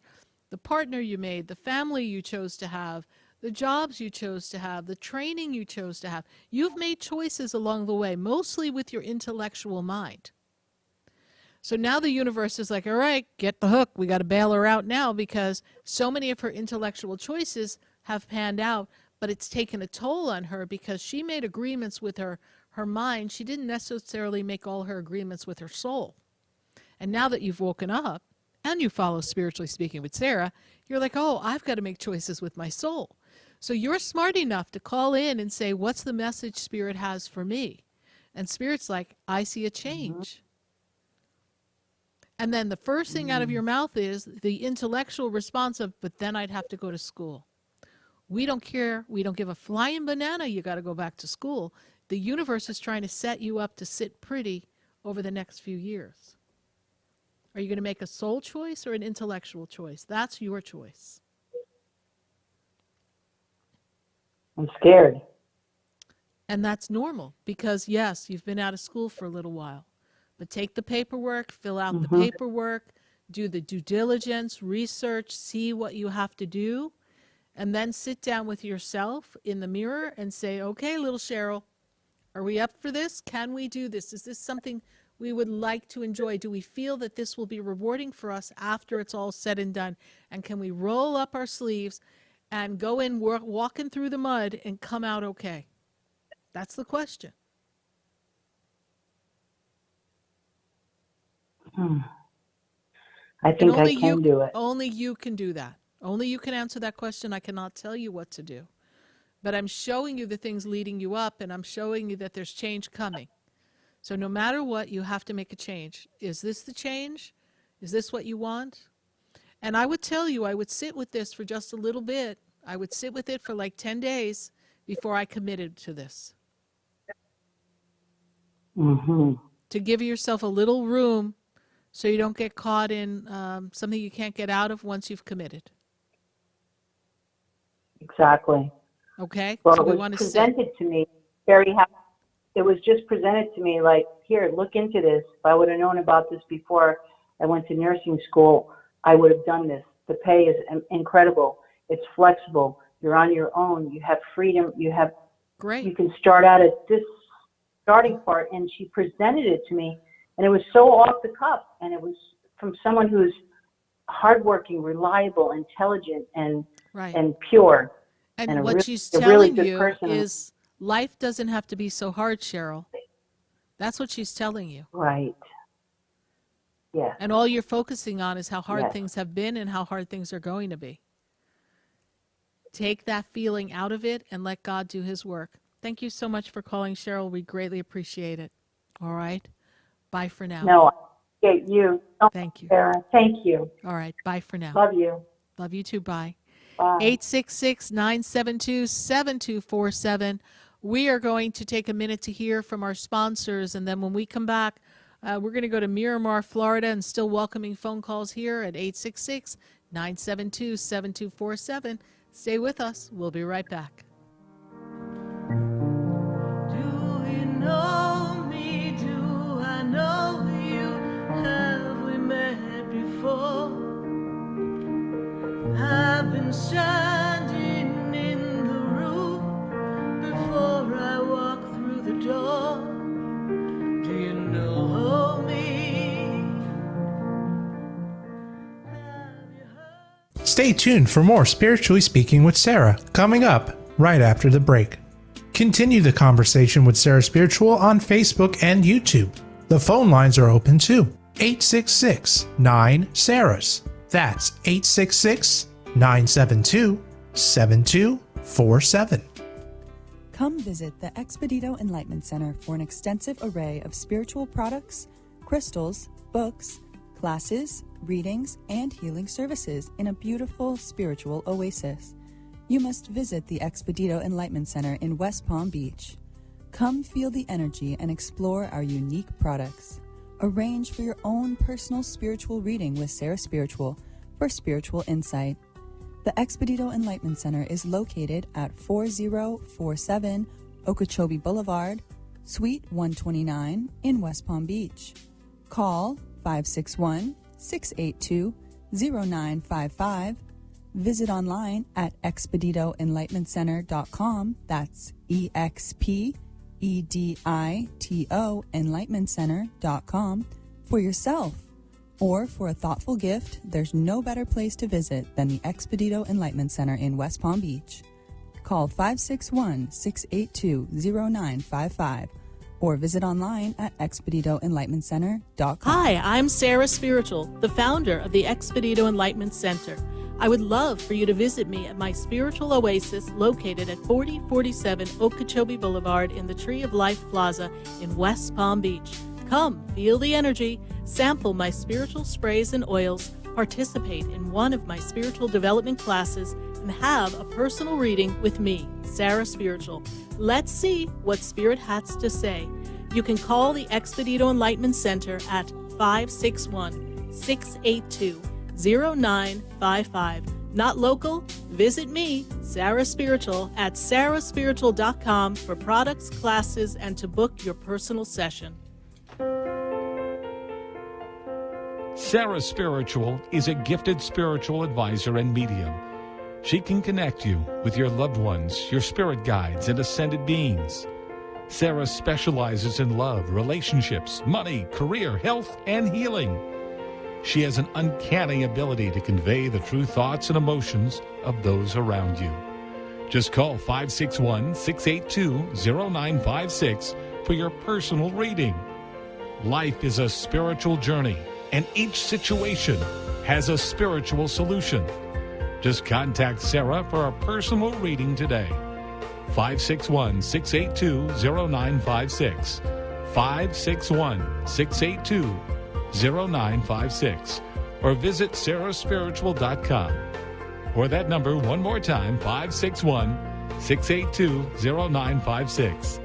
The partner you made, the family you chose to have, the jobs you chose to have, the training you chose to have. You've made choices along the way, mostly with your intellectual mind. So now the universe is like, all right, get the hook. We got to bail her out now because so many of her intellectual choices have panned out, but it's taken a toll on her because she made agreements with her mind. She didn't necessarily make all her agreements with her soul. And now that you've woken up and you follow Spiritually Speaking with Sarah, you're like, oh, I've got to make choices with my soul. So you're smart enough to call in and say, what's the message Spirit has for me? And Spirit's like, I see a change. And then the first thing out of your mouth is the intellectual response of, but then I'd have to go to school. We don't care. We don't give a flying banana. You got to go back to school. The universe is trying to set you up to sit pretty over the next few years. Are you going to make a soul choice or an intellectual choice? That's your choice. I'm scared. And that's normal because, yes, you've been out of school for a little while. But take the paperwork, fill out the paperwork, do the due diligence, research, see what you have to do, and then sit down with yourself in the mirror and say, okay, little Cheryl, are we up for this? Can we do this? Is this something we would like to enjoy? Do we feel that this will be rewarding for us after it's all said and done? And can we roll up our sleeves and go in walking through the mud and come out okay? That's the question. I think I can do it. Only you can do that. Only you can answer that question. I cannot tell you what to do. But I'm showing you the things leading you up, and I'm showing you that there's change coming. So no matter what, you have to make a change. Is this the change? Is this what you want? And I would tell you, I would sit with this for just a little bit. I would sit with it for like 10 days before I committed to this. To give yourself a little room so you don't get caught in something you can't get out of once you've committed. Exactly. Okay? Well, So it we was want to presented to me very happy. It was just presented to me like, here, look into this. If I would have known about this before I went to nursing school, I would have done this. The pay is incredible. It's flexible. You're on your own. You have freedom. You can start out at this starting part. And she presented it to me, and it was so off the cuff, and it was from someone who's hardworking, reliable, intelligent, and pure. And what she's a telling really good you person. is life doesn't have to be so hard, Cheryl. That's what she's telling you. Right. Yeah. And all you're focusing on is how hard Yes. things have been and how hard things are going to be. Take that feeling out of it and let God do his work. Thank you so much for calling, Cheryl. We greatly appreciate it. All right. Bye for now. No, I appreciate you. Thank you. Sarah. Thank you. All right. Bye for now. Love you. Love you too. Bye. Bye. 866-972-7247. We are going to take a minute to hear from our sponsors, and then when we come back, we're going to go to Miramar, Florida, and still welcoming phone calls here at 866-972-7247. Stay with us. We'll be right back. Do you know me? Do I know you? Have we met before? I've been standing in the room before I walk through the door. Do you know me? Stay tuned for more Spiritually Speaking with Sarah, coming up right after the break. Continue the conversation with Sarah Spiritual on Facebook and YouTube. The phone lines are open too. 866-9-SARAHS. That's 866-972-7247. Come visit the Expedito Enlightenment Center for an extensive array of spiritual products, crystals, books, classes, readings, and healing services in a beautiful spiritual oasis. You must visit the Expedito Enlightenment Center in West Palm Beach. Come feel the energy and explore our unique products. Arrange for your own personal spiritual reading with Sarah Spiritual for spiritual insight. The Expedito Enlightenment Center is located at 4047 Okeechobee Boulevard, Suite 129 in West Palm Beach. Call 561-682-0955. Visit online at expeditoenlightenmentcenter.com. That's EXPEDITO enlightenmentcenter.com for yourself. Or for a thoughtful gift, there's no better place to visit than the Expedito Enlightenment Center in West Palm Beach. Call 561-682-0955 or visit online at expeditoenlightenmentcenter.com. Hi, I'm Sarah Spiritual, the founder of the Expedito Enlightenment Center. I would love for you to visit me at my spiritual oasis located at 4047 Okeechobee Boulevard in the Tree of Life Plaza in West Palm Beach. Come, feel the energy, sample my spiritual sprays and oils, participate in one of my spiritual development classes, and have a personal reading with me, Sarah Spiritual. Let's see what Spirit has to say. You can call the Expedito Enlightenment Center at 561-682-0955. Not local? Visit me, Sarah Spiritual, at sarahspiritual.com for products, classes, and to book your personal session. Sarah Spiritual is a gifted spiritual advisor and medium. She can connect you with your loved ones, your spirit guides, and ascended beings. Sarah specializes in love, relationships, money, career, health, and healing. She has an uncanny ability to convey the true thoughts and emotions of those around you. Just call 561-682-0956 for your personal reading. Life is a spiritual journey, and each situation has a spiritual solution. Just contact Sarah for a personal reading today. 561-682-0956. 561-682-0956. Or visit sarahspiritual.com. Or that number one more time, 561-682-0956.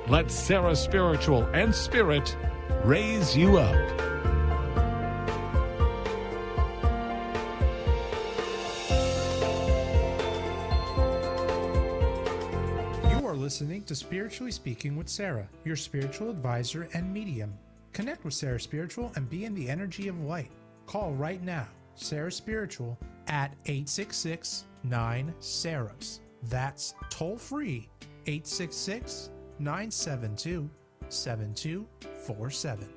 Let Sarah Spiritual and Spirit raise you up. are listening to Spiritually Speaking with Sarah, your spiritual advisor and medium. Connect with Sarah Spiritual and be in the energy of light. Call right now, Sarah Spiritual, at 866-9-SARAHS. That's toll free, 866-972-7247.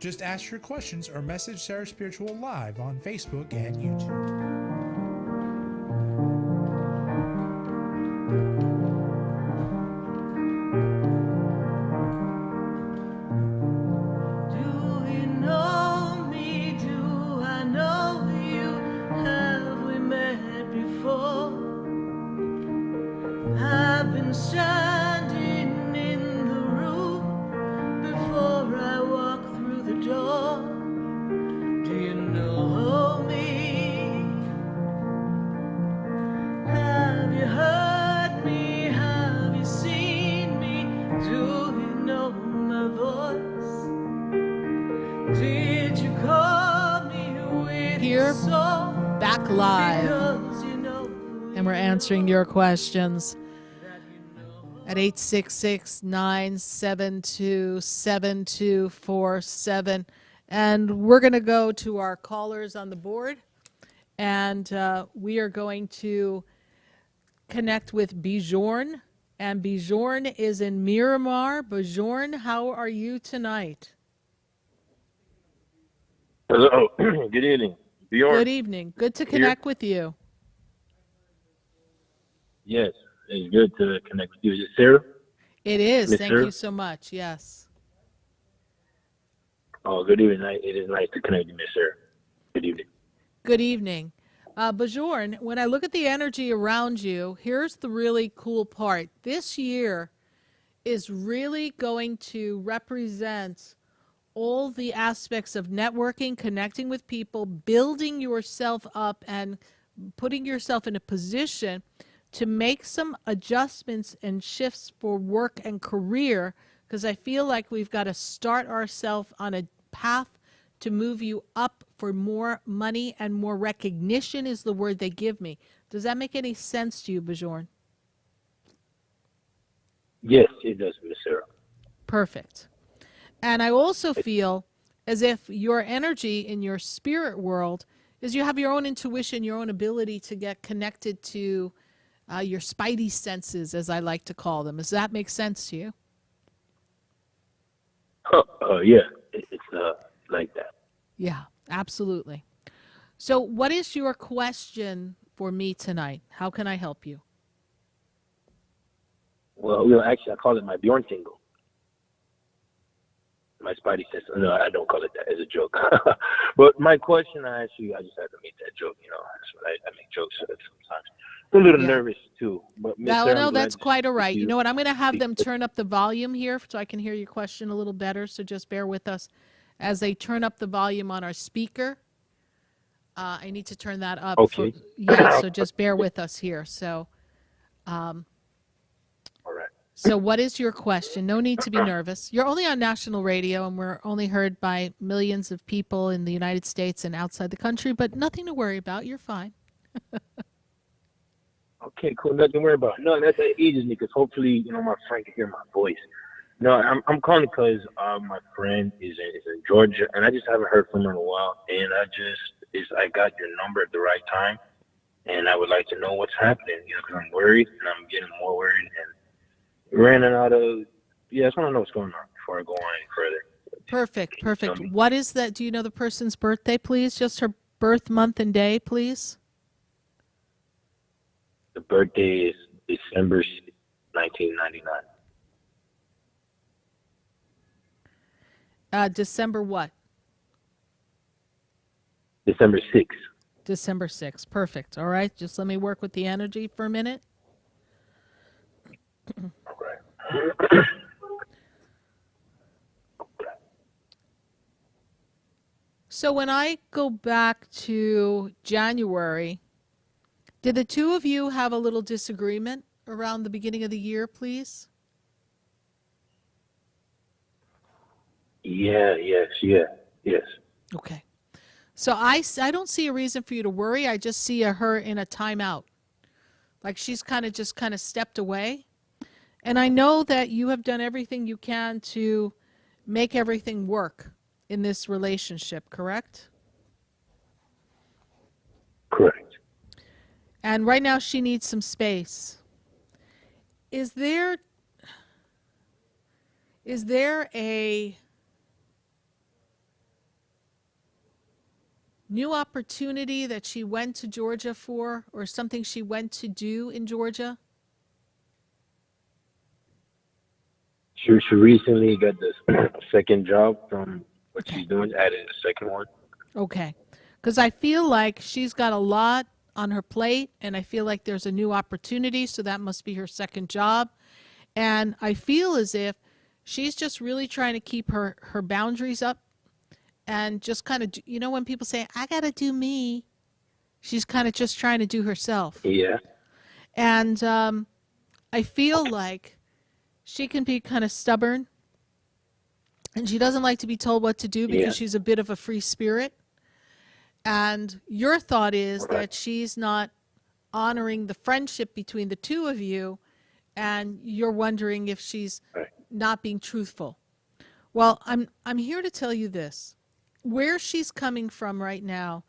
Just ask your questions or message Sarah Spiritual live on Facebook and YouTube. Standing in the room before I walk through the door. Do you know me? Have you heard me? Have you seen me? Do you know my voice? Did you call me with Here, a song? back live. Because you know And we're answering your questions at 866-972-7247. And we're going to go to our callers on the board. And we are going to connect with Bjorn. And Bjorn is in Miramar. Bjorn, how are you tonight? Hello. Good evening. Bjorn. Good evening. Good to connect with you. Yes, it's good to connect with you. Is it Sarah? It is. Miss Thank Sarah? you so much. Yes. Oh, good evening. It is nice to connect with you, Miss Sarah. Good evening. Good evening. Bjorn, when I look at the energy around you, here's the really cool part. This year is really going to represent all the aspects of networking, connecting with people, building yourself up, and putting yourself in a position to make some adjustments and shifts for work and career, because I feel like we've got to start ourselves on a path to move you up for more money and more recognition is the word they give me. Does that make any sense to you, Bjorn? Yes, it does, Miss Sarah. Perfect. And I also feel as if your energy in your spirit world is you have your own intuition, your own ability to get connected to your spidey senses, as I like to call them. Does that make sense to you? Yeah, it's like that. Yeah, absolutely. So what is your question for me tonight? How can I help you? Well, actually, I call it my Bjorn tingle. My spidey sense. No, I don't call it that as a joke. But my question, I just had to make that joke. I make jokes sometimes. I'm a little nervous too. But Miss Sarah, No, that's quite all right. You know what? I'm going to have them turn up the volume here so I can hear your question a little better. So just bear with us as they turn up the volume on our speaker. I need to turn that up. Okay. So just bear with us here. So, all right. So what is your question? No need to be nervous. You're only on national radio, and we're only heard by millions of people in the United States and outside the country, but nothing to worry about. You're fine. Okay, cool. Nothing to worry about. No, that eases me because hopefully, my friend can hear my voice. No, I'm calling because my friend is in Georgia, and I just haven't heard from her in a while. And I got your number at the right time, and I would like to know what's happening. Because I'm worried, and I'm getting more worried, and running out of. I just want to know what's going on before I go on any further. Perfect. What is that? Do you know the person's birthday, please? Just her birth month and day, please. The birthday is December 1999. December what? December 6th. December 6th. Perfect. All right. Just let me work with the energy for a minute. Okay. So when I go back to January, did the two of you have a little disagreement around the beginning of the year, please? Yes. Okay. So I don't see a reason for you to worry. I just see her in a timeout. Like she's kind of stepped away. And I know that you have done everything you can to make everything work in this relationship, correct? Correct. And right now she needs some space. Is there a new opportunity that she went to Georgia for, or something she went to do in Georgia? She recently got this second job from what she's doing, added a second one. Okay. Because I feel like she's got a lot on her plate, and I feel like there's a new opportunity, so that must be her second job. And I feel as if she's just really trying to keep her boundaries up and just kind of, you know, when people say, I got to do me, she's kind of just trying to do herself. Yeah. And I feel like she can be kind of stubborn, and she doesn't like to be told what to do because she's a bit of a free spirit. And your thought is that she's not honoring the friendship between the two of you, and you're wondering if she's not being truthful. Well, I'm here to tell you this. Where she's coming from right now,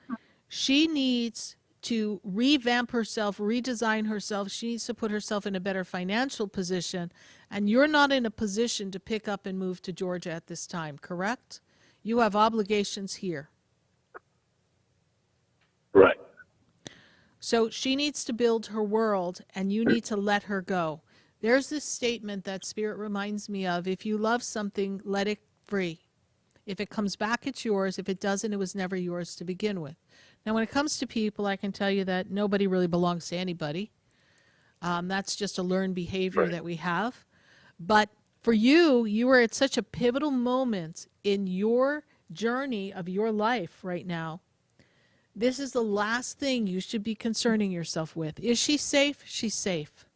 she needs to revamp herself, redesign herself. She needs to put herself in a better financial position. And you're not in a position to pick up and move to Georgia at this time, correct? You have obligations here. Right. So she needs to build her world, and you need to let her go. There's this statement that Spirit reminds me of: if you love something, let it free. If it comes back, it's yours. If it doesn't, it was never yours to begin with. Now, when it comes to people, I can tell you that nobody really belongs to anybody. That's just a learned behavior that we have. But for you, you are at such a pivotal moment in your journey of your life right now. This is the last thing you should be concerning yourself with. Is she safe? She's safe.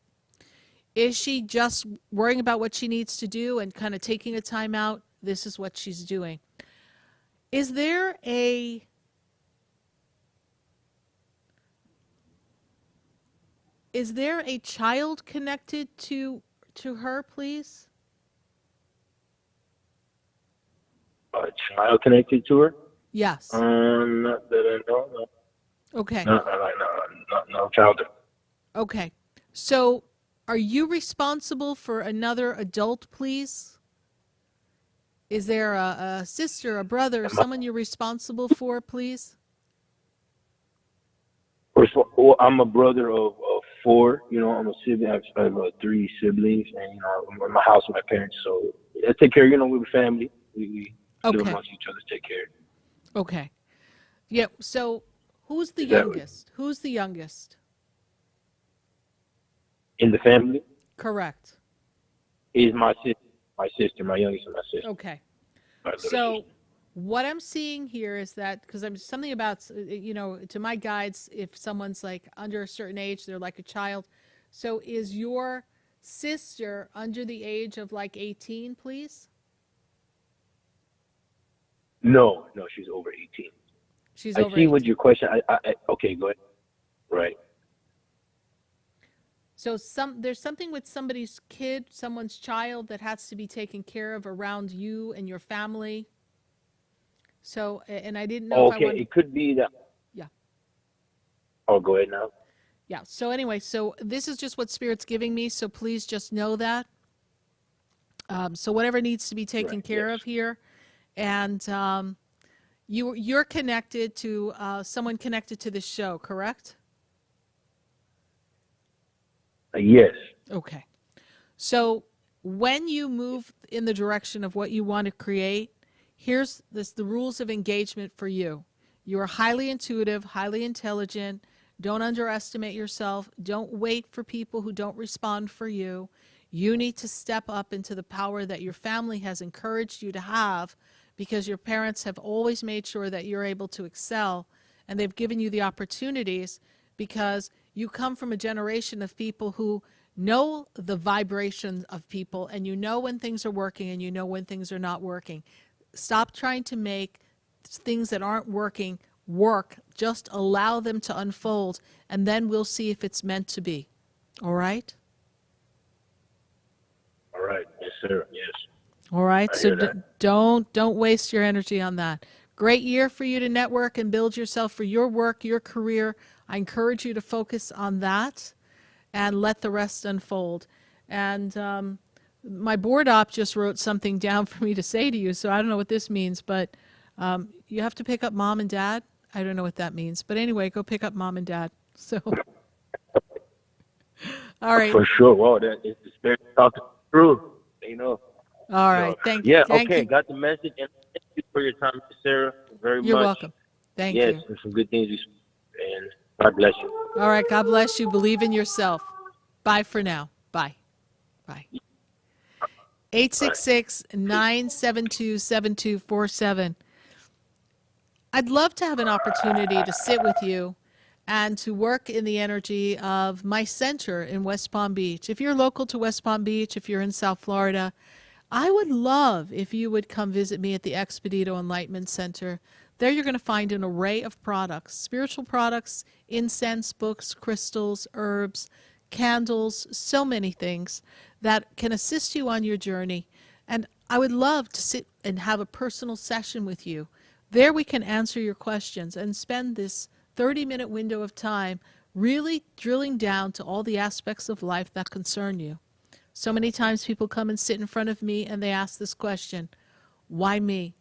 Is she just worrying about what she needs to do and kind of taking a time out? This is what she's doing. Is there a child connected to her, please? A child connected to her? Yes. Not that I know. No. Okay. No child. Okay. So, are you responsible for another adult, please? Is there a sister, a brother, someone you're responsible for, please? First of all, I'm a brother of four. You know, I'm a sibling. I have 3 siblings, and you know, I'm in my house with my parents. So I take care. You know, we're family. We live amongst each other, take care. Okay. Yeah. So, who's the youngest? Who's the youngest? In the family? Correct. Is my sister, my youngest, and my sister. Okay. So, what I'm seeing here is that, because I'm something about, you know, to my guides, if someone's like under a certain age, they're like a child. So, is your sister under the age of like 18, please? No, she's over 18. She's over 18. I see what your question. Okay, go ahead. Right. So there's something with somebody's kid, someone's child that has to be taken care of around you and your family. So, and I didn't know if I wanted... it could be that. Yeah. Oh, go ahead now. Yeah. So anyway, so this is just what Spirit's giving me. So please just know that. So whatever needs to be taken care of here, and you're connected to someone connected to this show, correct? Yes. Okay. So when you move in the direction of what you want to create, here's the rules of engagement for you. You are highly intuitive, highly intelligent. Don't underestimate yourself. Don't wait for people who don't respond for you. You need to step up into the power that your family has encouraged you to have, because your parents have always made sure that you're able to excel, and they've given you the opportunities because you come from a generation of people who know the vibration of people, and you know when things are working and you know when things are not working. Stop trying to make things that aren't working work. Just allow them to unfold, and then we'll see if it's meant to be. All right? Sarah. Yes. All right, I so hear that. don't waste your energy on that. Great year for you to network and build yourself for your work, your career. I encourage you to focus on that and let the rest unfold. And my board op just wrote something down for me to say to you, so I don't know what this means, but you have to pick up mom and dad. I don't know what that means, but anyway, go pick up mom and dad. So, all right. For sure. Well, that is the spirit talking through. You know. All right. Thank Okay. you. Got the message, and thank you for your time, Sarah. Very You're much. welcome. Thank yes, you. there's some good things you spoke, and God bless you. All right. God bless you. Believe in yourself. Bye for now. Bye. Bye. 866-972-7247. I'd love to have an opportunity to sit with you and to work in the energy of my center in West Palm Beach. If you're local to West Palm Beach, if you're in South Florida, I would love if you would come visit me at the Expedito Enlightenment Center. There you're going to find an array of products, spiritual products, incense, books, crystals, herbs, candles, so many things that can assist you on your journey. And I would love to sit and have a personal session with you. There we can answer your questions and spend this 30-minute window of time really drilling down to all the aspects of life that concern you. So many times people come and sit in front of me and they ask this question, why me?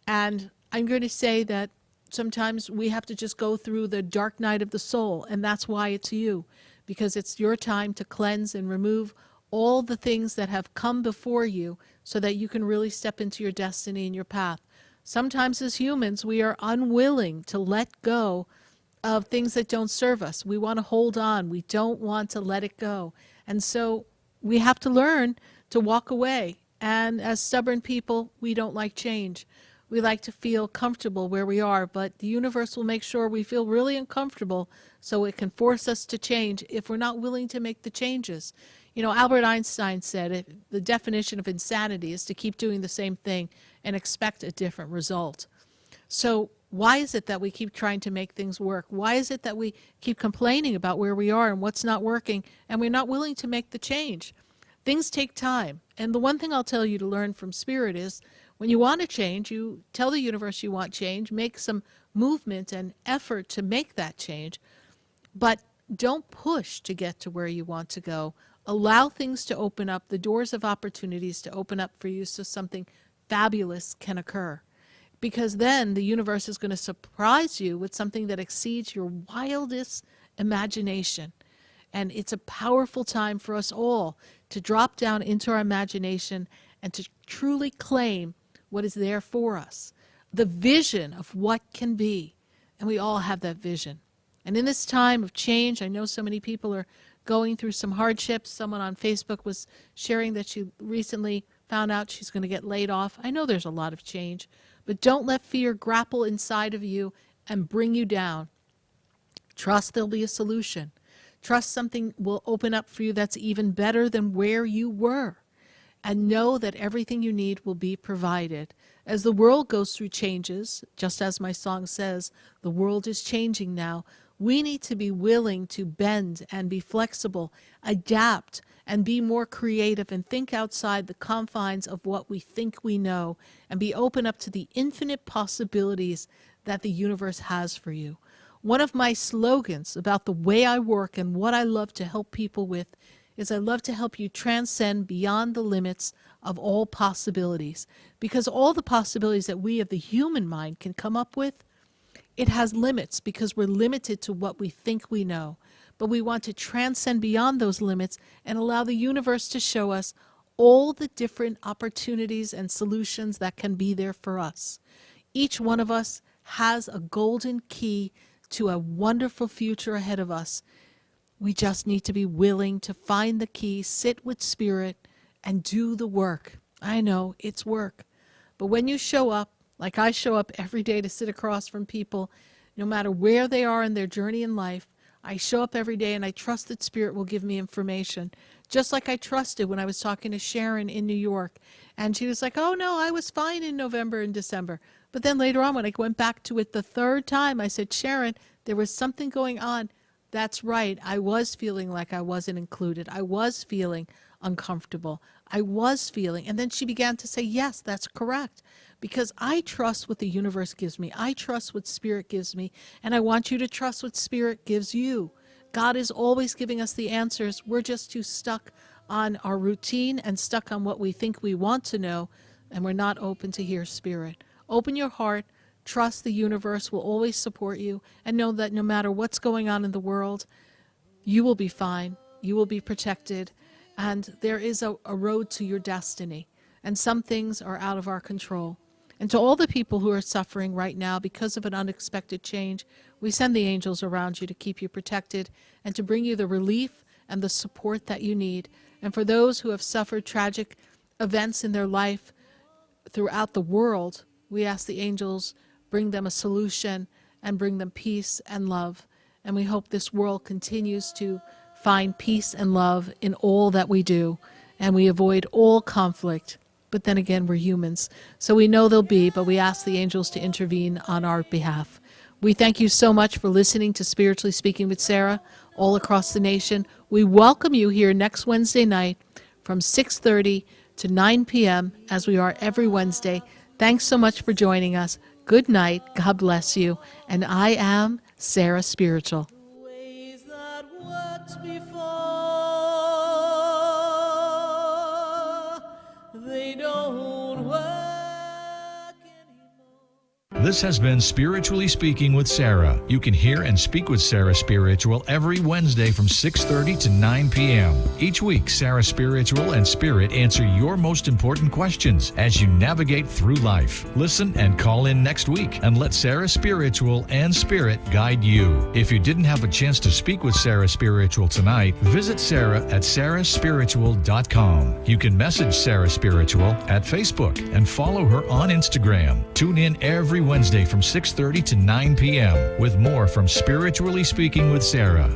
And I'm going to say that sometimes we have to just go through the dark night of the soul, and that's why it's you, because it's your time to cleanse and remove all the things that have come before you so that you can really step into your destiny and your path. Sometimes as humans, we are unwilling to let go of things that don't serve us. We want to hold on. We don't want to let it go. And so we have to learn to walk away. And as stubborn people, we don't like change. We like to feel comfortable where we are, but the universe will make sure we feel really uncomfortable so it can force us to change if we're not willing to make the changes. You know, Albert Einstein said the definition of insanity is to keep doing the same thing and expect a different result. So why is it that we keep trying to make things work? Why is it that we keep complaining about where we are and what's not working, and we're not willing to make the change? Things take time. And the one thing I'll tell you to learn from Spirit is when you want to change, you tell the universe you want change, make some movement and effort to make that change, but don't push to get to where you want to go. Allow things to open up, the doors of opportunities to open up for you so something fabulous can occur. Because then the universe is going to surprise you with something that exceeds your wildest imagination. And it's a powerful time for us all to drop down into our imagination and to truly claim what is there for us. The vision of what can be. And we all have that vision. And in this time of change, I know so many people are going through some hardships. Someone on Facebook was sharing that she recently found out she's going to get laid off. I know there's a lot of change, but don't let fear grapple inside of you and bring you down. Trust there'll be a solution. Trust something will open up for you that's even better than where you were. And know that everything you need will be provided. As the world goes through changes, just as my song says, the world is changing now. We need to be willing to bend and be flexible, adapt, and be more creative and think outside the confines of what we think we know and be open up to the infinite possibilities that the universe has for you. One of my slogans about the way I work and what I love to help people with is I love to help you transcend beyond the limits of all possibilities. Because all the possibilities that we of the human mind can come up with, it has limits because we're limited to what we think we know. But we want to transcend beyond those limits and allow the universe to show us all the different opportunities and solutions that can be there for us. Each one of us has a golden key to a wonderful future ahead of us. We just need to be willing to find the key, sit with Spirit, and do the work. I know, it's work. But when you show up, like I show up every day to sit across from people, no matter where they are in their journey in life, I show up every day and I trust that Spirit will give me information. Just like I trusted when I was talking to Sharon in New York. And she was like, oh no, I was fine in November and December. But then later on when I went back to it the third time, I said, Sharon, there was something going on. That's right. I was feeling like I wasn't included. I was feeling uncomfortable. I was feeling. And then she began to say, yes, that's correct. Because I trust what the universe gives me. I trust what Spirit gives me. And I want you to trust what Spirit gives you. God is always giving us the answers. We're just too stuck on our routine and stuck on what we think we want to know. And we're not open to hear Spirit. Open your heart. Trust the universe will always support you. And know that no matter what's going on in the world, you will be fine. You will be protected. And there is a road to your destiny. And some things are out of our control. And to all the people who are suffering right now because of an unexpected change, we send the angels around you to keep you protected and to bring you the relief and the support that you need. And for those who have suffered tragic events in their life throughout the world, we ask the angels bring them a solution and bring them peace and love. And we hope this world continues to find peace and love in all that we do, and we avoid all conflict. But then again, we're humans, so we know there'll be, but we ask the angels to intervene on our behalf. We thank you so much for listening to Spiritually Speaking with Sarah all across the nation. We welcome you here next Wednesday night from 6:30 to 9 p.m. as we are every Wednesday. Thanks so much for joining us. Good night. God bless you. And I am Sarah Spiritual. They don't work. This has been Spiritually Speaking with Sarah. You can hear and speak with Sarah Spiritual every Wednesday from 6:30 to 9 p.m. Each week, Sarah Spiritual and Spirit answer your most important questions as you navigate through life. Listen and call in next week and let Sarah Spiritual and Spirit guide you. If you didn't have a chance to speak with Sarah Spiritual tonight, visit Sarah at sarahspiritual.com. You can message Sarah Spiritual at Facebook and follow her on Instagram. Tune in every Wednesday from 6:30 to 9 p.m. with more from Spiritually Speaking with Sarah.